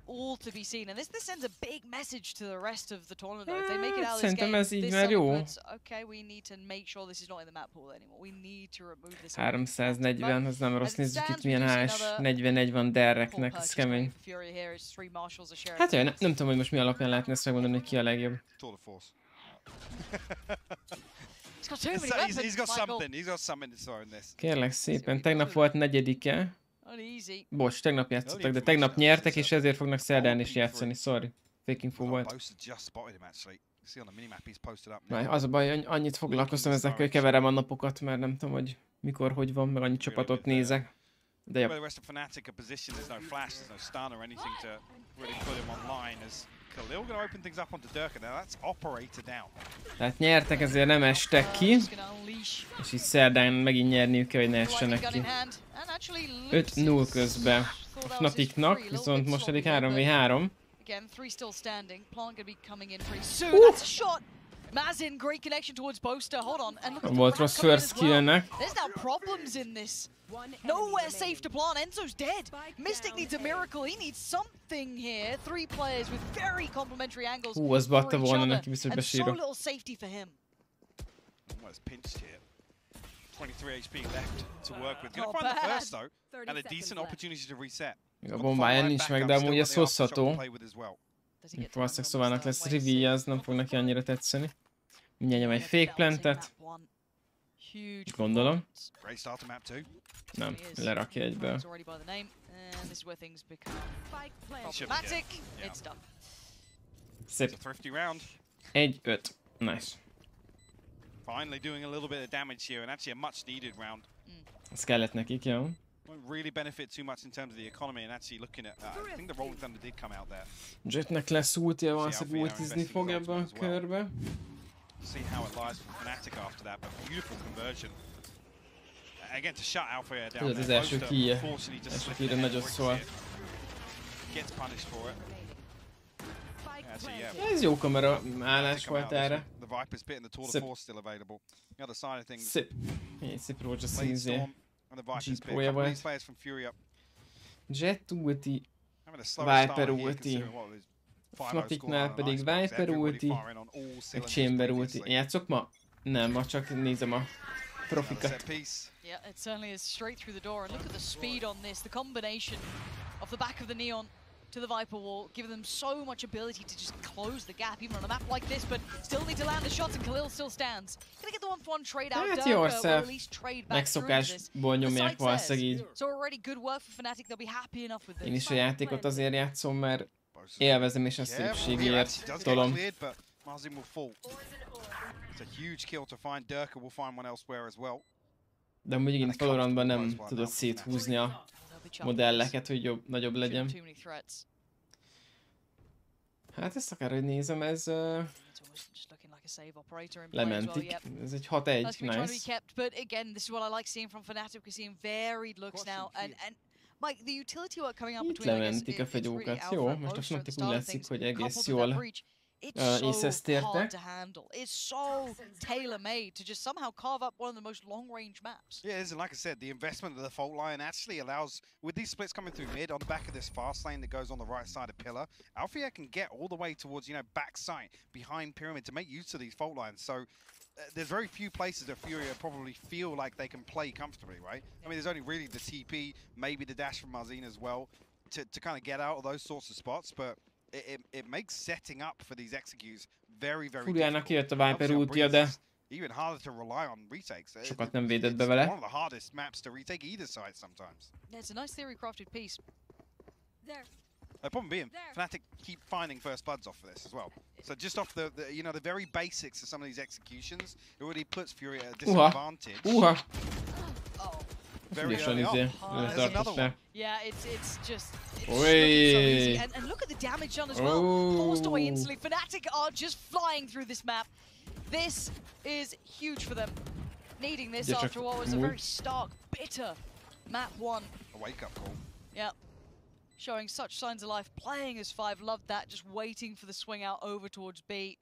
all to be seen, and this sends a big message to the rest of the tournament. Though. If they make it out of this game, this puts, okay, we need to make sure this is not in the map pool anymore. We need to remove this. 340, az nem rossz, nézzük itt milyen HS, 41 van Derreknek, ez kemény. Hát jaj, nem tudom, hogy most mi alapján lehetne ezt megmondani, hogy ki a legjobb. He's got something to throw in this. Kérlek szépen, tegnap volt 4-e. Bocs, tegnap játszottak, de tegnap nyertek, és ezért fognak szerdán is játszani, sorry. Faking full volt. Az a baj, annyit foglalkoztam ezekkel, hogy keverem a napokat, mert nem tudom, hogy mikor, hogy van, meg annyi csapatot nézek. De jobb. Tehát nyertek, ezért nem estek ki. És így szerdán megint nyerniük kell, hogy ne essenek ki. 5-0 közben a Fnaticnak, viszont most eddig 3v3. Mazin, great connection towards Boaster. Hold on, and look at Volt rossz first kill-nek. There's now problems in this. Nowhere safe to plant. Enzo's dead. Mystic needs a miracle. He needs something here. 3 players with very complementary angles. Az batta volna neki, biztos besírok. And so little safety for him. Almost pinched here. 23 HP left to work with. Gonna find the first though, and a decent opportunity to reset. A bombája nincs meg, de amúgy ez hozható. Valószínűleg Szovának lesz reveal, az nem fog neki annyira tetszeni. Mindjárt nyom egy fake plantet. Gondolom. Nem, lerakja egyből. Szép. 1-5. Nice. Finally doing a little bit of damage here, and actually a much needed round. Ez kellett nekik, jó? Won't really benefit too much in terms of the economy, and actually looking at, I think the Rolling Thunder did come out there. Jetnek lesz ultja, valószínűleg ultizni fog ebbe a körbe. See how it lies for Fnatic after that, but beautiful conversion. Again to shut Alpha Air down. Ez az első kíje. Első kíjre nagyot szól. Gets punished for it. Ez jó kamera állás volt erre. Szép. Szép rózsa színzé. G-prója volt. Jet ulti, Viper ulti, Fnaticnál pedig Viper ulti, meg Chamber ulti. Játszok ma? Nem, ma csak nézem a profikat. Yeah, it certainly is straight through the door, and look at the speed on this. The combination of the back of the Neon to the Viper wall, give them so much ability to just close the gap, even on a map like this, but still need to land the shots, and Khalil still stands. Gonna get the 1-for-1 trade out, or at least trade back through this. Nyomják valószínűleg így. So already good work for Fnatic, they'll be happy enough with this. Én is a játékot azért játszom, mert élvezem és a szépségért tolom. It's a huge kill to find. Durka will find one elsewhere as well. De amúgy igen, Valorantban nem tudod széthúzni a modelleket, hogy jobb, nagyobb legyen. Hát ezt akár, hogy nézem, ez lementik. Ez egy 6-1, nice. But again, this is what I like seeing from Fnatic. We're seeing varied looks now, and Mike, the utility work coming up between, lementik a fegyókat. Jó, most a Fnatic úgy látszik, hogy egész jól It's so hard to handle. It's so tailor-made to just somehow carve up one of the most long-range maps. Yeah, it is, and like I said, the investment of the fault line actually allows, with these splits coming through mid on the back of this fast lane that goes on the right side of Pillar, Althea can get all the way towards, you know, backside, behind Pyramid to make use of these fault lines. So there's very few places that Furia probably feel like they can play comfortably, right? I mean, there's only really the TP, maybe the dash from Marzine as well, to kind of get out of those sorts of spots, but it makes setting up for these executes very Furiának jött a Viper ultja, de even harder to rely on retakes. Sokat nem védett be vele. One of the hardest maps to retake either side sometimes. Yeah, it's a nice theory crafted piece. There. The problem being, Fnatic keep finding first bloods off of this as well. So just off the you know, the very basics of some of these executions, it already puts Fury at a disadvantage. Very early on. There's another one. Yeah, it's just so easy. And look at the damage done as well. Forced away instantly. Fnatic are just flying through this map. This is huge for them. needing this after what was a very stark, bitter map 1. A wake-up call. Yep. Showing such signs of life, playing as 5, loved that, just waiting for the swing out over towards B,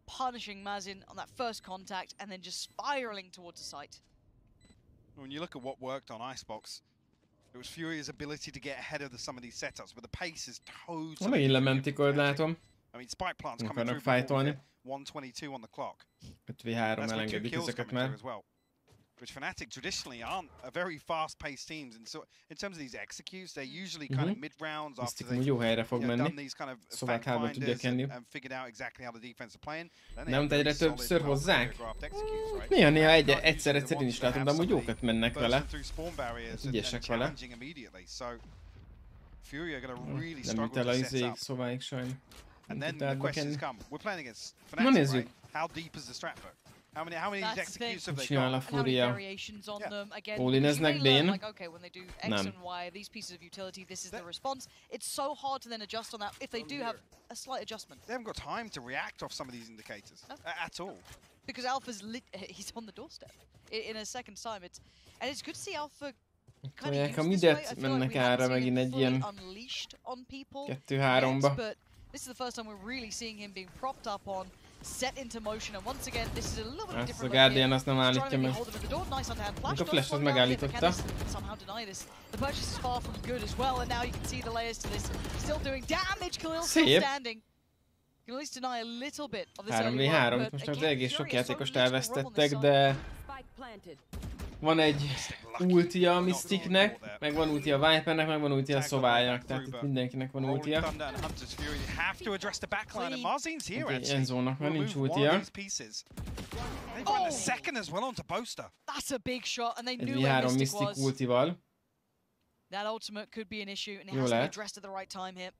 punishing Mazin on that first contact, and then just spiraling towards the site. When you look at what worked on Icebox, it was Furia's ability to get ahead of some of these setups, but the pace is totally Megint lementik, ahogy látom. I mean, spike plants coming through fightolni. 122 on the clock. 5v3 elengedik ezeket már. Which Fnatic traditionally aren't a very fast-paced teams, and so in terms of these executes, they're usually kind of mid-rounds after they've done these kind of fact finders and figured out exactly how the defense are playing. Nem, de egyre többször hozzák. Néha egyszer én is látom, de amúgy jókat mennek vele. Ügyesek vele. Nem jut el a izéig szobáig sajnos. And then the questions come. We're playing against Na Fnatic, nézzük. right? How deep is the strat book? How many executes have they Csinál a got? Fúria. Yeah. All-ineznek B-n? Like, okay, when they do X and Y, these pieces of utility, this is the response. It's so hard to then adjust on that if they do have a slight adjustment. They haven't got time to react off some of these indicators at all. Because Alpha's he's on the doorstep in a second's time. It's good to see Alpha kind of use a this way. I midet feel like mennek we haven't ára seen megint him egy fully ilyen unleashed on people 2-3-ba. yet, but this is the first time we're really seeing him being propped up on, set into motion, and once again, this is a little bit Azt a different. Guardian azt nem He's állítja trying to meg. get hold of it. The door, nice underhand flash. A flash az megállította. Somehow deny this. The purchase is far from good as well, and now you can see the layers to this. Still doing damage. Khalil still standing. Can at least deny a little bit of this early work, 3v3, but most az again, egész sok Fury has so játékost little room on elvesztettek, this de side. van egy ultia a Mysticnek, meg van ultia a Vipernek, meg van ultia a Szobálynak, tehát itt mindenkinek van ultia. Enzónak már nincs ultia. That's a big shot, and they Egy knew where V3 Mystic was. Mystic ultival. That ultimate could be an issue, and it Jó has to be lehet. addressed at the right time here.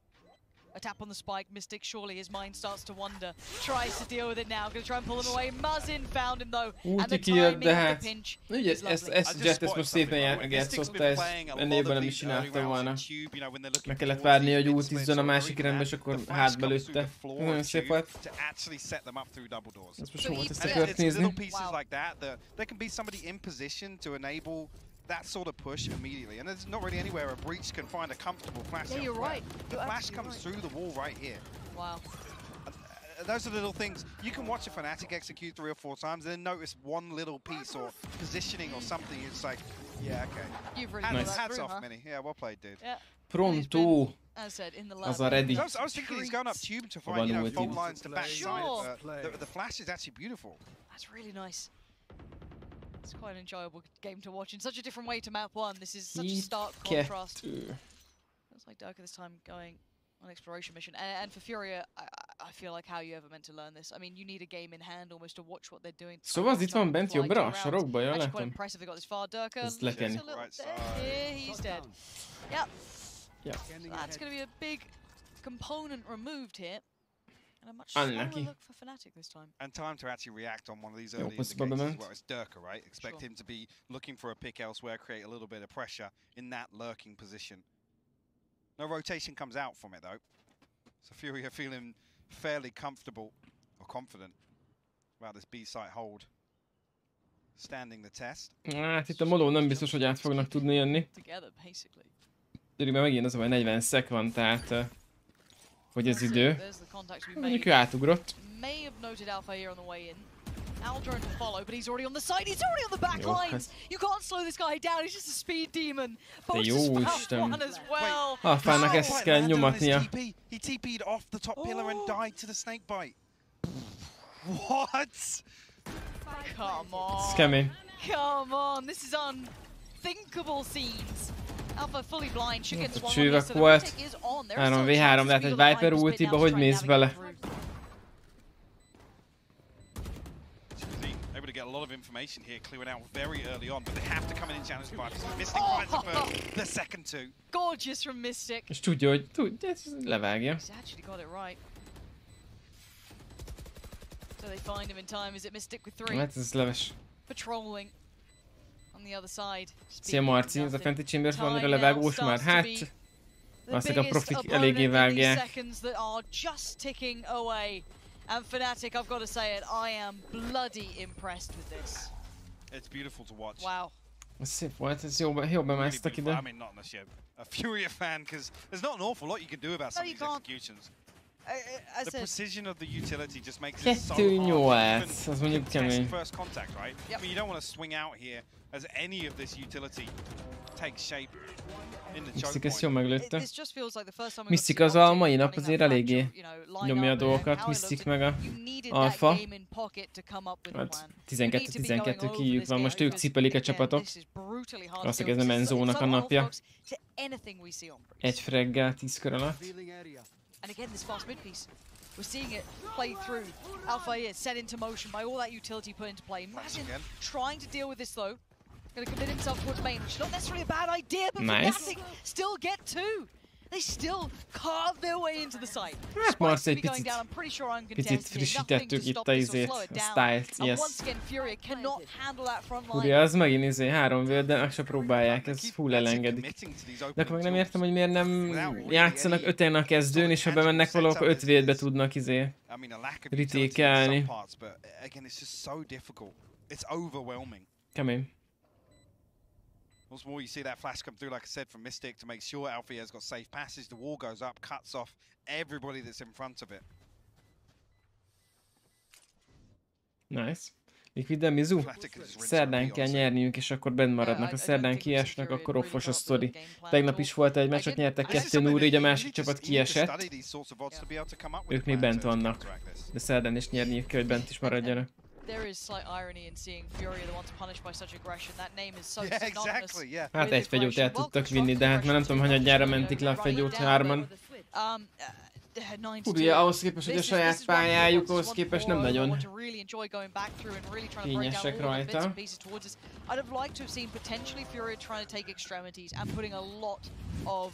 A tap on the spike, Mystic, surely his mind starts to wander. Tries to deal with it now, gonna try and pull him away. Muzzin found him though, and the timing of the pinch is lovely. Ezt Jet ezt most szépen megjátszotta, ezt ennél nem is csinálta volna. Meg kellett várni, hogy ultizzon a másik rendbe, és akkor hátba lőtte. Nagyon szép volt. Ezt most jó volt ezt a kört nézni. That sort of push immediately, and there's not really anywhere a breach can find a comfortable flash. Yeah, you're right. The flash comes through the wall right here. Wow. Those are little things. You can watch a Fnatic execute 3 or 4 times and then notice one little piece or positioning or something. It's like, yeah, okay. You've really Nice. Hats through, off, huh? Minnie. Yeah, well played, dude. Yeah. Pronto. As I said, in the lab. Az a ready. I was thinking he's going up tube to find, you know, fault lines to backside. The flash is actually beautiful. That's really nice. It's quite an enjoyable game to watch in such a different way to map 1. This is such a stark contrast. Looks like Durka this time going on an exploration mission. And for Furia, I feel like how you ever meant to learn this. I mean, you need a game in hand almost to watch what they're doing. Szóval az itt van bent jobbra, a sarokba, jól Actually quite látom. impressive they got this far. Durka, Ez le kell. yeah, he's dead. Yep. Yeah. So that's going to be a big component removed here. And a much slower look for Fnatic this time. And time to actually react on one of these early indicators as well. It's Durka, right? Expect him to be looking for a pick elsewhere, create a little bit of pressure in that lurking position. No rotation comes out from it though. So Fury are feeling fairly comfortable or confident about this B-site hold. Standing the test. Hát itt a Moló nem biztos, hogy át fognak tudni jönni. Tényleg megint az, hogy 40 szek van, tehát hogy az idő. Mondjuk ő átugrott. May have noted Alpha here on the way in. Aldrin to follow, but he's already on the side. He's already on the back lines. You can't slow this guy down. He's just a speed demon. De jó Isten. Well. Alfának ezt kell nyomatnia. He TP'd off the top pillar and died to the snake bite. What? Come on. Ez kemény. Come on. This is unthinkable scenes. Alpha fully blind. Should get one Csővek volt. 3v3, de hát egy Viper ultiba hogy mész bele? Able to get a lot of information here, clear it out very early on, but they have to come in and challenge the Vipers. Mystic finds the first, the second two. Gorgeous from Mystic. És tudja, hogy levágja. He's actually got it right. So they find him in time. Is it Mystic with 3? Hát ez leves. Patrolling on the other side. Szia Marci, ez a fenti Chambers valamire levágós már? Hát... Valószínűleg a profik eléggé vágják. And Fnatic, I've got to say it, I am bloody impressed with this. It's beautiful to watch. Wow. Ez szép volt, ez jó bemásztak ide. I mean, not unless you're a Furia fan, because there's not an awful lot you can do about some of these executions. The precision of the utility just makes it so hard. 2-8, az mondjuk kemény. First contact, right? I mean, you don't want to swing out here as any of this utility takes shape in the choke Mystic ezt jól meglőtte. Like Mystic az a mai nap azért eléggé nyomja a dolgokat, Mystic meg a Alpha. Hát 12-12 kijük van, most ők cipelik a csapatok. Azt ez nem Enzónak a napja. Egy fraggel 10 kör alatt. And again, this fast mid piece, we're seeing it play through. Alpha is set into motion by all that utility put into play. Imagine trying to deal with this though. Gonna commit himself towards main, which is not necessarily a bad idea, but Fnatic still get two. They still carve their way into the site. Most egy picit frissítettük itt a izét, a styles, yes. Furia az megint 3v, de meg se próbálják, ez full elengedik. De akkor meg nem értem, hogy miért nem játszanak 5-en a kezdőn, és ha bemennek valahol, 5v-be tudnak ritékelni. Kemény. Once more, you see that flash come through, like I said, from Mystic to make sure Alfie has got safe passage. The wall goes up, cuts off everybody that's in front of it. Nice. Liquid Mizu. Szerdán kell nyerniük, és akkor benn maradnak. Ha szerdán kiesnek, akkor offos a sztori. Tegnap is volt egy meccs, ott nyertek 2-0, így a másik csapat kiesett. Ők még bent vannak. De szerdán is nyerniük kell, hogy bent is maradjanak. There is slight irony in seeing Fury the one to punish by such aggression. That name is so synonymous. Hát egy fegyót el tudtak vinni, de hát már nem tudom, hanyadjára mentik le a fegyót 3-an. Furia ahhoz képest, hogy a saját pályájuk, ahhoz képest nem nagyon kényesek rajta. I'd have liked to have seen potentially Furia trying to take extremities and putting a lot of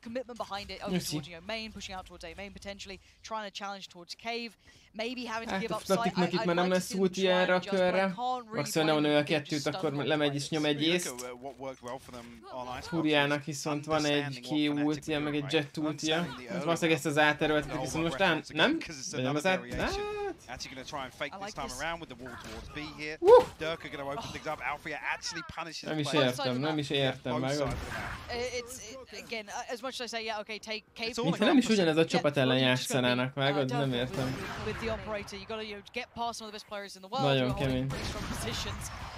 commitment behind it over towards main, pushing out towards A main potentially, trying to challenge towards cave, maybe having to give up site. Fnaticnak itt már nem lesz ulti erre a körre. Maximum ő a kettőt, akkor lemegy és nyom egy észt. Furiának viszont van egy Q ultia, meg egy Jet ultia. Valószínűleg ezt az áterőltetik, viszont most nem? Vagy nem az Actually going to try and fake this time around with the wall towards B here. Durka going to open things up. Alfia actually punishes the nem is értem meg. Again, as much as I say, yeah, okay, take cave. Nem is ugyanez a csapat ellen játszanának, vágod? Nem értem. With the operator, you got to get past some of the best players in the world. Nagyon kemény.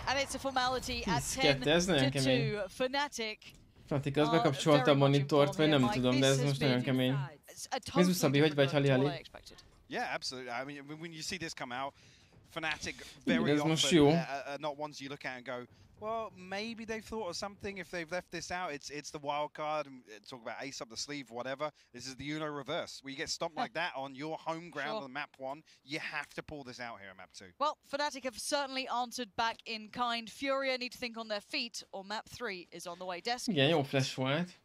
And it's a formality at 10-2. Fnatic. Fnatic az bekapcsolta a monitort, vagy nem tudom, de ez most nagyon kemény. Mizu Szabi, hogy vagy hali-hali? Yeah, absolutely. I mean, when you see this come out, Fnatic very often are not ones you look at and go, well, maybe they've thought of something if they've left this out. It's the wild card, and talk about ace up the sleeve, whatever. This is the Uno reverse, where you get stomped like that on your home ground on map 1. You have to pull this out here on map 2. Well, Fnatic have certainly answered back in kind. Furia need to think on their feet, or map 3 is on the way. Desk. Igen, jó flash volt.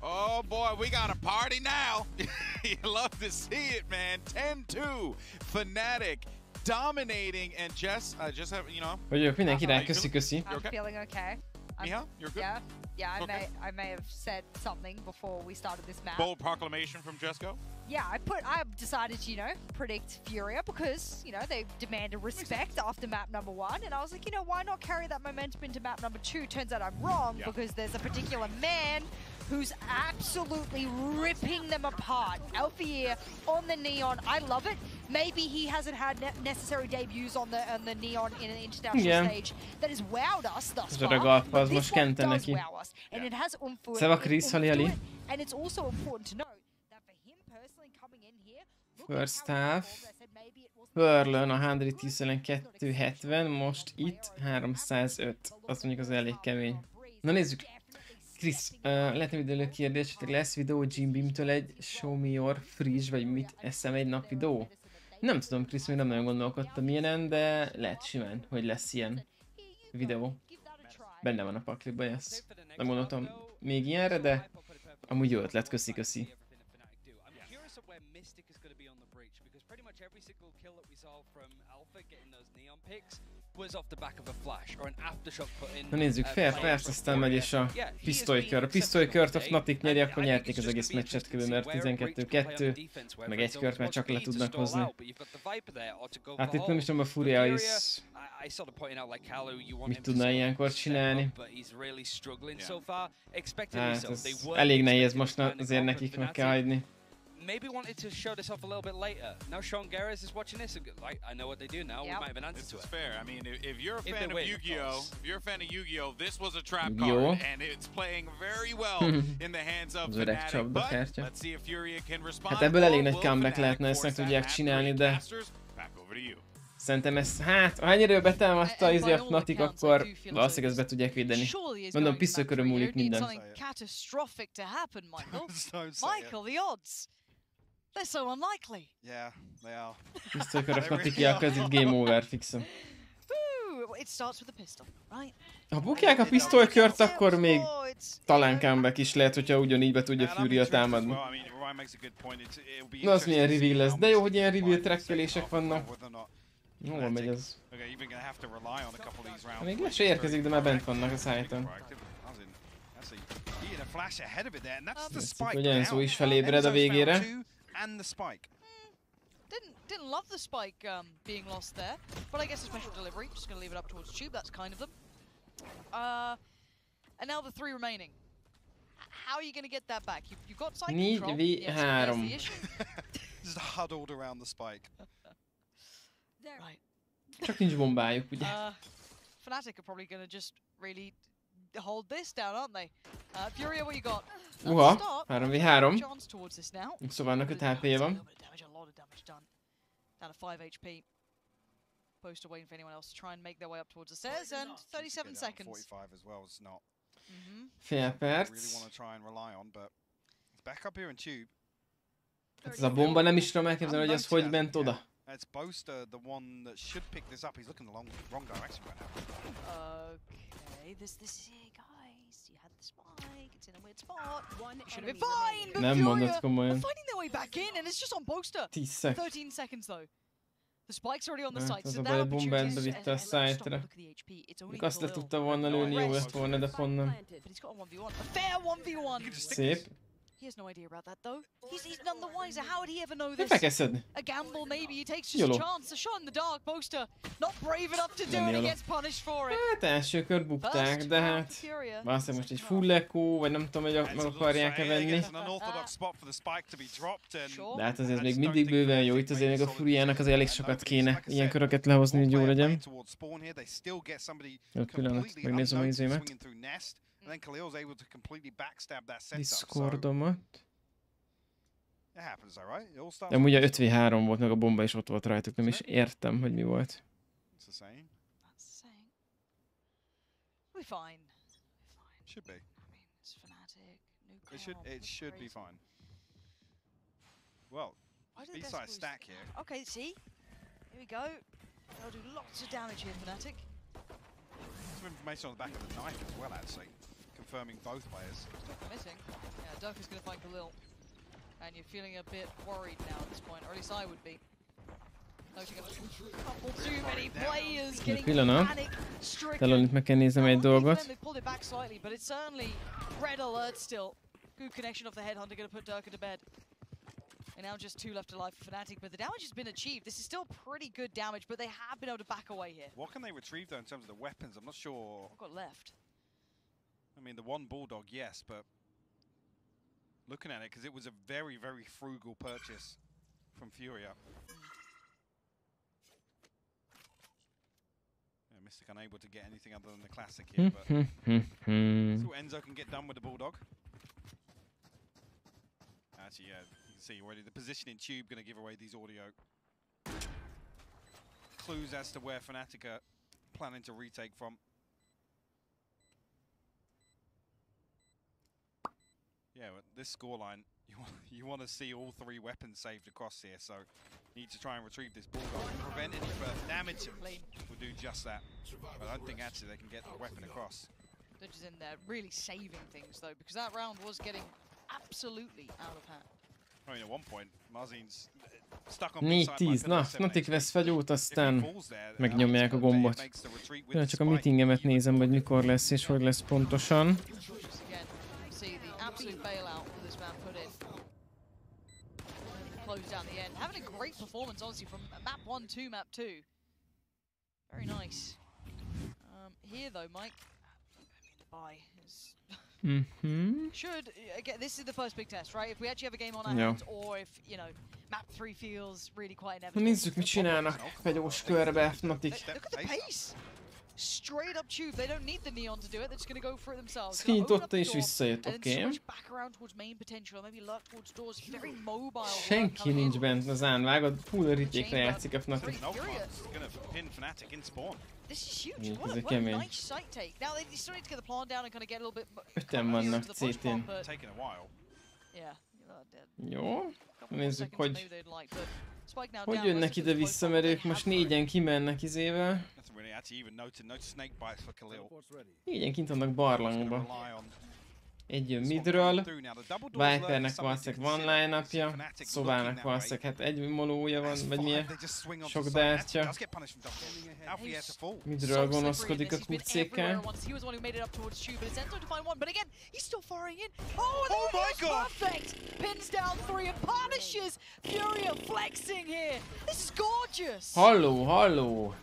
Oh boy, we got a party now. You love to see it, man. 10-2, Fnatic dominating, and Jess, just have, you know. Vagyok mindenki rá, köszi. I'm feeling okay. Miha, you're good? Yeah, I may have said something before we started this match. Bold proclamation from Jesco? Yeah, I decided to, you know, predict Furia because, you know, they demanded respect after map number 1, and I was like, you know, why not carry that momentum into map number 2? Turns out I'm wrong because there's a particular man who's absolutely ripping them apart. Alphier on the Neon, I love it. Maybe he hasn't had necessary debuts on the Neon in an international stage that has wowed us thus far. But this one does wow us, and it has oomph to it. And it's also important to note that for him personally coming in here, first half, Hurlön a 110 ellen 270, most itt 305. Azt mondjuk az elég kemény. Na nézzük. Krisz, lehetne videó kérdés, hogy lesz videó Jim Beam-től egy Show Me Your Fridge, vagy mit eszem egy nap videó? Nem tudom, Krisz, még nem nagyon gondolkodtam ilyenen, de lehet simán, hogy lesz ilyen videó. Benne van a pakliba, ezt nem gondoltam még ilyenre, de amúgy jó ötlet, köszi. Na nézzük, first, aztán megy és a pisztolykör. A pisztolykört a Fnatic nyeri, akkor nyerték az egész meccset körül, mert 12-2, meg egy kört már csak le tudnak hozni. Hát itt nem is tudom, a Furia is I sort of pointing out like Kalu, you want Mit him to tudna sort of ilyenkor step csinálni? up, but he's really struggling so far. Expected Hát so. They ez were elég nehéz expecting most to kind of azért go, nekik but meg kell Fnatic hagyni. maybe wanted to show this off a little bit later. Now Sean Garris is watching this, and like, I know what they do now. We might have an answer This to is it. fair. I mean, if you're a If fan they of win, Yu-Gi-Oh, if you're a fan of Yu-Gi-Oh, this was a trap Yu-Gi-Oh. card, and it's playing very well in the hands of Az öreg Fnatic. csapda But kártya. let's see if Furia can respond. Hát ebből elég or nagy will comeback Fnatic lehetne, ezt meg force tudják that csinálni, at de Masters? Back over to you. szerintem ez, hát, ha ennyire betámadta izé a Fnatic, akkor valószínűleg ezt be tudják védeni. Mondom, pisztőkörön múlik minden. Catastrophic to happen, Michael. Don't say it. Michael, the odds. They're so unlikely. Yeah, they are. Pisztőkör a Fnatic ez itt game over fixem. Ooh, it starts with a pistol, right? Ha bukják a pisztolykört, akkor még talán comeback is lehet, hogyha ugyanígy be tudja Furia támadni. Na az milyen reveal lesz, de jó, hogy ilyen reveal trekkelések vannak. Hol megy ez? Még le se érkezik, de már bent vannak a szájton. Látszik, hogy Enzo is felébred a végére. Didn't love the spike being lost there, but I guess a special delivery. Just gonna leave it up towards Tube. That's kind of them. And now the three remaining. How are you gonna get that back? You've got side control. 4v3. Just huddled around the spike. Right. Csak nincs bombájuk, ugye? Fnatic are probably gonna just really hold this down, aren't they? Furia, what you got? Uha, 3v3. Chance towards this now. Szóval annak 5 HP-je van. A lot of damage done. Down to 5 HP. Poster waiting for anyone else to try and make their way up towards the stairs, and 37 seconds. 45 as well. It's not. Fél perc. Really want to try and rely on, but it's back up here in Tube. Hát ez a bomba nem is tudom elképzelni, hogy az hogy ment oda. It's Boaster, the one that should pick this up. He's looking the wrong direction right now. Okay, this is it, guys. You had the spike. It's in a weird spot. Should have been fine. But Nem mondod komolyan. they're finding their way back in, and it's just on Boaster. 10 sek. 13 seconds though. The spike's already on the side, Az so a that baj, a bombát opportunity bevitte a side-ra. Még azt le tudta volna lőni, jó lett volna, de pont nem. But he's got a 1v1, a fair 1v1. Szép. He has no idea about that though. He's none the wiser. How would he ever know Nem this? fel kell szedni. A gamble maybe. He takes just Yolo. a chance. A shot in the dark. Boaster not brave enough to do it. He gets punished for it. Hát első kört bukták, de hát valószínűleg most egy full echo, vagy nem tudom, hogy meg akarják-e venni. De hát azért még mindig bőven jó, itt azért még a Furiának azért elég sokat kéne ilyen köröket lehozni, hogy jó legyen. 5 pillanat, megnézem az izémet. Discordomat. De ugye 5v3 volt, meg a bomba is ott volt rajtuk, nem is értem, hogy mi volt. We're fine. Should be. I mean, it's Fnatic. It should be fine. Well, B-side stack here. Okay, see? Here we go. They'll do lots of damage here, Fnatic. Some information on the back of the knife as well, actually. Confirming both players. Missing. Yeah, Duck is going to find Khalil. And you're feeling a bit worried now at this point, or at least I would be. Noting a couple too many players getting panic-stricken. Talán itt meg kell néznem egy dolgot. They've pulled it back slightly, but it's certainly red alert still. Good connection off the headhunter, going to put Durka to bed. And now just 2 left alive for Fnatic, but the damage has been achieved. This is still pretty good damage, but they have been able to back away here. What can they retrieve though in terms of the weapons? I'm not sure. What got left? I mean, the one Bulldog, yes, but looking at it, because it was a very, very frugal purchase from Furia. Yeah, Mystic unable to get anything other than the classic here, but so Enzo can get done with the Bulldog. Actually, yeah, you can see already the position in Tube going to give away these audio clues as to where Fnatic are planning to retake from. Yeah, but this scoreline, you want to see all 3 weapons saved across here, so need to try and retrieve this Bulldog and prevent any further damage. Will do just that, but I don't think actually they can get the weapon across. Dodge is in there, really saving things though, because that round was getting absolutely out of hand. I mean, at one point, Marzin's stuck on B-side. 4-10, na, Fnatic vesz fegyót, aztán megnyomják a gombot. Én csak a meetingemet nézem, hogy mikor lesz és hogy lesz pontosan. Absolute bailout for this man put in. Close down the end. Having a great performance, honestly, from map 1 to map 2. Very nice. Here though, Mike. I mean, the buy is. Should again, this is the first big test, right? If we actually have a game on our hands, or if you know, map 3 feels really quite inevitable. Nézzük, mit csinálnak fegyós körbe, Fnatic. Look at the pace. Straight up tube. They don't need the neon to do it. They're just gonna go for it themselves. Kinyitotta és visszajött, oké. Senki nincs bent az án, vágod, full ritékre játszik a Fnatic. This is huge. What a nice site take. Now they still need to get the plan down and kind of get a little bit. Öten vannak CT-n. Yeah. Jó. Nézzük, hogy jönnek ide-vissza, mert ők most 4-en kimennek izével. 4-en kint vannak barlangba. Egy jön midről, Vipernek valószínűleg van line-upja, Szobának valószínűleg hát egy molója van, vagy milyen, sok dártya. Midről gonoszkodik a QCK. Halló, halló!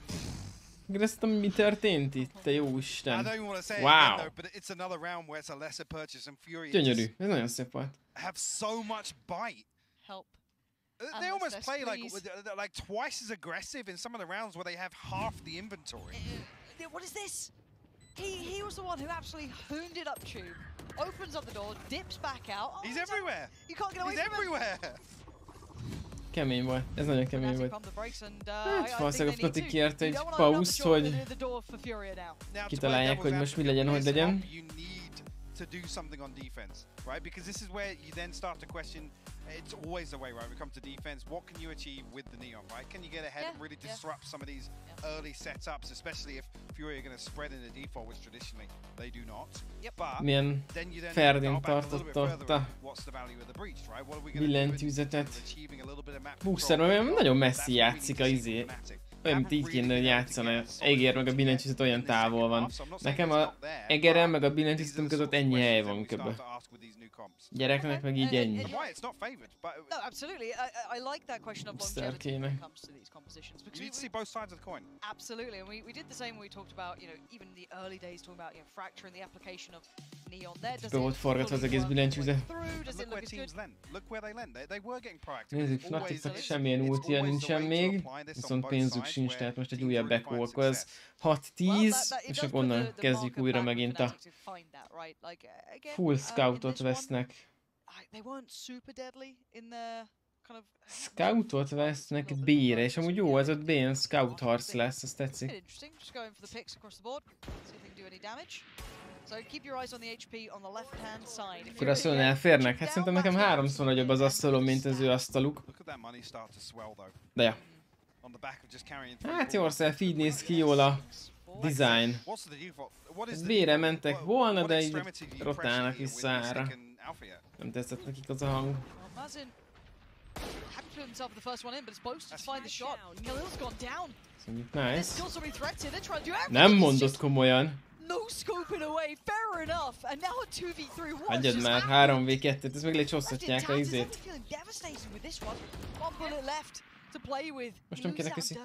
Megkérdeztem, mi történt itt, te jó Isten. Wow! Gyönyörű, ez nagyon szép volt. They almost play like twice as aggressive in some of the rounds where they have half the inventory. What is this? He was the one who absolutely hooned it up tube, opens up the door, dips back out. Oh, he's everywhere. You can't get away from everywhere. Kemény volt, ez nagyon kemény volt. Hát valószínűleg a Fnatic kérte egy pauszt, hogy kitalálják, hogy most mi legyen, hogy legyen. To do something on defense, right? Because this is where you then start to question. It's always the way, right? When it comes to defense, what can you achieve with the neon, right? Can you get ahead and really disrupt some of these early setups, especially if Fury are going to spread in the default, which traditionally they do not. But milyen Ferdin tartotta ott a billentyűzetet. Booster, nagyon messzi játszik a izé. Olyan, mint így kéne, hogy játszana. Eger meg a billentyűzet olyan távol van. Nekem a egerem meg a billentyűzetem között ennyi hely van köbben. Gyereknek meg így ennyi. No, absolutely. I like that question of longevity when it comes to these compositions. You need to see both sides of the coin. Absolutely, and we did the same when we talked about, you know, even in the early days, talking about, you know, fracture and the application of neon there. Does it volt forgatva az egész billentyűzet. Look where they lend. They were getting proactive. Nézzük, Fnaticnak semmilyen ultia nincsen még, viszont pénzük sincs, tehát most egy újabb echo, akkor ez 6-10, és akkor onnan kezdjük újra megint a full scoutot vesznek. Scoutot vesznek B-re, és amúgy jó, ez ott B-en scout harc lesz, azt tetszik. Akkor asztalon elférnek? Hát szerintem nekem 3-szor nagyobb az asztalon, mint az ő asztaluk. De ja. Hát jó, így néz ki jól a design. B-re mentek volna, de így rotálnak vissza A-ra. Nem tetszett nekik az a hang. Nice. Nem mondott komolyan. Hagyjad már, 3v2-t, ez meg lecsóztatják a izét. Most nem kérnek köszi.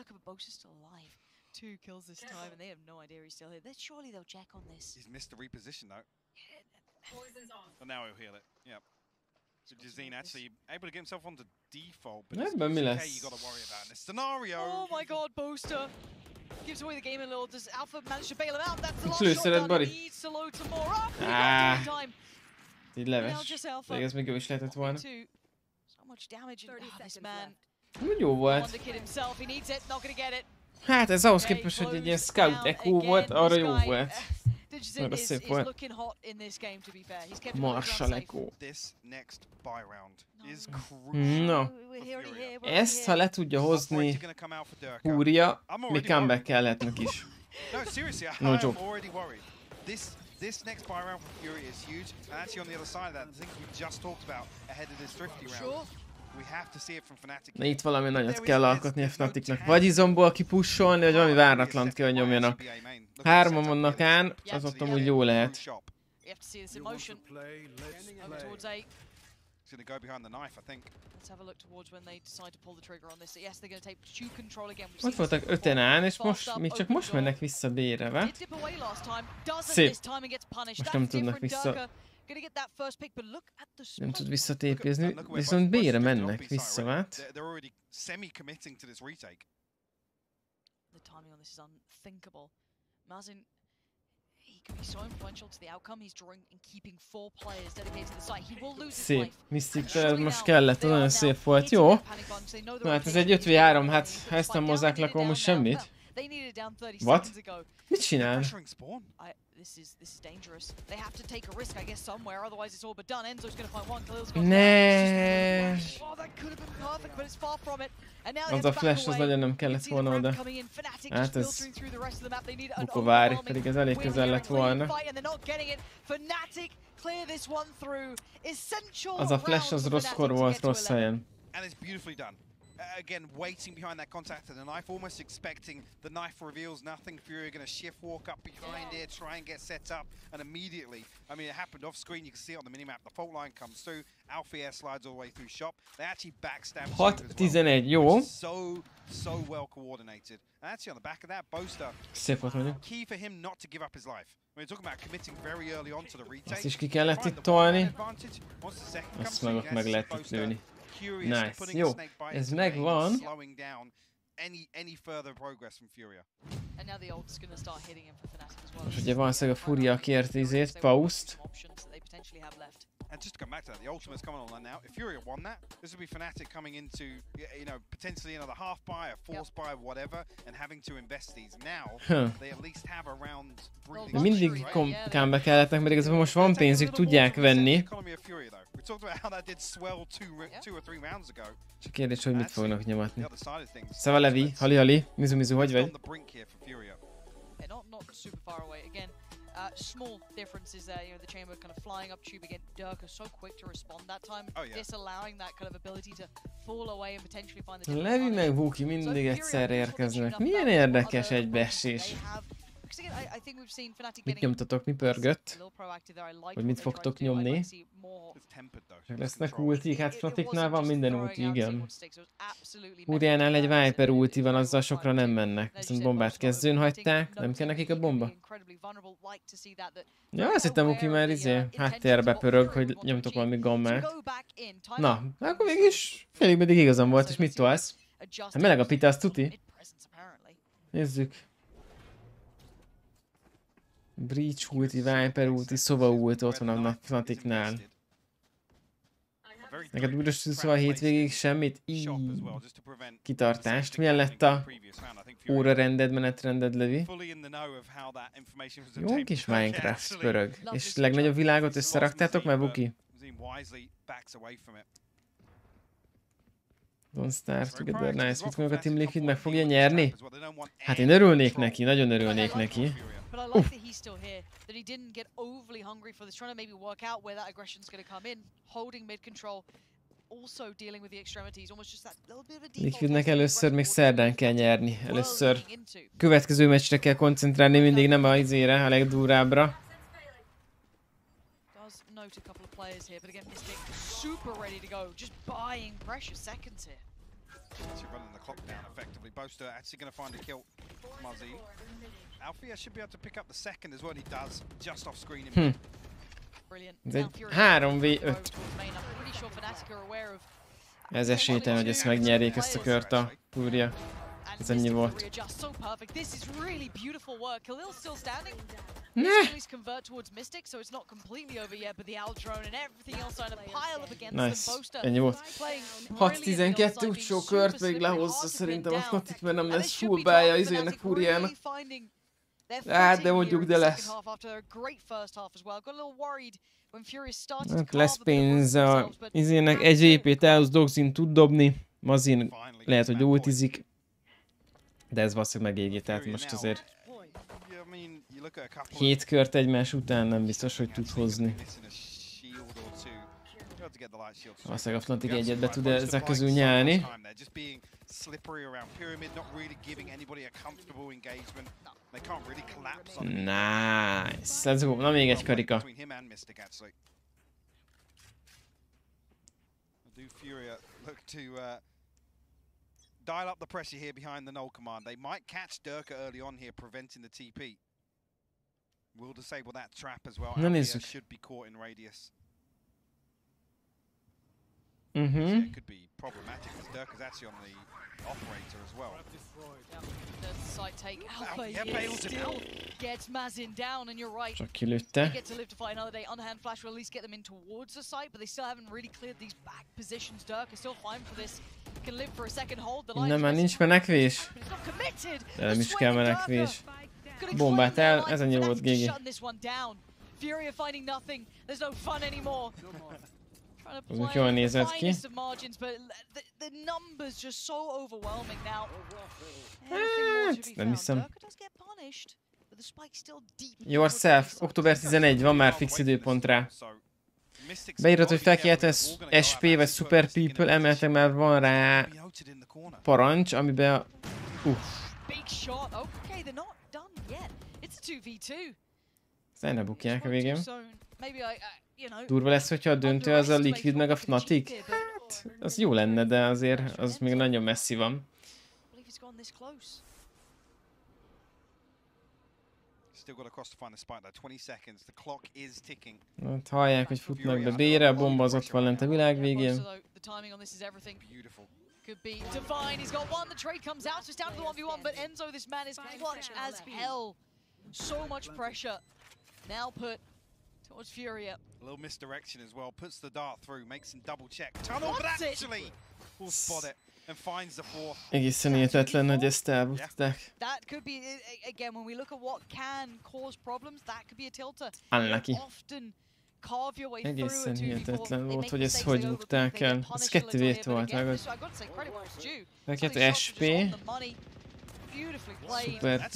2 kills this time, and they have no idea he's still here. Surely they'll check on this. He's missed the reposition though. Poison's off. Well, now he'll heal it. Yep. So Jazeen actually able to get himself onto default, but it's okay, you got to worry about in this scenario. Oh my God, Booster gives away the game a little. Does Alpha manage to bail him out? That's the last shot. He needs to load some more up. Time. Így leves. De ez még jó is lehetett volna. So much damage in this man. Úgy jó volt. Hát ez ahhoz képest, hogy egy ilyen scout echo volt, arra jó volt. Arra szép volt. Marshall echo. Na. Ezt, ha le tudja hozni Fúria, még comeback lehetnek is. No joke. This next buy round for Fury is huge, and actually on the other side of that, the things we just talked about ahead of this Thrifty round. Na itt valami nagyot kell alkotni a Fnaticnak. Vagy izomból kipussolni, vagy valami váratlant kell, hogy nyomjanak. 3-an vannak án, az ott amúgy jó lehet. He's gonna go behind the knife, I think. Let's have a look towards when they decide to pull the trigger on this. Yes, they're going to take shoe control again. Ott voltak 5-en án, és még csak most mennek vissza B-re, vá? Szép. Most nem tudnak vissza... Nem tud visszatépézni, viszont B-re mennek vissza, vát? They're already semi-committing to this retake. The timing on this is unthinkable. Mazin, he can be so influential to the outcome. He's drawing and keeping 4 players dedicated to the site. He will lose his life. Szép. Mystic most kellett, nagyon szép volt. Jó. Na hát ez egy 5v3, hát ha ezt nem hozzák le, akkor most semmit. What? Mit csinál? This is dangerous. They have to take a risk, I guess, somewhere. Otherwise, it's all but done. Enzo's going to find one. Khalil's got Ne. Oh, that could have been perfect, but it's far from it. And now Az a flash, az nagyon nem kellett volna oda. Hát ez... Bukovári, pedig ez elég közel lett volna. Az a flash, az rosszkor volt, rossz helyen. And it's beautifully done. Again, waiting behind that contact of the knife, almost expecting the knife reveals nothing. Fury gonna shift walk up behind it, try and get set up, and immediately, I mean, it happened off screen, you can see it on the minimap, the fault line comes through, Alfie slides all the way through shop. They actually backstab 6-11, jó. So well coordinated. And actually on the back of that, Boaster, szép volt mondjuk. key for him not to give up his life. We're talking about committing very early on to the retake. Azt is ki kellett itt tolni. Azt meg ott meg lehet itt lőni. Nice, jó, ez megvan. Most ugye valószínűleg a Furia kért izét, Faust. And just to come back to that, the ultimate's coming online now. If Furia won that, this would be Fnatic coming into, you know, potentially another half buy, a force buy, whatever, and having to invest these. Now, they at least have around breathing. Mindig comeback kelletnek, mert igazából most van pénzük, tudják venni. Csak kérdés, hogy mit fognak nyomatni. Szava Levi, hali, mizu, hogy vagy? Small differences there, you know, the chamber kind of flying up tube again. Dirk is so quick to respond that time, disallowing that kind of ability to fall away and potentially find the Levi meg Vuki mindig egyszerre érkeznek. Milyen érdekes egybeesés. Mit nyomtatok, mi pörgött? Vagy mit fogtok nyomni? Lesznek ultik, hát Fnaticnál van minden ulti, igen. Furiánál egy Viper ulti van, azzal sokra nem mennek. Viszont bombát kezdőn hagyták, nem kell nekik a bomba? Ja, azt hittem Vuki már háttérbe pörög, hogy nyomtok valami gammát. Na, akkor mégis félig meddig igazam volt, és mit tolsz? Hát meleg a pita, azt tuti. Nézzük. Breach ulti, Viper ulti, Sova ulti ott van a Fnaticnál. Neked üres szóval a hétvégéig semmit? Kitartást. Milyen lett a óra rended, menetrended, Levi? Jó kis Minecraft pörög. És legnagyobb világot összeraktátok már, Buki? Don't start together, nice. Mit mondjuk a Team Liquid meg fogja nyerni? Hát én örülnék neki, nagyon örülnék neki. But I like that he's still here, that he didn't get overly hungry for this, trying to maybe work out where that aggression's going to come in, holding mid control, also dealing with the extremities, almost just that little bit of a default. Liquidnek először még szerdán kell nyerni, először következő meccsre kell koncentrálni, mindig nem a izére, a legdurábbra. Does note a couple of players here, but again, Mystic super ready to go, just buying precious seconds here. Actually running the clock down effectively. Boaster actually going to find a kill. Muzzy. Alfia should be able to pick up the second as well, and he does just off screen. Brilliant. Ez egy 3v5. Ez esélytelen, hogy ezt megnyerjék ezt a kört a Furia. Ez ennyi volt. Ne! Nice. Ennyi volt. 6-12, utcsó kört még lehozza szerintem a Fnatic, mert nem lesz full bája izének Furiának. Hát, de mondjuk, de lesz. Hát lesz pénz a izének, egy VP-t elhoz Dogzin tud dobni, Mazin lehet, hogy ultizik. De ez valószínűleg megégi, tehát most azért 7 kört egymás után nem biztos, hogy tud hozni. Valószínűleg a Fnatic egyet be tud ezek közül nyelni. Nice, let's go, na még egy karika. Do Furia look to dial up the pressure here behind the null command? They might catch Durka early on here, preventing the TP. We'll disable that trap as well. Alfea should be caught in radius. So it could be problematic because Durka's actually on the operator as well. Yeah, the site take. Alpha still gets Mazin down, and you're right. Csak They kilőtte. get to live to fight another day. Underhand flash will at least get them in towards the site, but they still haven't really cleared these back positions. Dirk is still fine for this. Can live for a second hold. The Innen már nincs menekvés. De nem is kell menekvés. Bombát el, ez ennyi volt, GG. Furia finding nothing. There's no fun anymore. Az úgy jól nézett ki. Hát, nem hiszem. Yourself, október 11, van már fix időpont rá. Beírod, hogy felkiáltasz SP vagy Super People, emeltek már van rá parancs, amiben Aztán ne bukják a végén. Durva lesz, hogyha a döntő az a Liquid meg a Fnatic? Hát, az jó lenne, de azért az még nagyon messzi van. Hát hallják, hogy futnak be B-re, a bomba az ott van lent a világ végén. Could be Divine, he's got one, the trade comes out, so it's down to the 1v1, but Enzo, this man is clutch as hell. So much pressure. Now put towards Furia. A little misdirection as well, puts the dart through, makes some double check. Tunnel, but actually will spot it and finds the fourth. Egészen hihetetlen, hogy ezt elbukták. That could be, again, when we look at what can cause problems, that could be a tilter. Unlucky. Egészen hihetetlen volt, hogy ezt hogy bukták el. Ez 2v volt meg az. Neked SP. Szuper.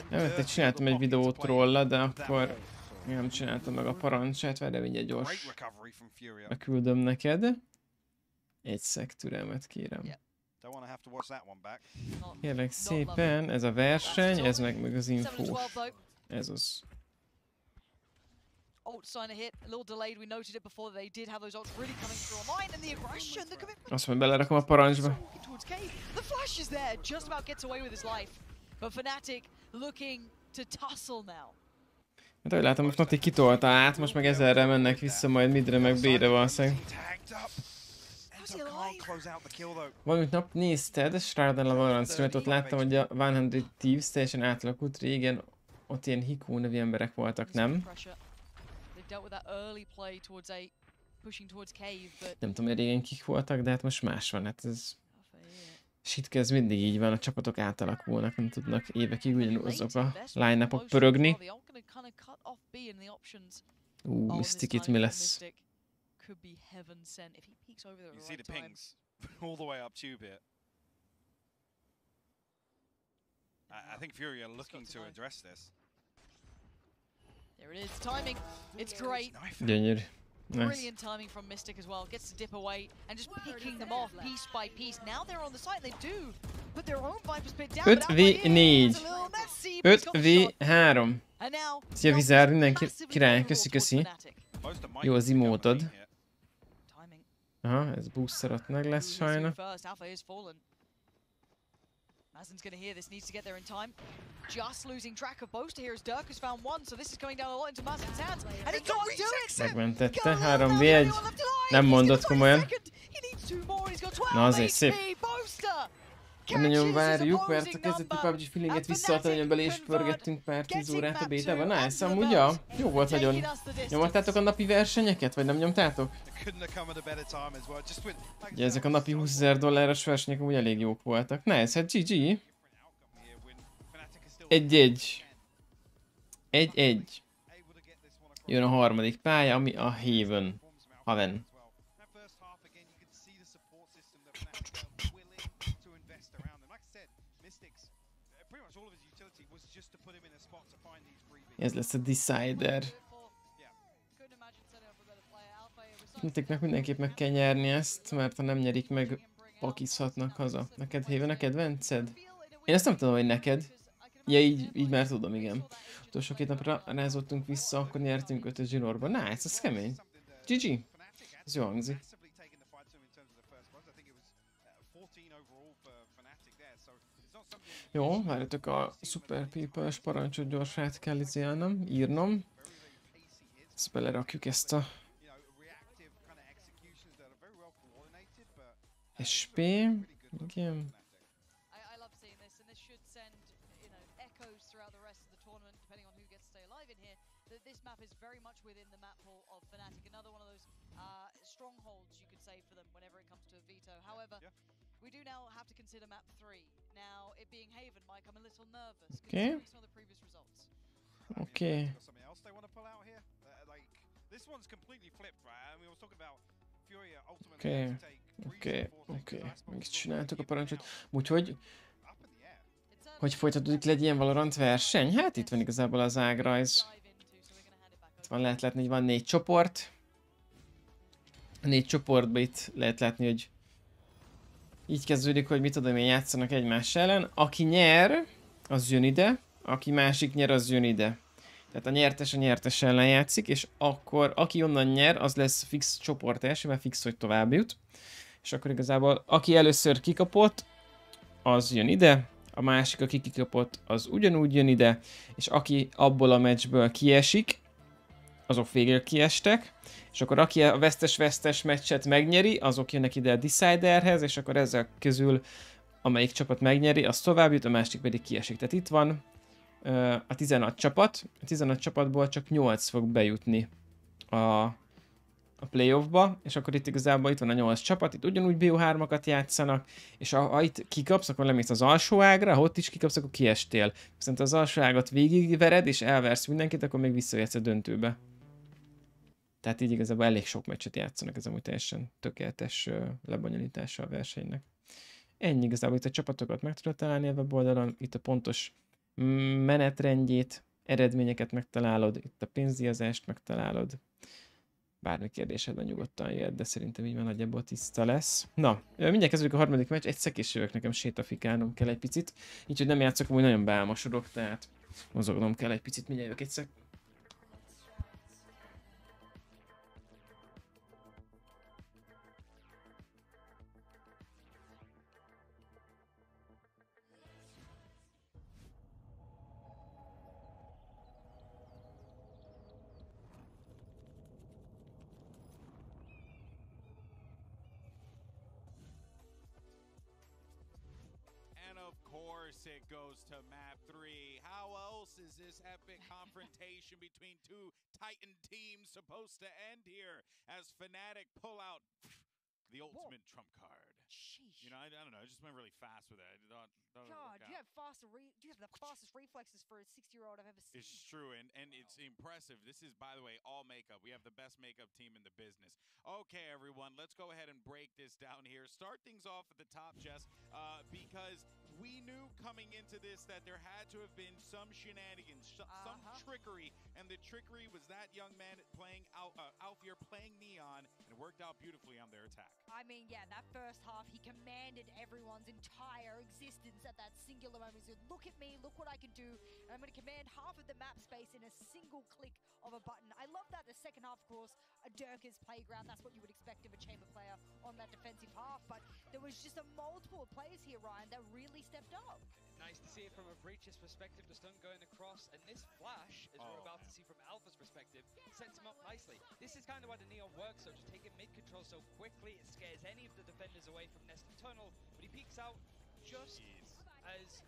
Nem, csináltam egy videót róla, de akkor nem csináltam meg a parancsát, várj, mindjárt gyors. Beküldöm neked. Egy szek türelmet kérem. Kérlek szépen, ez a verseny, ez meg az infós. Ez az. Azt majd belerakom a parancsba. Hát ahogy látom, most Fnatic kitolta át, most meg ezerrel mennek vissza majd midre meg B-re valószínűleg. Valamint nap nézted, Shroud-en a Valorant streamet, ott láttam, hogy a 100 Thieves teljesen átalakult, régen ott ilyen Hikó nevű emberek voltak, nem? Nem tudom, hogy régen kik voltak, de hát most más van, hát ez... Shit, ez mindig így van, a csapatok átalakulnak, nem tudnak évekig ugyanazok a line-upok pörögni. Mystic mi lesz? You see the pings all the way up tube here. I think Fury are looking to address this. There it is, timing. It's great. Gyönyörű. Brilliant timing from Mystic as well. Gets to dip away and just picking them off piece by piece. Now they're on the site. They do put their own Viper's pit down. 5v4. 5v3. Szia Vizár, mindenki király, köszi. Jó az imótod. Aha, ez booster ott meg lesz sajna. Mazin's going to hear this, needs to get there in time. Just losing track of Boaster here as Dirk has found one, so this is going down a lot into Mazin's hands. And he can't do it! Megmentette, 3v1. Nem mondott komolyan. Na azért szép. Nem nagyon várjuk, mert a kezdeti PUBG feelinget visszaadta, nagyon belé is pörgettünk pár 10 órát a bétában. Nice, amúgy ja, jó volt nagyon. Nyomottátok a napi versenyeket, vagy nem nyomtátok? Ugye ezek a napi $20,000 versenyek amúgy elég jók voltak. Nice, hát GG. 1-1. 1-1. Jön a harmadik pálya, ami a Haven. Ez lesz a Decider. Fnaticnek mindenképp meg kell nyerni ezt, mert ha nem nyerik meg, pakizhatnak haza. Neked Haven a kedvenced? Én ezt nem tudom, hogy neked. Ja, így már tudom, igen. Utolsó 2 napra rázottunk vissza, akkor nyertünk 5-ös zsinórba. Nice, ez kemény. GG. Ez jó hangzik. massively taken the fight to him in terms of the first ones. I think it was 14 overall for Fnatic there, so it's not something. Jó, várjatok, a Super People-s parancsot gyorsan át kell izélnem, írnom. Ezt belerakjuk ezt a SP, igen. I love seeing this, and this should send, echoes throughout the rest of the tournament, depending on who gets to stay alive in here. That this map is very much within the map pool of Fnatic. Another one of those strongholds, you could say, for them whenever it comes to a veto. However, we do now have to consider map 3. Now, it being Haven, Mike, I'm a little nervous considering some of the previous results. Okay. Something else they want to pull out here? Like, this one's completely flipped, right? I mean, we were talking about Fury ultimately Oké. Meg is csináltuk a parancsot. Úgyhogy, hogy folytatódik Legyen Valorant verseny? Hát itt van igazából az ágrajz. Itt van, lehet látni, hogy van 4 csoport. A 4 csoportban itt lehet látni, hogy így kezdődik, hogy mit tudom én, játszanak egymás ellen. Aki nyer, az jön ide. Aki másik nyer, az jön ide. Tehát a nyertes ellen játszik, és akkor aki onnan nyer, az lesz fix csoport első, mert fix, hogy tovább jut. És akkor igazából aki először kikapott, az jön ide. A másik, aki kikapott, az ugyanúgy jön ide. És aki abból a meccsből kiesik, azok végül kiestek. És akkor aki a vesztes-vesztes meccset megnyeri, azok jönnek ide a Deciderhez, és akkor ezek közül amelyik csapat megnyeri, az tovább jut, a másik pedig kiesik. Tehát itt van a 16 csapat. A 16 csapatból csak 8 fog bejutni a playoffba, és akkor itt igazából itt van a 8 csapat, itt ugyanúgy BO3-akat játszanak, és ha itt kikapsz, akkor lemész az alsó ágra, ha ott is kikapsz, akkor kiestél. Viszont az alsó ágat végigvered, és elversz mindenkit, akkor még visszajössz a döntőbe. Tehát így igazából elég sok meccset játszanak, ez amúgy teljesen tökéletes lebonyolítása a versenynek. Ennyi igazából, itt a csapatokat meg tudod találni a weboldalon, itt a pontos menetrendjét, eredményeket megtalálod, itt a pénzdíjazást megtalálod. Bármi kérdésedben nyugodtan jöhet, de szerintem így van, nagyjából tiszta lesz. Na, mindjárt kezdődik a harmadik meccs, egy szekés jövök, nekem sétafikálnom kell egy picit, így, hogy nem játszok, amúgy nagyon beálmosodok, tehát mozognom kell egy picit, mindjárt jövök egy szek. It goes to map 3. How else is this epic confrontation between two Titan teams supposed to end here as Fnatic pull out the ultimate trump card? Sheesh. You know, I don't know. I just went really fast with that. God, you have the fastest reflexes for a 60-year-old I've ever seen. It's true, and it's impressive. This is, by the way, all makeup. We have the best makeup team in the business. Okay, everyone, let's go ahead and break this down here. Start things off at the top, Jess, because we knew coming into this that there had to have been some shenanigans, some trickery, and the trickery was that young man playing Alfir playing Neon, and it worked out beautifully on their attack. I mean, yeah, that first half, he commanded everyone's entire existence at that singular moment. He said, look at me, look what I can do, and I'm going to command half of the map space in a single click of a button. I love that. The second half, of course, a Dirker's playground. That's what you would expect of a chamber player on that defensive half, but there was just a multiple players here, Ryan, that really stepped up. Nice to see it from a Breach's perspective, the stun going across, and this flash, as we're about to see from Alpha's perspective, sets him up nicely. This is kind of why the Neon works, so just taking mid-control so quickly, it scares any of the defenders away from Nested Tunnel, but he peeks out just as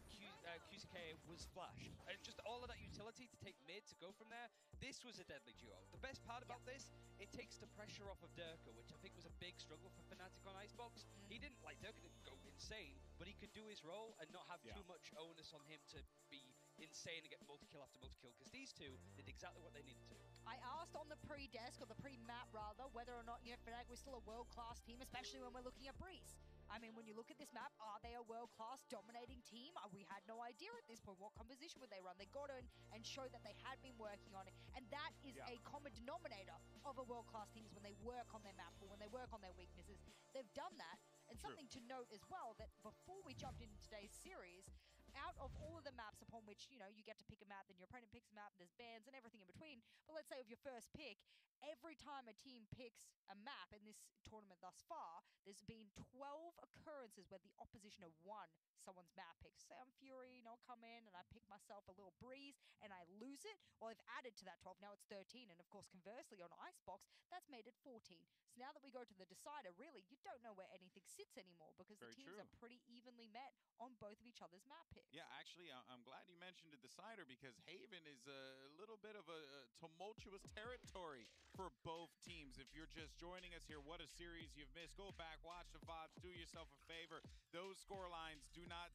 QCK was flash. And just all of that utility to take mid, to go from there, this was a deadly duo. The best part about this, it takes the pressure off of Durka, which I think was a big struggle for Fnatic on Icebox. He didn't, Durka didn't go insane, but he could do his role and not have too much onus on him to be insane and get multi-kill after multi-kill, because these two did exactly what they needed to. I asked on the pre-desk, or the pre-map rather, whether or not Fnatic was still a world-class team, especially when we're looking at Breeze. I mean, when you look at this map, are they a world-class dominating team? We had no idea at this point what composition would they run. They got in and showed that they had been working on it, and that is a common denominator of a world-class team is when they work on their map or when they work on their weaknesses. They've done that, and something to note as well, that before we jumped into today's series, out of all of the maps upon which, you know, you get to pick a map, then your opponent picks a map, there's bans and everything in between. But let's say with your first pick, every time a team picks a map in this tournament thus far, there's been 12 occurrences where the opposition have won someone's map pick. Say I'm Fury, and I'll come in and I pick myself a little breeze and I lose it. Well, I've added to that 12, now it's 13. And of course, conversely on Icebox, that's made it 14. So now that we go to the decider, really, you don't know where anything sits anymore because the teams are pretty evenly met on both of each other's map picks. Yeah, actually, I'm glad you mentioned a decider because Haven is a little bit of a tumultuous territory for both teams. If you're just joining us here, what a series you've missed. Go back, watch the VODs, do yourself a favor. Those score lines do not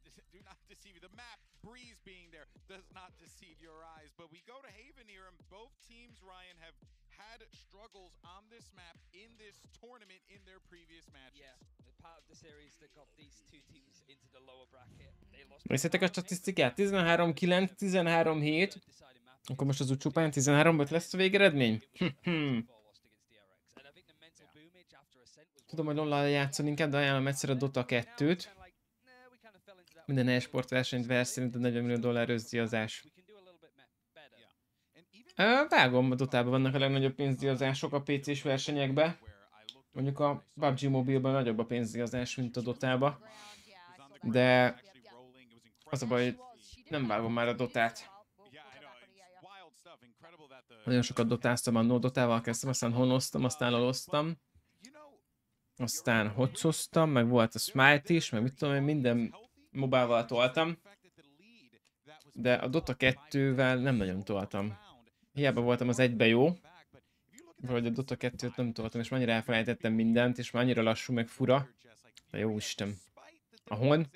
deceive you. The map, Breeze being there, does not deceive your eyes. But we go to Haven here, and both teams, Ryan, have had struggles on this map in this tournament in their previous matches. Yeah, the part of the series that got these two teams into the lower bracket. They lost. Néztétek a statisztikát? 13-9, 13-7. Akkor most az utcsópályán 13-5 lesz a végeredmény? Tudom, hogy LoL-al játszani inkább, de ajánlom egyszer a Dota 2-t. Minden e-sport versenyt ver szerint a $40 millió összdíjazás. Vágom, a Dotában vannak a legnagyobb pénzdíjazások a PC-s versenyekbe. Mondjuk a PUBG Mobile-ban nagyobb a pénzdíjazás, mint a Dotában. De az a baj, hogy nem vágom már a Dotát. Nagyon sokat dotáztam annó, Dotával kezdtem, aztán honoztam, aztán loloztam. Aztán hotszoztam, meg volt a Smite is, meg mit tudom én, minden mobával toltam. De a Dota 2-vel nem nagyon toltam. Hiába voltam az egybe jó, vagy a Dota 2-t nem toltam, és annyira elfelejtettem mindent, és már annyira lassú, meg fura. De jó Isten. A Hon?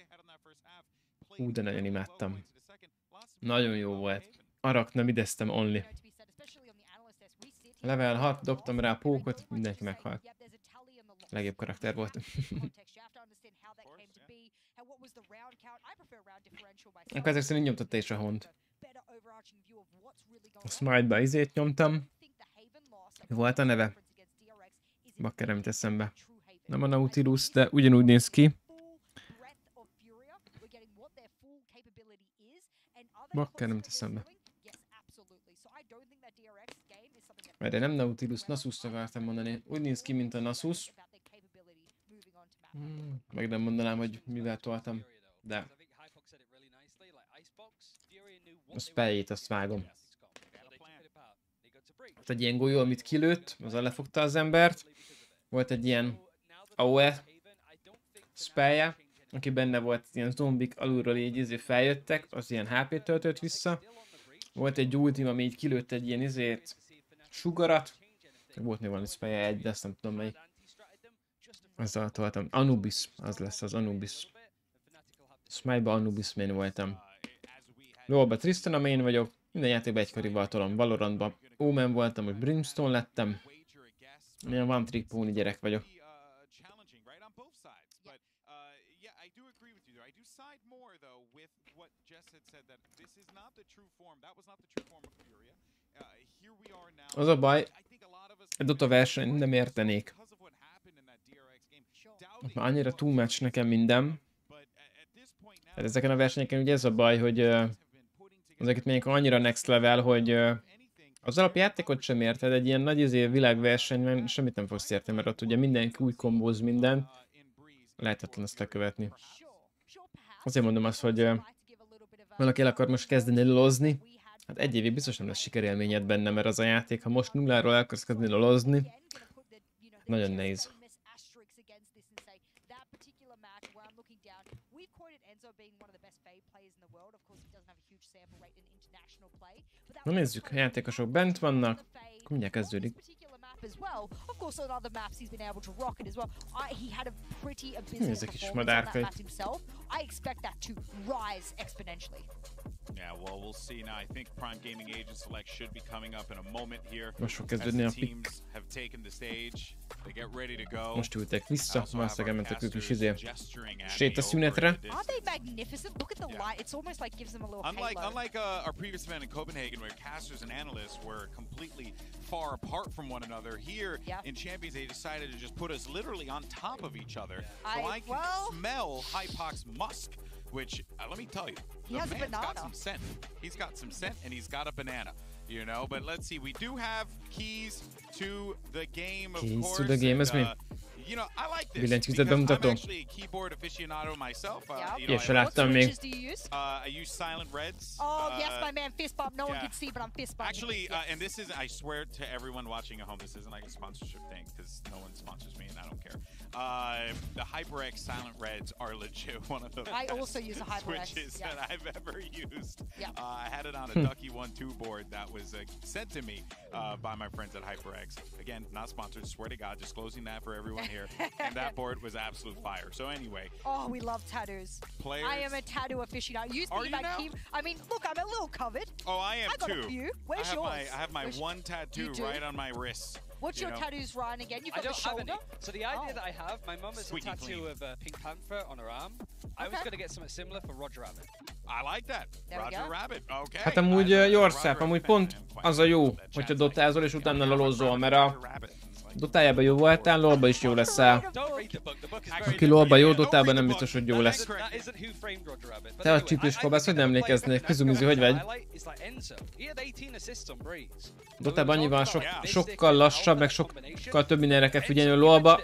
De nagyon imádtam. Nagyon jó volt. Arak nem ideztem only. Level 6, dobtam rá a pókot, mindenki meghalt. Legjobb karakter volt. Akkor ezek szerint nyomtatta is a Hont. A Smite-ba izét nyomtam. Volt a neve? Bakker, nem jut eszembe. Nem a Nautilus, de ugyanúgy néz ki. Bakker, nem jut eszembe. Erre nem Nautilus, Nasus-t akartam mondani. Úgy néz ki, mint a Nasus. Meg nem mondanám, hogy mivel toltam, de a spelljét azt vágom. Volt egy ilyen golyó, amit kilőtt, azzal lefogta az embert. Volt egy ilyen AOE spellje, aki benne volt, ilyen zombik alulról így feljöttek, az ilyen HP-t töltött vissza. Volt egy ultim, ami így kilőtt egy ilyen sugarat. Volt még valami spellje egy, de azt nem tudom melyik. Azzal toltam. Anubis, az lesz az Anubis. Smite-ba Anubis main voltam. LoL-ba Tristan a main vagyok. Minden játékban egykorival tolom. Valorantba Omen voltam, hogy Brimstone lettem. Milyen one trick pony gyerek vagyok. Az a baj, egy Dota versenyt nem értenék. Már annyira too much nekem minden. Hát ezeken a versenyeken ugye ez a baj, hogy ezeket még annyira next level, hogy az alapjátékot sem érted, egy ilyen nagy világversenyben semmit nem fogsz érteni, mert ott ugye mindenki úgy kombóz minden, lehetetlen ezt lekövetni. Azért mondom azt, hogy valaki el akar most kezdeni lolozni, hát egy évig biztos nem lesz sikerélményed benne, mert az a játék, ha most nulláról elkezdesz kezdeni lolozni, nagyon nehéz. Na nézzük, a játékosok bent vannak, akkor mindjárt kezdődik. Ezek is madárkai. Yeah, well, we'll see now. I think Prime Gaming Agent Select should be coming up in a moment here. Most fog kezdődni a pick. Have taken the stage. They get ready to go. Most ültek vissza, valószínűleg elmentek ők is sétaszünetre. Aren't they magnificent? Look at the light. It's almost like gives them a little halo. Unlike our previous event in Copenhagen, where casters and analysts were completely far apart from one another, here in Champions they decided to just put us literally on top of each other. So I can smell Hypox's musk which let me tell you, He has a man's got banana. some scent. He's got some scent and he's got a banana. You know, but let's see. We do have keys to the game, of Keys course. to the game, ez mi? You know, I like this Billentyűzet because I'm bemutató. actually a keyboard aficionado myself. You Én know, se láttam What még. switches do you use? I use silent reds. Oh, yes, my man, fist bump. No one yeah. can see, but I'm fist bumping. Actually, Yes. and this is, I swear to everyone watching at home, this isn't like a sponsorship thing because no one sponsors me and I don't care. The HyperX Silent Reds are legit one of the I best also use a HyperX, switches yeah. that I've ever used. Yeah. I had it on a Ducky 1-2 board that was sent to me by my friends at HyperX. Again, not sponsored, swear to God, disclosing that for everyone here. And that board was absolute fire. So anyway. Oh, we love tattoos. Players. I am a tattoo aficionado. Used to Are be you my now? key. I mean, look, I'm a little covered. Oh, I am I got too. a few. Where's I have yours? I have my Where's- one tattoo You do? right on my wrist. What's you your know? tattoos, Ryan, again? You've I got the don't have shoulder. any. So the idea Oh. that I have, my mum has a Squeaky tattoo clean. of a Pink Panther on her arm. I was Okay. going to get something similar for Roger Rabbit. I like that. There we Roger go. Rabbit. Okay. Hát amúgy Yorszáp, amúgy pont az a jó, hogyha dotázol és utána lalozol, mert a dotájában jó voltál, lolba is jó leszel. Don't read the book. The book is very Aki lolba jó, dotában nem biztos, hogy jó lesz. That isn't Who Framed Roger Rabbit. But Te a anyway, csípős I kobász, hogy think nem the player emlékeznék? that Közüműzi, hogy vagy? highlight is like Enzo. He had 18 assists on Breeze. Dotában annyival sokkal lassabb, meg sokkal több mindenre kell figyelni, a lolba.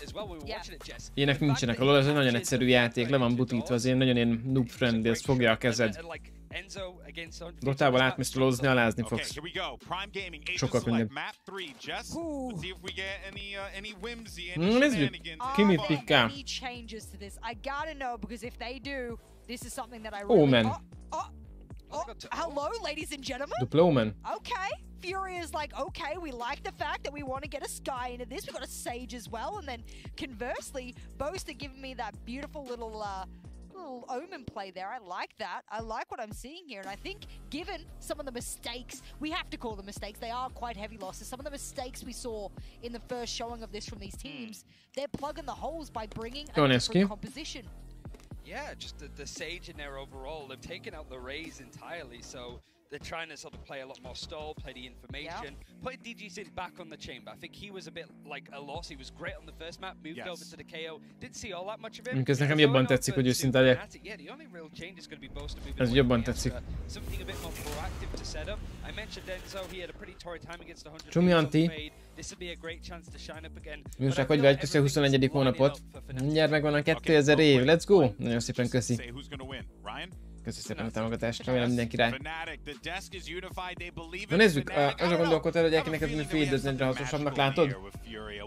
Ilyenek nincsenek, a LoL ez egy nagyon egyszerű játék, le van butítva, az én nagyon én noob friendly, ez fogja a kezed. Dotában átmész lolozni, alázni fogsz. Sokkal könnyebb. Nézzük, ki mit pikkál. Any changes to this? I gotta know because if they do, this is something that I Oh, really... man. Hello, ladies and gentlemen. Dupla Omen. Okay. Fury is like, okay, we like the fact that we want to get a Sky into this. We got a Sage as well. And then conversely, Boast are giving me that beautiful little Omen play there. I like that. I like what I'm seeing here. And I think given some of the mistakes, we have to call them mistakes. They are quite heavy losses. Some of the mistakes we saw in the first showing of this from these teams, they're plugging the holes by bringing a different composition. Yeah, just the Sage in there overall. They've taken out the Rays entirely, so they're trying to sort of play a lot more stall, play the information. Put DGSIN back on the chamber. I think he was a bit like a loss. He was great on the first map, moved over to the KO. Didn't see all that much of him. Ez nekem jobban tetszik, hogy őszinte legyek. Yeah, the only real change is going to be Boast moving Ez away jobban from tetszik. something a bit more proactive to set up. I mentioned Enzo, he had a pretty torrid time against 100. Csumi Anti. This would be a great chance to shine up again. Műság, hogy vagy? Köszi a 21. hónapot. Mindjárt megvan a 2000 év. Let's go! Nagyon szépen köszi. Köszi szépen a támogatást, remélem mindenki rá. Na nézzük, azon gondolkodtál, hogy el kéne kezdeni feedezni egyre hasznosabbnak, látod?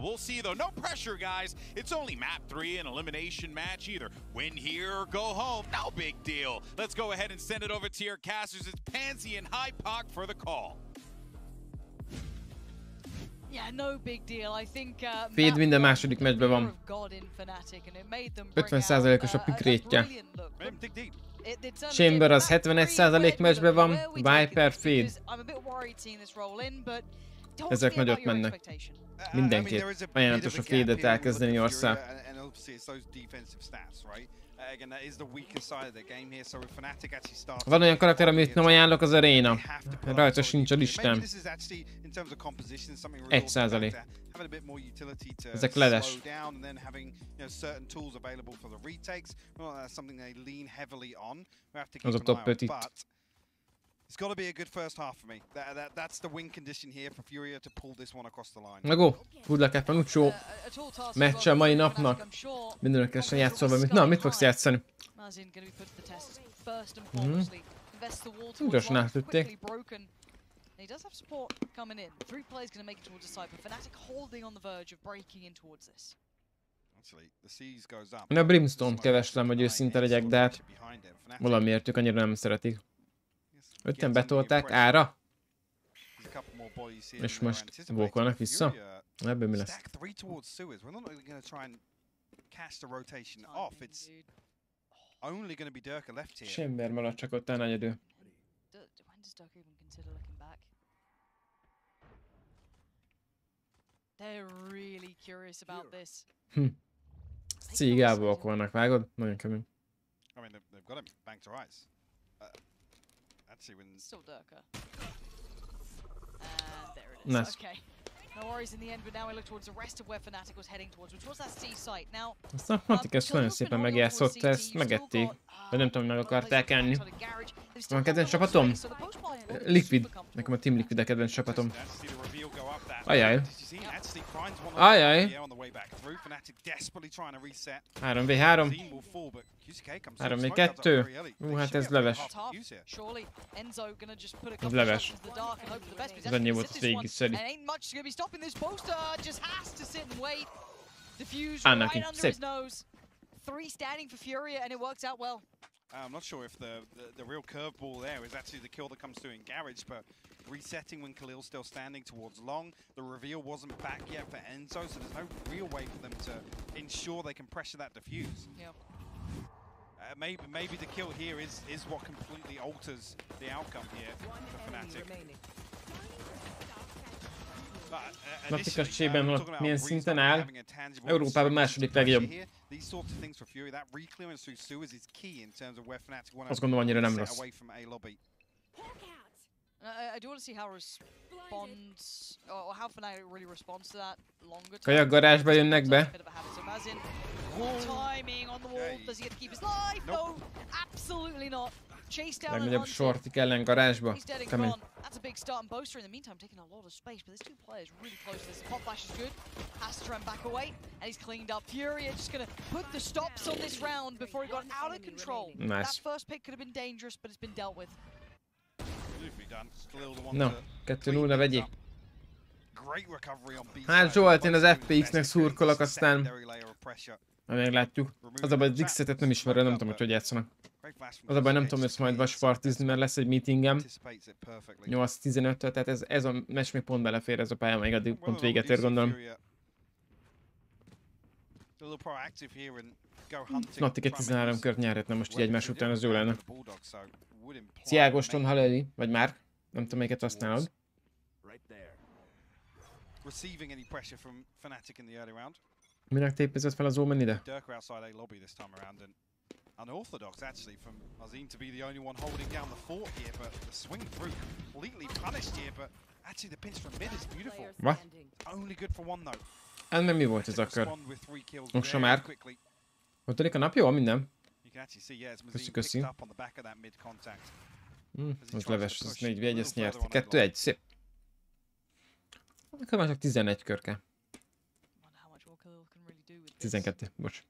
We'll see though. No pressure, guys. It's only map 3, an elimination match. Either win here or go home. No big deal. Let's go ahead and send it over to your casters. It's Pansy and Hypoc for the call. Yeah, no big deal. I think Feed minden második meccsben van. 50%-os a pick rate-je. Chamber az 71% meccsben van, Viper feed. Ezek nagyot mennek. Mindenképp. Ajánlatos a feedet elkezdeni Yorszál. Van olyan karakter, amit nem ajánlok, az Arena. Rajta sincs a listám. 1%. Ezek ledes. Az a top 5 itt. It's got to be a good first half for me. That's the win condition here for Furia to pull this one across the line. Na go! Good luck, F Panuccio. Meccs a mai napnak. Mindenökesen játszol valamit. Na, mit fogsz játszani? Gyorsan átlőtték. He does have support coming in. 3 players going to make it towards the side, but Fnatic holding on the verge of breaking in towards this. Én a Brimstone-t keveslem, hogy őszinte legyek, de hát valamiért ők annyira nem szeretik. 5-en betolták ára? És most volkolnak vissza? Ebből mi lesz? Sember maradt csak ott a egyedül. Cígába volkolnak, vágod? Nagyon kemény. Still Durka. And there it is. Nice. Okay. No worries in the end, but now we look towards the rest of where Fnatic was heading towards, which was that C site. Now, Azt a Fnatic ezt nagyon szépen megjátszotta, ezt megették. Vagy nem tudom, meg akarták enni. Van kedvenc csapatom? Liquid. Nekem a Team Liquid a kedvenc csapatom. Ajaj. Ajaj. 3v3. 3v2. Hát ez leves. Ez leves. Ez annyi volt, hogy végig szedi. Neki, szép. I'm not sure if the real curveball there is actually the kill that comes through in Garage, but resetting when Khalil's still standing towards long. The reveal wasn't back yet for Enzo, so there's no real way for them to ensure they can pressure that defuse. Yeah. Maybe the kill here is what completely alters the outcome here for Fnatic. Fnatic esélyben milyen szinten áll? Európában második legjobb. Azt gondolom, annyira nem rossz. Kajak garázsba jönnek be. Legnagyobb sortik ellen garázsba. Kemény. That's a big start, and Boaster in the meantime taking a lot of space, but there's two players really close to this. The pop flash is good, has to run back away, and he's cleaned up. Furia just gonna put the stops on this round before he got out of control. Nice. That first pick could have been dangerous, but it's been dealt with. No, 2-0-ra vegyék. Hát Zsolt, én az FPX-nek szurkolok, aztán meglátjuk. Az a baj, az X-et nem ismerem, nem tudom, hogy játszanak. Az a baj, nem tudom, hogy majd Watchpartizni, mert lesz egy meetingem 8-15-től, tehát ez a meccs még pont belefér, ez a pálya, még addig pont véget ér, gondolom. Fnatic egy 13 kört nyerhetne most így egymás után, az jó lenne. Ciágoston Haleli, vagy már, nem tudom, melyiket használod. Minek tépezett fel az Omen ide? Unorthodox actually from Azim to be the only one holding down the fort here, but the swing through completely punished here, but actually the pinch from mid is beautiful. What? Only good for one though. Hát nem mi volt ez akkor? Most már. Hogy telik a nap? Jó, minden. Köszi. Az leves, az 4v1, ezt nyerti. 2-1, szép. Akkor már csak 11 kör kell. 12, bocs.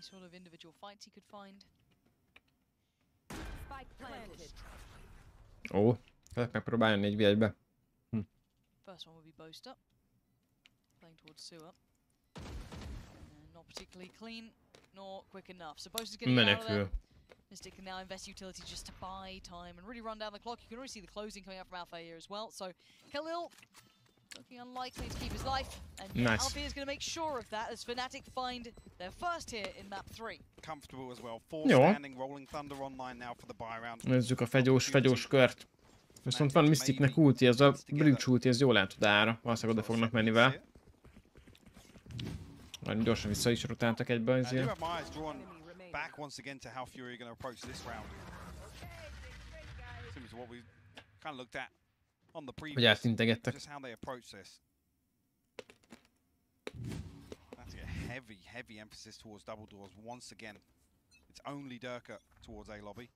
Sort of individual fights he could find. Ó, lehet megpróbálni 4v1-be. First one will be Boaster. Playing towards Sewer. Not particularly clean, nor quick enough. So Boaster's getting out of there. Mystic can now invest utility just to buy time and really run down the clock. You can already see the closing coming out from Alpha here as well. So Khalil looking unlikely to keep his life, and nice. Alfie is going to make sure of that as Fnatic find their first hit in map 3. Comfortable as well. Four standing, rolling thunder online now for the buy round. Nézzük a fegyós kört. Viszont van Mysticnek ulti, ez a bridge ulti, ez jól át tud ára. Valószínűleg oda fognak menni vele. Nagyon gyorsan vissza is rotáltak egybe azért. Back once again to how Fury are going to approach this round. Similar to what we kind of looked at on the previous, just how they approach this. That's a heavy emphasis towards double doors once again. It's only Durka towards A lobby.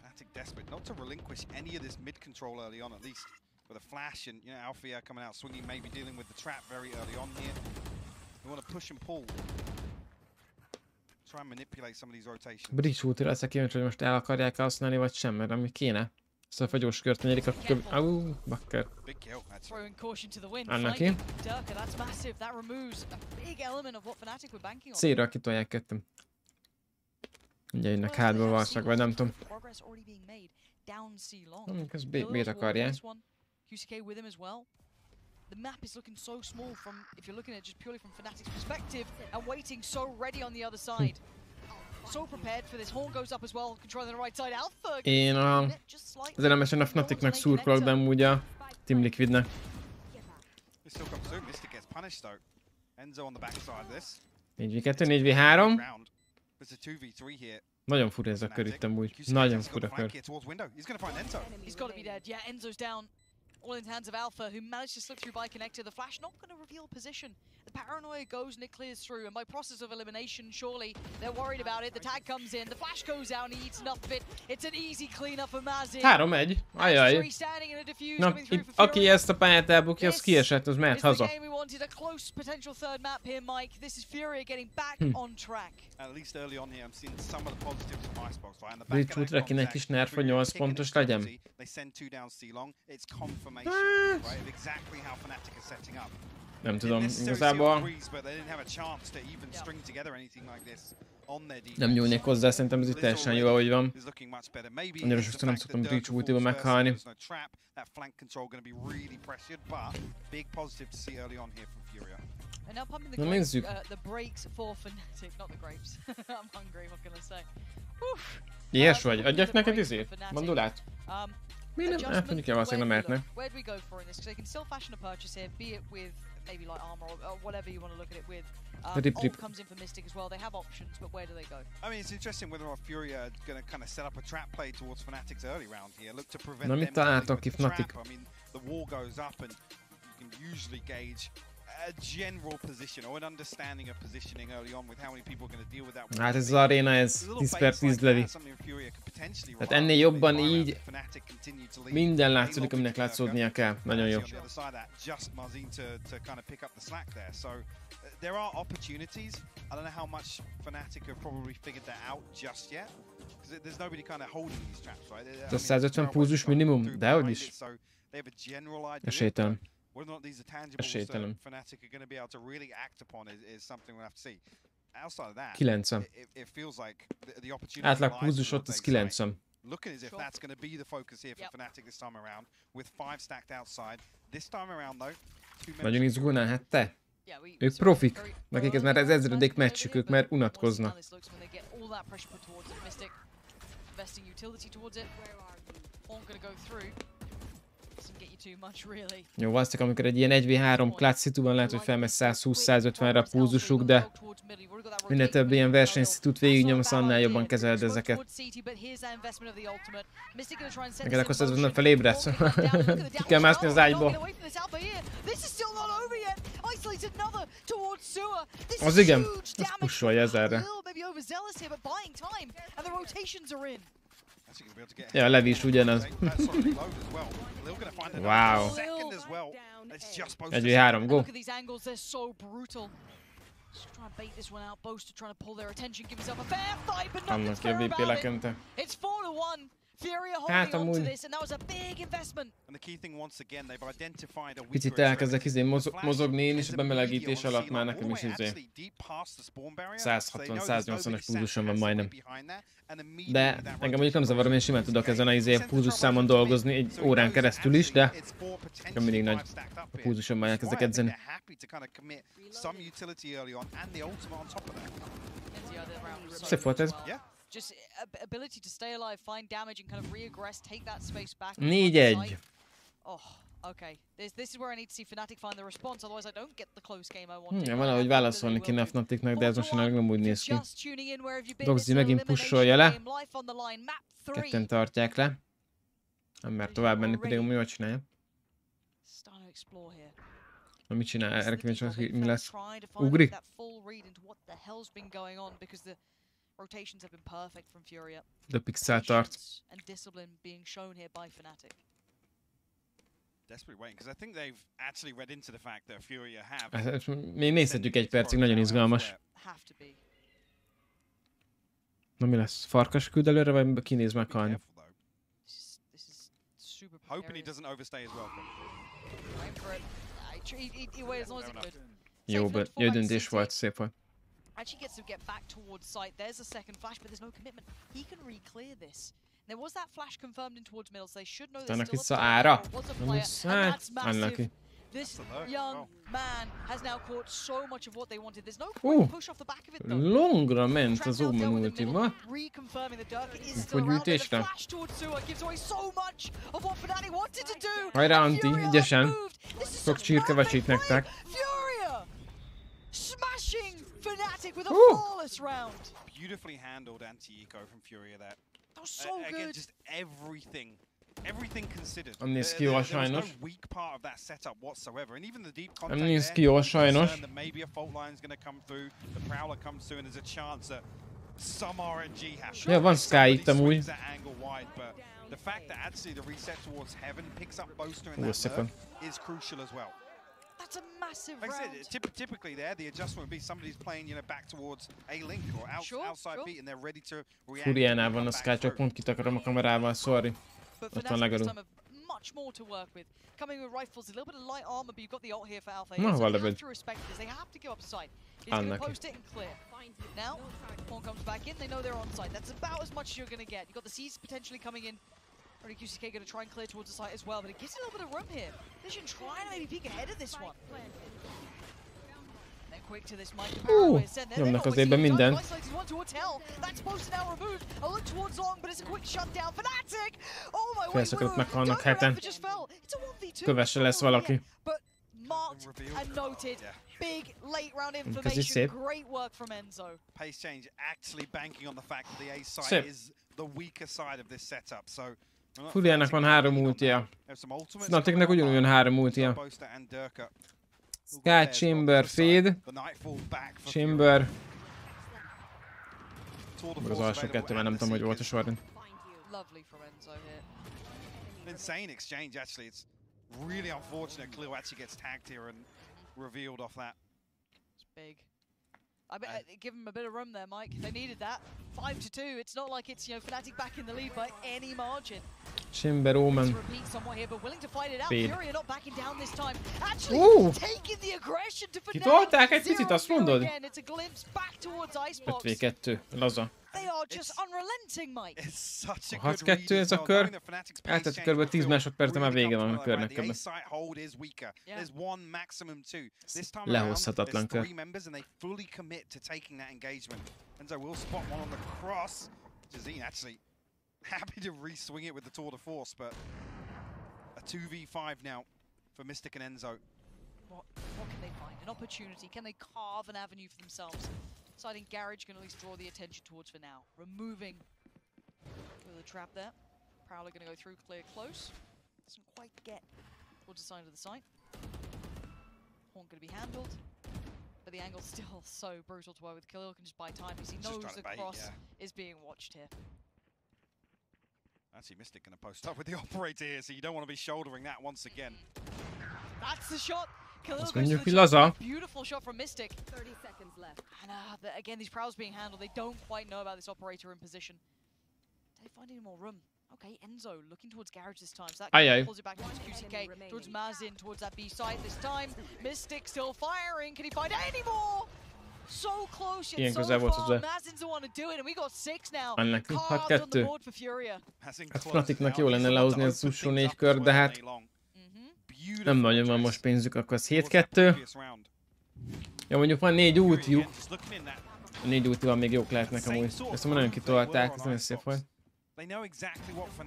Fnatic desperate not to relinquish any of this mid control early on, at least with a flash, and Alfia coming out swinging, maybe dealing with the trap very early on here. They want to push and pull. Try and manipulate some of these rotations. Bridge ultira leszek kíváncsi, hogy most el akarják használni, vagy sem, mert ami kéne. Ezt a fagyós kört nyerik, akkor... Au, bakker. Annak C-ra kitolják kettem. Ugye jönnek hátba valószínűleg, vagy nem tudom. Ez B-t akarják. The map is looking so small from, if you're looking at it just purely from Fnatic's perspective, and waiting so ready on the other side. So prepared for this. Horn goes up as well, controlling the right side. Alpha. Én az elemesen a Fnaticnak szurkolok, de amúgy a Team Liquidnek. Nagyon fura ez a kör itt amúgy. Nagyon fura kör. He's got to be dead. Yeah, Enzo's down. All in the hands of Alpha, who managed to slip through by connector. The flash not going to reveal position. The paranoia goes and it clears through. And by process of elimination, surely they're worried about it. The tag comes in. The flash goes out and he eats enough of it. It's an easy cleanup for Mazin. 3-1. Ajaj. Na, itt, aki ezt a pályát elbukja, az kiesett, az mehet haza. Bridgewoodra kinek is nerf, hogy 8 pontos legyen. Nem tudom, igazából nem nyúlnék hozzá, szerintem ez itt teljesen jó, ahogy van. Annyira sokszor nem szoktam Bridgewoodba meghalni. Na nézzük. Ilyes vagy? Adjak neked izét? Mandulát? Mi nem? Mondjuk el valószínűleg nem mehetne. Maybe like armor or whatever you want to look at it with. Ult comes in for Mystic as well. They have options, but where do they go? I mean, it's interesting whether or not Fury are going to kind of set up a trap play towards Fnatic's early round here. Look to prevent them from the trap. I mean, the wall goes up and you can usually gauge a general position or an understanding of positioning early on with how many people are going to deal with that. Hát ez az aréna, ez 10/10 levi. Hát ennél jobban így minden látszódik, aminek látszódnia kell. Nagyon jó. There are opportunities. I don't know how much Fnatic have probably figured that out just yet. Because there's nobody kind of holding these traps, right? Ez 150 pulzus minimum, dehogy is. Esélytelen. Whether or not these are tangibles that Fnatic are going to be able to really act upon is something we'll have to see. Outside of that, 90. It feels like the opportunity. Átlag pulzus ott az 90. Looking as if that's going to be the focus here for Fnatic this time around, with 5 stacked outside. This time around though, 2 nagyon izgulnál, hát te. Ők profik. Nekik ez már az ezredik meccsük, ők már unatkoznak. Jó, valószínűleg amikor egy ilyen 1v3 clutch szituban lehet, hogy felmegy 120-150-re a pulzusuk, de minél több ilyen versenyszitut végignyomsz, annál jobban kezeled ezeket. Neked akkor szezonban felébredsz. Ki kell mászni az ágyból. Az igen, azt pusolja ezerre. Ja, Levi is ugyanaz. Wow. 1v3, go. Annak ki a VP lekente. Hát amúgy picit elkezdek mozogni én is, a bemelegítés alatt már nekem is 160-180-as pulzusom van majdnem. De engem mondjuk nem zavarom, én simán tudok ezen a pulzus számon dolgozni egy órán keresztül is, de nekem mindig nagy a pulzusommal elkezdek edzeni. Szép volt ez. 4-1. Valahogy válaszolni kéne a Fnaticnak, de ez most nem úgy néz ki. Dogzi megint pusolja le. Ketten tartják le. Nem mer tovább menni, pedig jól csinálja. Na mit csinál? Erre kíváncsi, mi lesz? Ugrik? De pixel tart. Még nézhetjük egy percig, nagyon izgalmas. Na mi lesz? Farkas küld előre, vagy kinéz meghalni? Jó, jó döntés volt, szép volt. Actually gets to get back towards site. There's a second flash, but there's no commitment. He can re-clear this. There was that flash confirmed in towards middle, so they should know there's still a player, and that's massive. This young man has now caught so much of what they wanted. There's no quick push off the back of it though. Longra ment az Omen ultival. Reconfirming the Dirk is still around. The flash towards Sua gives away so much of what Fnatic wanted to do. Hajrá, Anti, ügyesen. Sok csirke vacsít nektek. smashing Fnatic with a flawless round. Beautifully handled anti-eco from Furia there. That was so Again, good. just everything considered. Nem néz ki jól sajnos. No weak part of that setup whatsoever, and even the deep Nem contact néz ki jól sajnos. that maybe a fault line is going to come through, the Prowler comes through, and there's a chance that some RNG happens. Ja, van Sky itt amúgy. The fact that actually the reset towards heaven picks up Boaster in Ó, that szépen. lurk is crucial as well. That's a massive Like I round. said, typically there, the adjustment would be somebody's playing, you know, back towards a link or outside beat, and they're ready to react. Furiánál van a Sky, csak pont kitakarom a kamerával, sorry. But Ott van Fnatic this legalul. time have much more to work with. Coming with rifles, a little bit of light armor, but you've got the ult here for Alpha. Na, So valahogy. they have to respect this. They have to give up sight. He's going to Annak. post it and clear. Now, Horn comes back in. They know they're on site. That's about as much as you're going to get. You've got the C's potentially coming in. Already QCK going to try and clear towards the site as well, but it gives a little bit of room here. They should try and maybe peek ahead of this one. Then quick to this Mike. Nyomnak az évben minden. One towards hell. That's supposed to now remove. A look towards long, but it's a quick shutdown. Fnatic! Oh my way! Felszakadt meghalnak heten. Kövesse lesz valaki. But marked and noted. Big late round Ez information. szép. Great work from Enzo. Pace change actually banking on the fact that the A side Szép. is the weaker side of this setup. So Furiának van 3 ultija. Fnaticnek ugyanúgy van 3 ultija. Sky, Chamber, Fade. Chamber. Meg az alsó kettő, már nem tudom, hogy volt a sorrend. Lovely from Enzo here. Insane exchange actually. It's really unfortunate Khalil actually gets tagged here and revealed off that. It's big. I bet give him a bit of room there, Mike. They needed that. 5-2. It's not like it's, you know, Fnatic back in the lead by any margin. Chamber, Omen. To repeat somewhat here, but willing to fight it out. Fade. Furia not backing down this time. Actually taking the aggression to Fnatic. Kitolták egy picit, azt mondod? Again, it's a glimpse back towards Icebox. 5v2, laza. They are just unrelenting, Mike. It's such a Ha good read 6-2 ez a kör, eltett kb. 10 másodperc, már vége van a körnek kb. Lehozhatatlan kör. Enzo will spot one on the cross. Jazine actually happy to re-swing it with the tour de force, but a 2v5 now for Mystic and Enzo. What can they find? An opportunity? Can they carve an avenue for themselves? Deciding Garage can at least draw the attention towards for now. Removing the trap there. Prowler going to go through, clear close. Doesn't quite get towards the side of the site. Horn going to be handled. But the angle's still so brutal to work with. Khalil can just buy time because he knows the cross is being watched here. Actually, Mystic going to post up with the operator here, so you don't want to be shouldering that once again. That's the shot. Khalil Azt goes mondjuk, for hogy the laza. shot. Beautiful shot from Mystic. 30 seconds left. And again, these prowls being handled. They don't quite know about this operator in position. Do they find any more room? Okay, Enzo looking towards Garage this time. So that pulls it back towards QCK, towards Mazin, towards that B side this time. Mystic still firing. Can he find any more? So close yet so far. Mazin's the one to do it, and we got 6 now. Carved on the board for Furia. Hát Fnaticnak jó lenne lehozni az utolsó 4 kör, de hát nem nagyon van most pénzük, akkor az 7-2. Ja, mondjuk van 4 ultijuk. A 4 ultival még jók lehetnek amúgy. Ezt már nagyon kitolták, ez nagyon szép volt.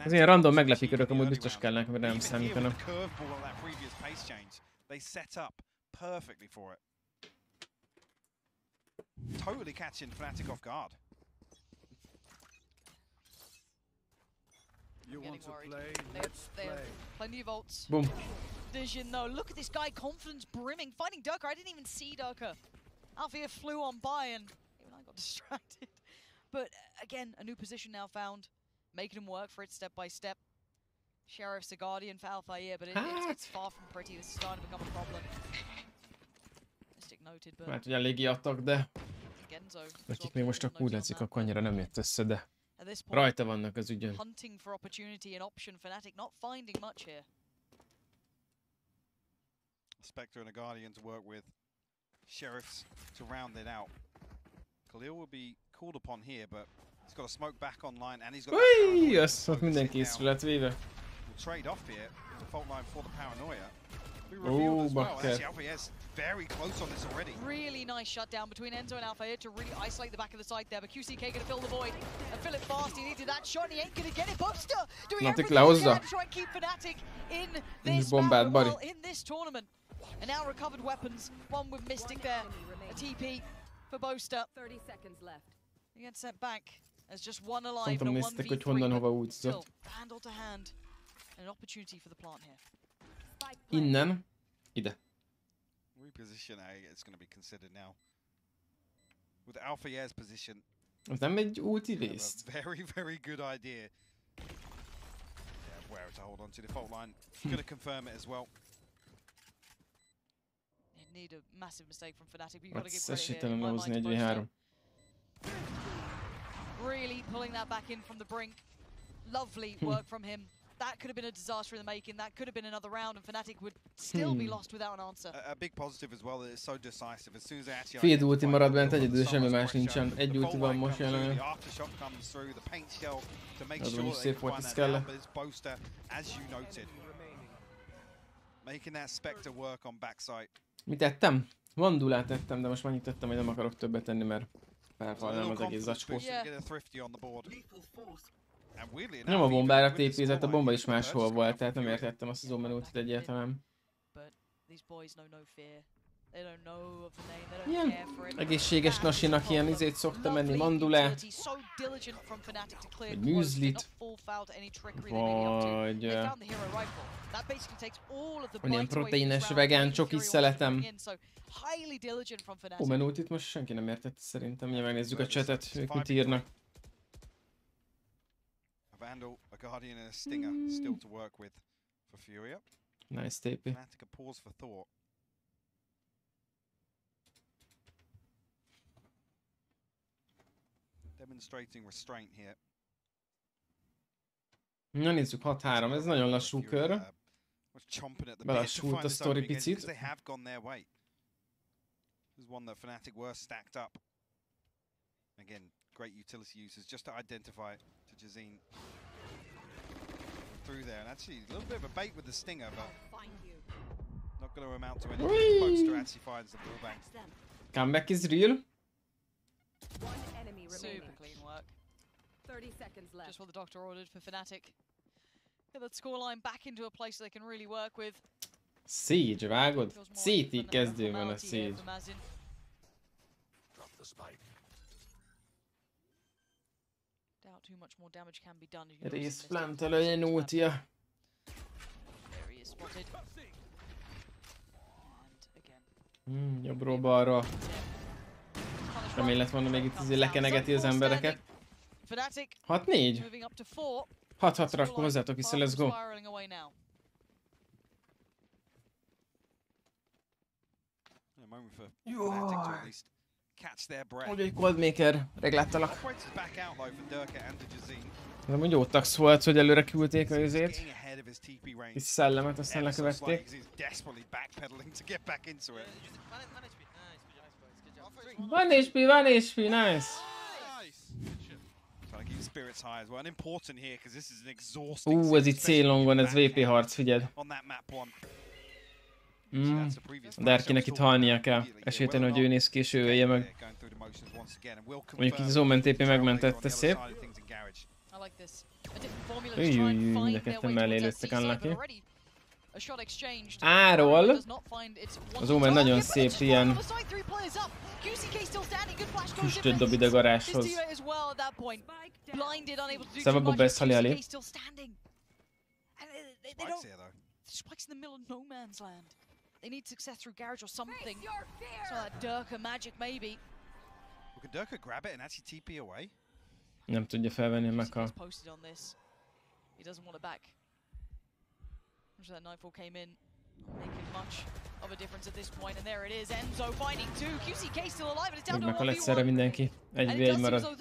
Ez ilyen random meglepi körök amúgy biztos kellene, mert nem számítanak. Totally catching Fnatic off guard. You want to play? They have plenty of ults. Boom. Vision though, look at this guy, confidence brimming, finding Durka. I didn't even see Durka. Althea flew on by and even I got distracted. But again, a new position now found, making him work for it step by step. Sheriff's a guardian for Althea, but it's far from pretty. This is starting to become a problem. Mystic noted, but Hát ugye eléggé adtak, de nekik még most csak úgy látszik, akkor annyira nem jött össze, de rajta vannak az ügyön. Hunting for opportunity and option. Fnatic not finding much here. Spectre and a Guardian to work with. Sheriffs to round it out. Khalil will be called upon here, but he's got a smoke back online and he's got Új, azt mindenki észre lett véve. We'll trade off here. The fault line for the paranoia. Oh, bakker. Very close on this already. Really nice shutdown between Enzo and Alpha to really isolate the back of the site there, but QCK gonna fill the void and fill it fast. He needed that shot and he ain't gonna get it. Buster doing everything he can to try and keep Fnatic in this battle, in this tournament. And now recovered weapons, one with Mystic there. TP for Boaster. 30 seconds left. He gets sent back as just one alive Nem in tudom, a néztek, hogy 1v3. honnan hova Still, útzott. handle to hand. And an opportunity for the plant here. Innen. Ide. Reposition A, it's going to be considered now. With Alpha Year's position, Ez nem egy ulti a részt. very, very good idea. Yeah, where to hold on to the fault line. Going to confirm it as well. You need a massive mistake from Fnatic, but you've got to give Ez credit here. esélytelen in my hozni mind to 1v3. Boaster. Really pulling that back in from the brink. Lovely work from him. That could have been a disaster in the making. That could have been another round, and Fnatic would still be lost without an answer. A big positive as well that it's so decisive. As soon as they actually Feed ulti identify marad the bent, kill, egyedül so semmi much más pressure. nincsen. Egy The ulti fault van line most comes through, jelenleg. the aftershock comes through, the paint shell to make Az sure úgyis that szép they volt, can ez find that kell. down, but it's Boaster, as you noted, making that Spectre work on backside. Mit tettem? Vandulát tettem, de most már tettem, hogy nem akarok többet tenni, mert felfalnám az egész zacskót. Nem a bombára tépézett, a bomba is máshol volt, tehát nem értettem azt az Omen ultit egyáltalán. Ilyen egészséges nasinak ilyen izét szokta menni, mandulát, vagy műzlit, vagy ilyen proteínes vegán csokit szeretem. Omen ultit most senki nem értette szerintem, ugye megnézzük a chatet, ők mit írnak. A Vandal, a Guardian and a Stinger still to work with for Furia. Nice TP. Fnatic a pause for thought. Demonstrating restraint here. Na nézzük, 6-3, ez nagyon lassú kör. Belassult a sztori picit. They have gone their way. This is one that Fnatic were stacked up. Again, great utility uses just to identify to Jazeen through there, and actually a little bit of a bait with the Stinger, but not going to amount to anything. Poster actually finds the ball bank. Comeback is real. Super clean work. 30 seconds left. Just what the doctor ordered for Fnatic. Get that scoreline back into a place they can really work with. Siege, vágod? CT kezdőben a Siege. Doubt too much more damage can be done. Rész plantelőjén ultia. There he is spotted. And again. Jobbról balra. Remény lett volna még itt azért lekenegeti az embereket. 6-4. 6-6-ra akkor hozzátok vissza, let's go. Jó. Hogy egy Coldmaker regláttalak. Ez amúgy jó tax volt, hogy előre küldték a izét. Kis szellemet, aztán lekövették. Van HP, nice. Ez itt célongon, ez VP harc, figyeld. Derkinek itt halnia kell. Esélytelen, hogy ő néz ki és ő ölje meg. Mondjuk itt az Omen TP megmentette, szép. Mind a ketten mellé lőttek unlucky. Áról az Omen nagyon szép ilyen füstöt dob ide garázshoz. Szeva Bobesz hali. Spike's in the middle of no man's land. They need success through garage or something. So that Durka magic maybe. Well, can Durka grab it and actually TP away? Nem tudja felvenni a meghal. Posted on this. He doesn't want it back. So that nightfall came in, making much of a difference at this point, and there it is. Enzo finding two. QCK still alive, and it's down to meghal egyszerre mindenki. 1v1 marad.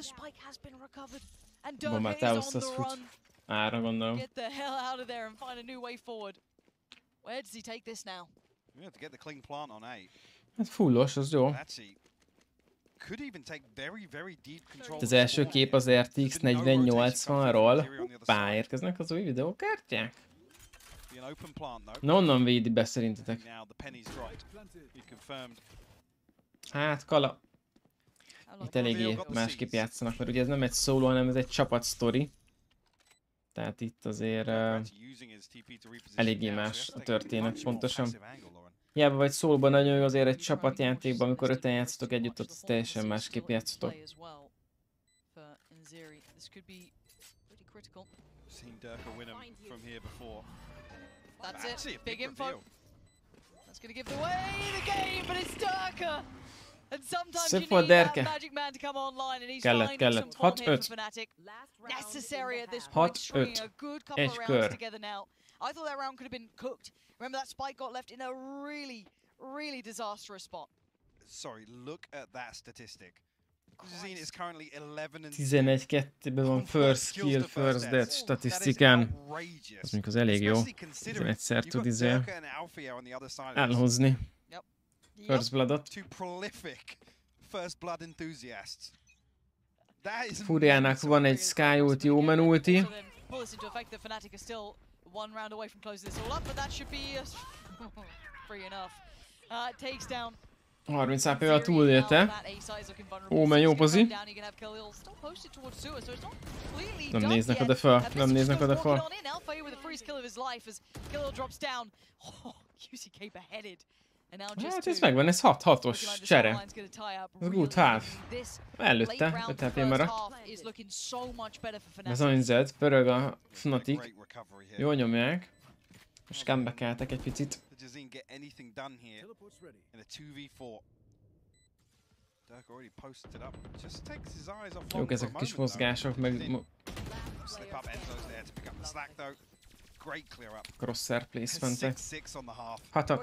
Bombát elhoztasz, fut. Ára gondolom. Get the hell out of there and find a new way forward. Where does he take this now? Yeah, to get the clean plant on A. Hát fullos, az jó. Could even take very, very deep control. Az első kép az RTX 4080-ról. Hoppá, érkeznek az új videókártyák? Na onnan védi be szerintetek. Hát kala. Itt eléggé másképp játszanak, mert ugye ez nem egy szóló, hanem ez egy csapat sztori. Tehát itt azért eléggé más a történet pontosan. Hiába vagy szólóban nagyon jó, azért egy csapatjátékban, amikor 5-en játszotok együtt, ott teljesen másképp játszotok. Seen Durka win him from here before. That's it. Big info. That's going to give away the game, but it's Durka. And sometimes Szép you volt, need that Derke. magic man to come online, and he's Kellett, finding some kellett. form here 6-5. for Fnatic. Necessary at this point, stringing a good couple of rounds together now. I thought that round could have been cooked. Remember that spike got left in a really disastrous spot. Sorry, look at that statistic. Zine is currently 11-2-ben van first kill, first death statisztikán. Az mondjuk az elég jó. 11-szer tud elhozni first bloodot. Furiának van egy Sky ulti, Omen ulti. Takes down 30 AP-vel túlélte. Omen jó pozi. Nem néznek oda fel, nem néznek oda fel. Hát ez megvan, ez 6-6-os csere. Good half. Előtte, 5 HP maradt. Ez NZ, pörög a Fnatic. Jól nyomják. Most comeback-eltek egy picit. Jók ezek a kis mozgások, meg... Crosser placementek. 6-6.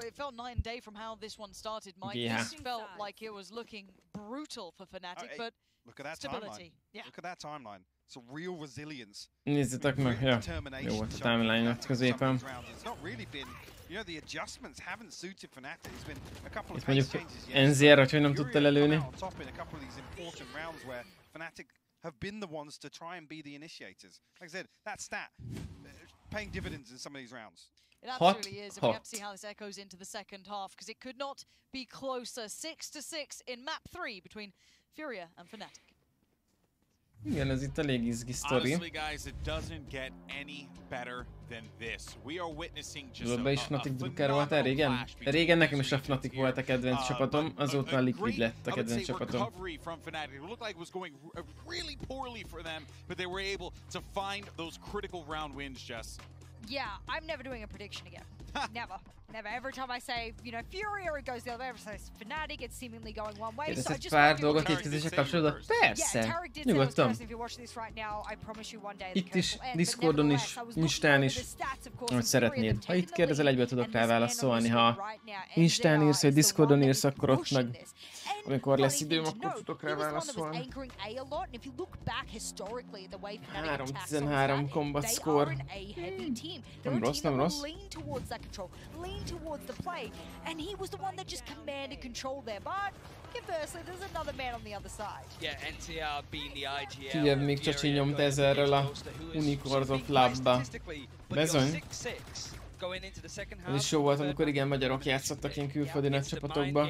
Nézzétek meg, ja. Jó volt a timeline-ot középen. Itt mondjuk NZR, hogy nem tudta lelőni. Have been the ones to try and be the initiators. Like I said, that stat paying dividends in some of these rounds. It absolutely is, and we have to see how this echoes into the second half, because it could not be closer. 6-6 in map 3 between Furia and Fnatic. Igen, ez itt elég izgi sztori. Zolba is Fnatic drukker voltál régen? Régen nekem is a Fnatic volt a kedvenc csapatom, azóta a Liquid lett a kedvenc csapatom. Yeah, I'm never doing a prediction again. Never. Never. Every time I say, you know, Fury, or it goes the other way. Every time I say Fnatic, it's seemingly going one way. So I just pár dolgot étkezések kapcsolatban? Persze! Nyugodtan. Itt is, Discordon is, Instán is, ahogy szeretnéd. Ha itt kérdezel, egyből tudok rá válaszolni. Ha Instán írsz, vagy Discordon írsz, akkor ott meg, amikor lesz időm, akkor tudok rá válaszolni. 3-13 combat score. Nem rossz, nem rossz. Towards the play, and he was the one that just commanded control there. But conversely, there's another man on the other side. Yeah, NTR being the IGL. Figyeld, még Csacsi nyomta ezerről a Unicorns of Love-ba. Bizony. Ez is jó volt, amikor igen magyarok játszottak ilyen külföldi nagy csapatokba.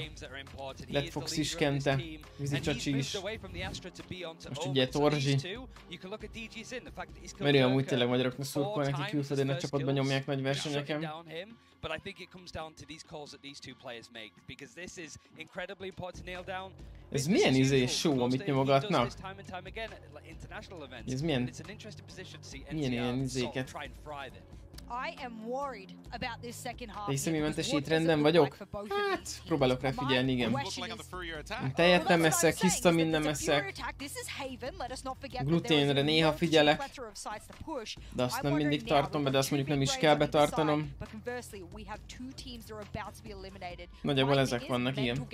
Lett Fox is kente, Vizi Csacsi is. Most ugye Torzsi. Mert ő amúgy tényleg magyaroknak szurkol, neki külföldi nagy csapatban nyomják nagy versenyeken. Ez milyen izé show, amit nyomogatnak? Ez milyen ilyen izéket? De hiszem, mi mentesít renden vagyok? Hát, próbálok rá figyelni, igen. Tejet nem eszek, hisztamin nem eszek. Gluténre néha figyelek. De azt nem mindig tartom be, de azt mondjuk nem is kell betartanom. Nagyjából ezek vannak, igen.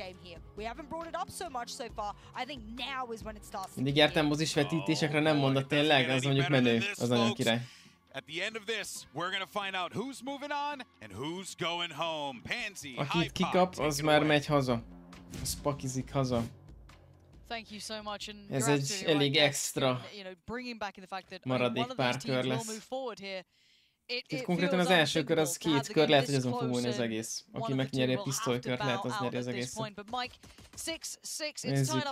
Mindig jártam mozis vetítésekre, nem mondott tényleg, az mondjuk menő, az nagyon király. At the end of this, we're gonna find out who's moving on and who's going home. Pansy, akit kikap, az már megy haza. Az pakizik haza. Ez egy elég extra maradék pár kör lesz. Itt konkrétan az első kör az 2 kör, lehet, hogy azon fog múlni az egész. Aki megnyeri a pisztolykört, lehet, az nyeri az egész. Nézzük.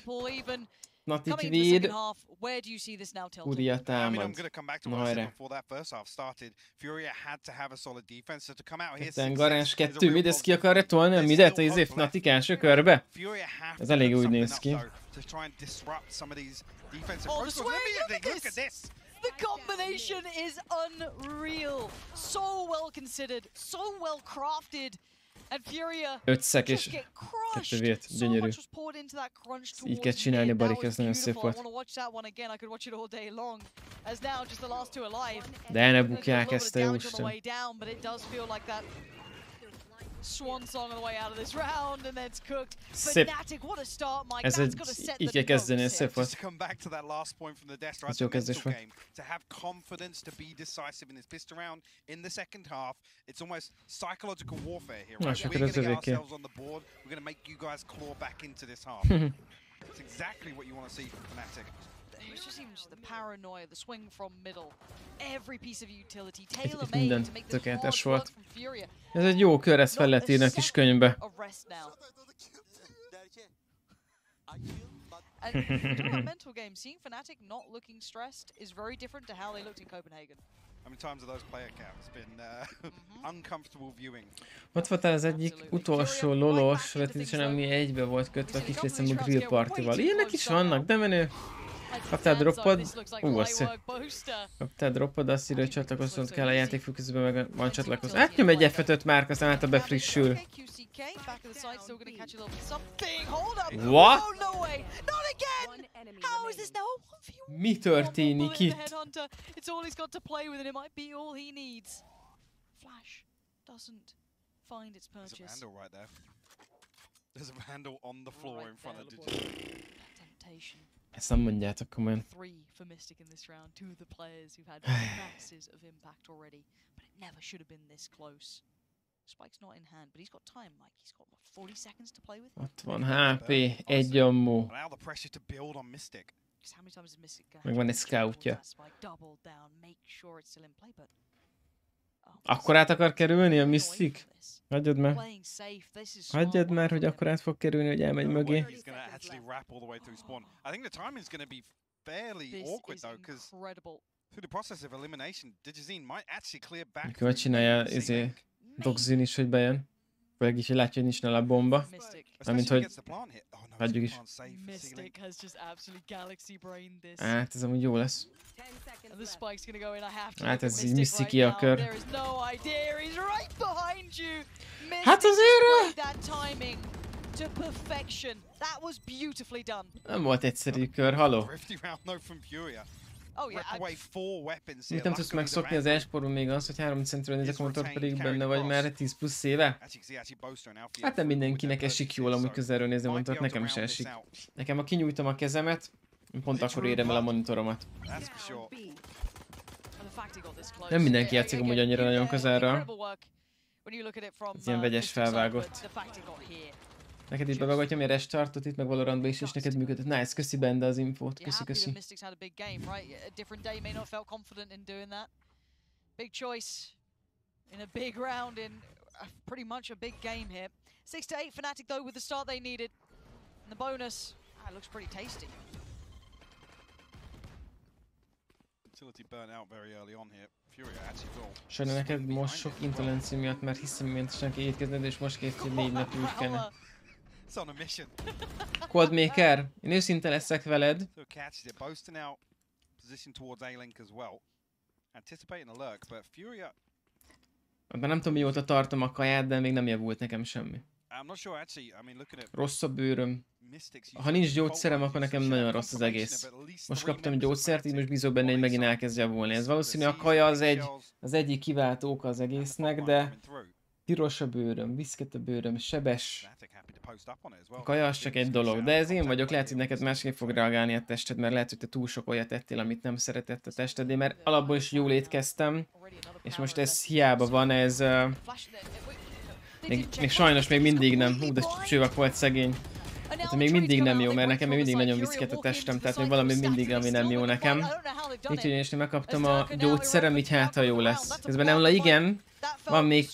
Fnatic Coming into the second véd, half, where do you see this now tilting? Furia I mean, I'm támad. going to come back to Na what I said hajrá. before that first half started. Furia had to have a solid defense, so to come out here Ketten 6-6 garázs, is a 2 real mid, ez ki positive. akarja tolni a There's midet still a izé hope left. Fnatic első körbe? Furia have Ez to elég put úgy something néz up, ki. though, to try and disrupt some of these defensive Oh, the protocols. swing! Look at this! The combination is unreal. So well considered, so well crafted. And Furia 5 szek just és get crushed. 2 vét, So gyönyörű. much was poured into that crunch Így kell towards csinálni, mid. That Barik, was ez nagyon szép beautiful. I volt. want to watch that one again. I could watch it all day long. As now, just the last two alive. De ne There's a bukják little ezt bit a of damage on the jóisten. way down, but it does feel like that swan song on the way out of this round, and then it's cooked. Szép. Fnatic, what a start, Mike. Ez That's egy, gonna set így the kell kezdeni, ez notes here. szép volt. Just to come back to that last point from the desk, right? Ez The jó kezdés mental volt. game, to have confidence to be decisive in this pissed around in the second half. It's almost psychological warfare here, Na, right? és We're akkor going ez to get övéké. ourselves on the board. We're going to make you guys claw back into this half. It's exactly what you want to see from Fnatic. It just seems the paranoia, the swing from middle, every piece of utility, Itt tailor-made minden to make this hard tökéletes work volt. from Furia. Ez egy jó kör, ezt fel lehet írni a kis könyvbe. Of rest now. And talking about mental game, seeing Fnatic not looking stressed is very different to how they looked in Copenhagen. How many times have those player counts been uncomfortable viewing? Ott volt az egyik utolsó lolos vetítésen, ami egybe volt kötve a kis létszámú grill partival. Ilyenek is vannak, de menő. Kaptál droppod? Az szép. Kaptál droppod, azt írja, hogy csatlakoznod kell a játék közben, meg van csatlakozó. Hát nyom egy F5-öt már, aztán hát a befrissül. What? Mi történik itt? It's all he's got to play with, and it might be all he needs. Flash doesn't find its There's a purchase. vandal right there. There's a vandal on the floor Right in front of there, Digital. Temptation. Ezt nem mondjátok komolyan. 3 for Mystic in this round. 2 of the players who've had masses of impact already, but it never should have been this close. Spike's not in hand, but he's got time, Mike. He's got what, 40 seconds to play with? Ott van HP, egy ammó. Allow the pressure to build on Mystic. Because how many times is Mystic gonna Meg have van to egy reach out scoutja. towards that Spike, double down, make sure it's still in play, but Akkor át akar kerülni a Mystic? Hagyjad már. playing safe. This is Hagyjad smart már, work hogy from akkor him. át fog kerülni, hogy elmegy mögé. He's going to actually wrap all the way through spawn. I think the timing's going to be fairly This awkward is though, because incredible. through the process of elimination, Digizine might actually clear back. Mikor csinálja izé Doxin is, hogy bejön. Főleg is, hogy látja, hogy nincs nála a bomba. Mystic. Mármint, hogy Oh, hagyjuk is. Mystic has just absolutely galaxy brained this. Hát ez amúgy jó lesz. And the spike's gonna go in. I have to Hát look at ez így Mystic Mystic right a kör. now. There is no idea. He's right behind you. Hát Mystic azért! just played that timing to perfection. That was beautifully done. Nem volt egyszerű kör, haló. Thrifty round though from Furia. Oh yeah. Rip away 4 weapons here. Mit nem tudsz megszokni az esporon még az, hogy 3 centről nézek a motor pedig benne vagy már 10 plusz éve? Hát nem mindenkinek esik jól amúgy közelről nézni a monitort, nekem se esik. Nekem ha kinyújtom a kezemet, pont akkor érem el a monitoromat. And the fact he got this close. Nem mindenki játszik amúgy annyira nagyon közelről. Incredible work when you look at it from, Ez ilyen vegyes Mystic's side, felvágott. but the fact he got here. Neked is bevágatjam egy restartot itt, meg Valorantba is, és neked működött. Nice, köszi Bende az infót, You're köszi, happy that köszi. Mystics had a big game, right? A different day may not felt confident in doing that. Big choice in a big round in pretty much a big game here. 6-8 Fnatic though with the start they needed. And the bonus, it looks pretty tasty. Utility burn out very early on here. Furia actually will. Sajnálom neked most sok intolerancia miatt, mert hiszem, mentesen kell étkezned, és most 2-4 nap úgy kellene. It's on a mission. Codemaker, én őszinte leszek veled. So catches it, boasting out, position towards A-Link as well. Anticipating a lurk, but Furia. Már nem tudom mióta tartom a kaját, de még nem javult nekem semmi. I'm not sure actually. I mean, looking at Rossz a bőröm. Mystics. Ha nincs gyógyszerem, akkor nekem nagyon rossz az egész. Most kaptam gyógyszert, így most bízok benne, hogy megint elkezd javulni. Ez valószínű a kaja az egyik kiváltó oka az egésznek, de piros a bőröm, viszket a bőröm, sebes. A kaja az csak egy dolog, de ez én vagyok, lehet, hogy neked másképp fog reagálni a tested, mert lehet, hogy te túl sok olyat ettél, amit nem szeretett a tested, én mert alapból is jól étkeztem, és most ez hiába van, ez... Még sajnos még mindig nem, de csővak volt szegény. Hát még mindig nem jó, mert nekem még mindig nagyon viszket a testem, tehát még valami mindig, ami nem jó nekem. Így ugyanis megkaptam a gyógyszerem, így hát ha jó lesz. Közben nem, igen, van még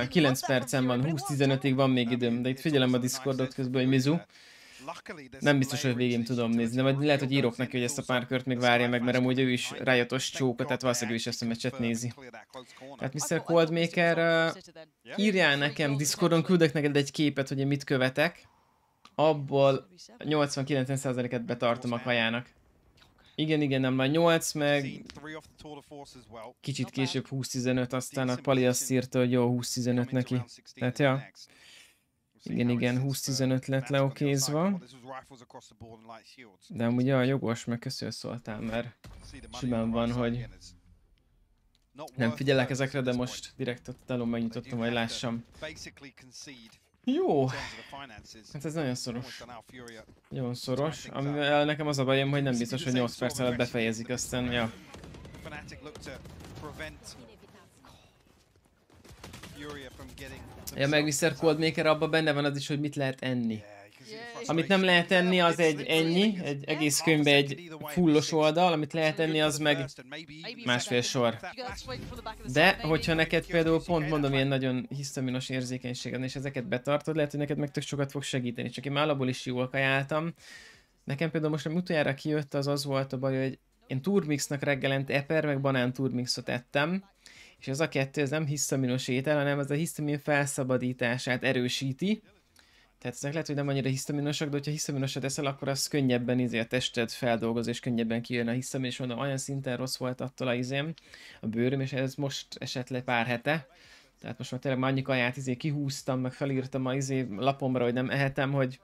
9 percem van, 20-15-ig van még időm, de itt figyelem a Discordot közben, hogy Mizu. Nem biztos, hogy végén tudom nézni, de majd lehet, hogy írok neki, hogy ezt a pár kört még várja meg, mert amúgy ő is rájatos csóka, tehát valószínűleg ő is ezt a meccset nézi. Tehát Mr. Coldmaker, írjál nekem Discordon, küldök neked egy képet, hogy én mit követek. Abból 80-90%-et betartom a kajának. Igen, nem már 8, meg kicsit később 20-15, aztán a Pali azt írta, hogy jó, 20-15 neki. Tehát ja. Igen, 20-15 lett leokézva. De amúgy jogos, meg köszönöm szóltál, mert simán van, hogy nem figyelek ezekre, de most direkt a telón megnyitottam, hogy lássam. Jó, hát ez nagyon szoros. Nagyon szoros. Amivel nekem az a bajom, hogy nem biztos, hogy 8 perc alatt befejezik, aztán, ja. Ja, meg Mr. Coldmaker, abban benne van az is, hogy mit lehet enni. Amit nem lehet enni, az egy egész könyvbe egy fullos oldal, amit lehet enni, az meg másfél sor. De, hogyha neked például pont mondom, ilyen nagyon hisztaminos érzékenységed, és ezeket betartod, lehet, hogy neked meg tök sokat fog segíteni. Csak én már alapból is jól kajáltam. Nekem például most, ami utoljára kijött, az volt a baj, hogy én turmixnak reggelente eper, meg banán turmixot ettem. És ez a kettő, ez nem hisztaminos étel, hanem az a hisztamin felszabadítását erősíti. Tehát ezek lehet, hogy nem annyira hisztaminosak, de hogyha hisztaminosat eszel, akkor az könnyebben a tested feldolgoz, és könnyebben kijön a hisztamin, és mondom, olyan szinten rossz volt attól a bőröm, és ez most esett le pár hete. Tehát most már tényleg már annyi kaját kihúztam, meg felírtam a lapomra, hogy nem ehetem, hogy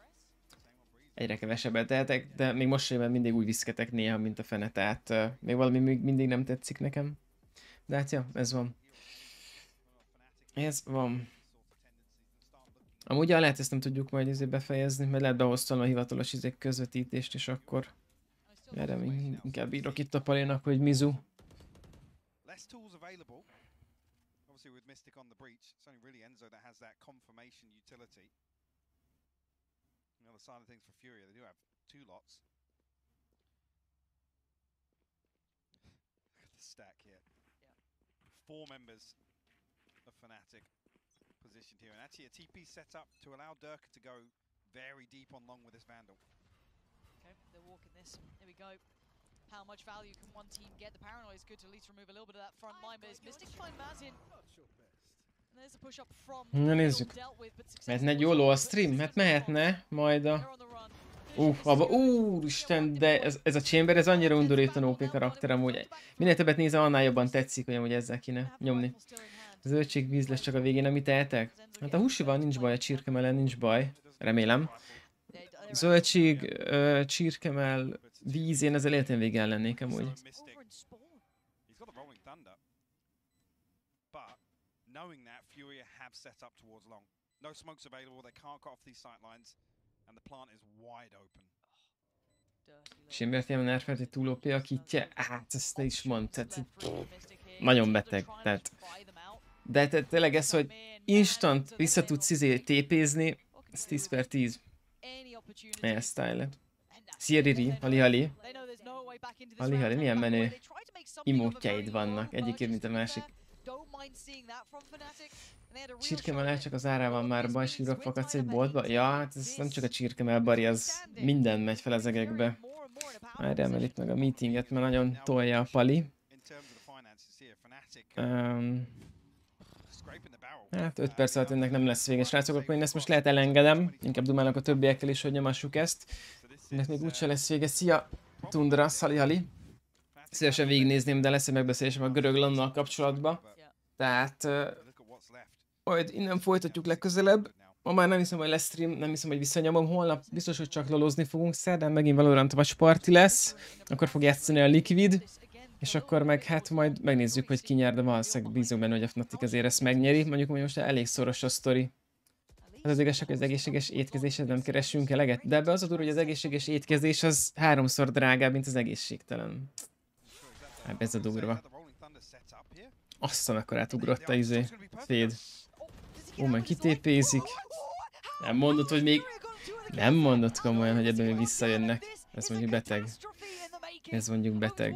egyre kevesebbet tehetek, de még most sem mindig úgy viszketek néha, mint a fene, tehát még valami mindig nem tetszik nekem. De hát ja, ez van. Ez van. Amúgy lehet, ezt nem tudjuk majd befejezni, mert lehet behoztam a hivatalos közvetítést, és akkor erre inkább írok itt a Palinak, hogy mizu. Four members of Fnatic positioned here, and actually a TP set up to allow Durka to go very deep on long with this Vandal. Okay, they're walking this. Here we go. How much value can one team get? The paranoia is good to at least remove a little bit of that front line, but it's Mystic find Mazin. And there's a push up from na nézzük. Mehetne egy jóló a stream? Hát mehetne, majd a... úristen, de ez a Chamber, ez annyira undorító OP karakter amúgy. Minél többet nézem, annál jobban tetszik, hogy amúgy ezzel kéne nyomni. A zöldségvíz lesz csak a végén, amit tehetek? Hát a húsival nincs baj, a csirkemellen nincs baj. Remélem. Zöldség, csirkemell, víz, én ezzel életén végén lennék amúgy. Chamber tényleg nerfelt egy túl OP a kitje? Hát ezt te is mondtad. Nagyon beteg. Tehát. De tényleg ez, hogy instant vissza tudsz TP-zni, ez 10/10. Ilyen style. Szia Riri, halihali. Halihali, milyen menő emótjaid vannak, egyik mint a másik. Csirkemell csak az árával már bajsírok fakadsz egy boltba? Ja, hát ez nem csak a csirkemell Bari, az minden megy fel az egekbe. Már emelik meg a meetinget, mert nagyon tolja a Pali. Hát 5 perc alatt ennek nem lesz vége, srácok, akkor én ezt most lehet elengedem. Inkább dumálok a többiekkel is, hogy nyomassuk ezt. Ennek még úgyse lesz vége. Szia, Tundra, Szali-hali. Szívesen végignézném, de lesz egy megbeszélésem a görög lannal kapcsolatban. Tehát majd innen folytatjuk legközelebb. Ma már nem hiszem, hogy lesz stream, nem hiszem, hogy visszanyomom. Holnap biztos, hogy csak lolozni fogunk, szerdán megint Valorant Watchparty lesz. Akkor fog játszani a Liquid. És akkor meg hát majd megnézzük, hogy ki nyer, de valószínűleg bízunk benne, hogy a Fnatic azért ezt megnyeri. Mondjuk, hogy most elég szoros a sztori. Az igazság, hogy az egészséges étkezéshez nem keresünk eleget, de ebbe az a durva, hogy az egészséges étkezés az 3-szor drágább, mint az egészségtelen. Hát ez a durva. Aztán akkor átugrott a féd. Ó, meg kitépézik. Nem mondod, hogy még... Nem mondod komolyan, hogy ebben még visszajönnek. Ez mondjuk beteg. Ez mondjuk beteg.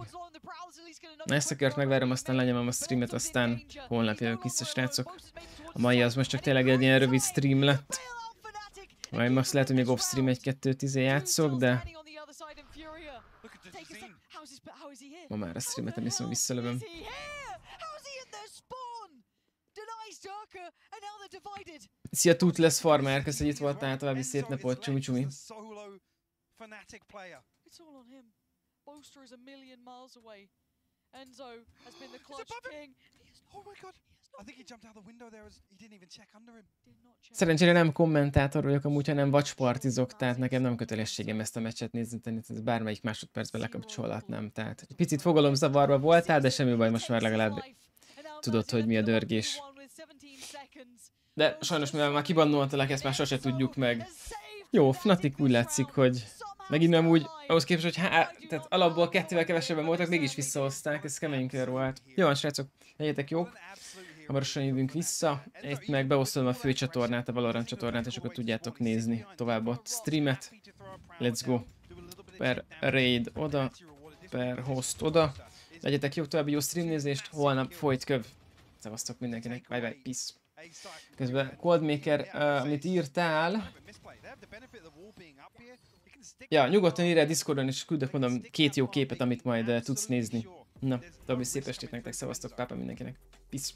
Na ezt a kört megvárom, aztán lenyomom a streamet, aztán holnap jövök vissza, srácok. A mai az most csak tényleg egy ilyen rövid stream lett. Majd max lehet, hogy még off-stream 1-2-10 játszok, de ma már a streamet nem hiszem, visszalövöm. Szia Toothless Farmer, köszönjük, hogy itt voltál, további szép napot, csumi-csumi. Enzo has been the clutch king. Oh my god! I think he jumped out the window there. He didn't even check under him. Szerencsére nem kommentátor vagyok amúgy, hanem watchpartizok, tehát nekem nem kötelességem ezt a meccset nézni, tehát bármelyik másodpercben lekapcsolhatnám. Tehát egy picit fogalomzavarba voltál, de semmi baj, most már legalább tudod, hogy mi a dörgés. De sajnos, mivel már kibannoltalak, ezt már sose tudjuk meg. Jó, Fnatic úgy látszik, hogy megint nem úgy, ahhoz képest, hogy tehát alapból 2-vel kevesebben voltak, mégis visszahozták, ez kemény kör volt. Jó van, srácok, legyetek jók, hamarosan jövünk vissza, itt meg beosztodom a fő csatornát, a Valorant csatornát, és akkor tudjátok nézni tovább a streamet. Let's go. Per raid oda, per host oda. Legyetek jók, további jó streamnézést, holnap folyt köv. Szevasztok mindenkinek, bye bye, peace. Közben Coldmaker, amit írtál... Ja, nyugodtan írj a Discordon, és küldök, mondom, 2 jó képet, amit majd tudsz nézni. Na, további szép estét nektek, szevasztok, pápa mindenkinek. Peace.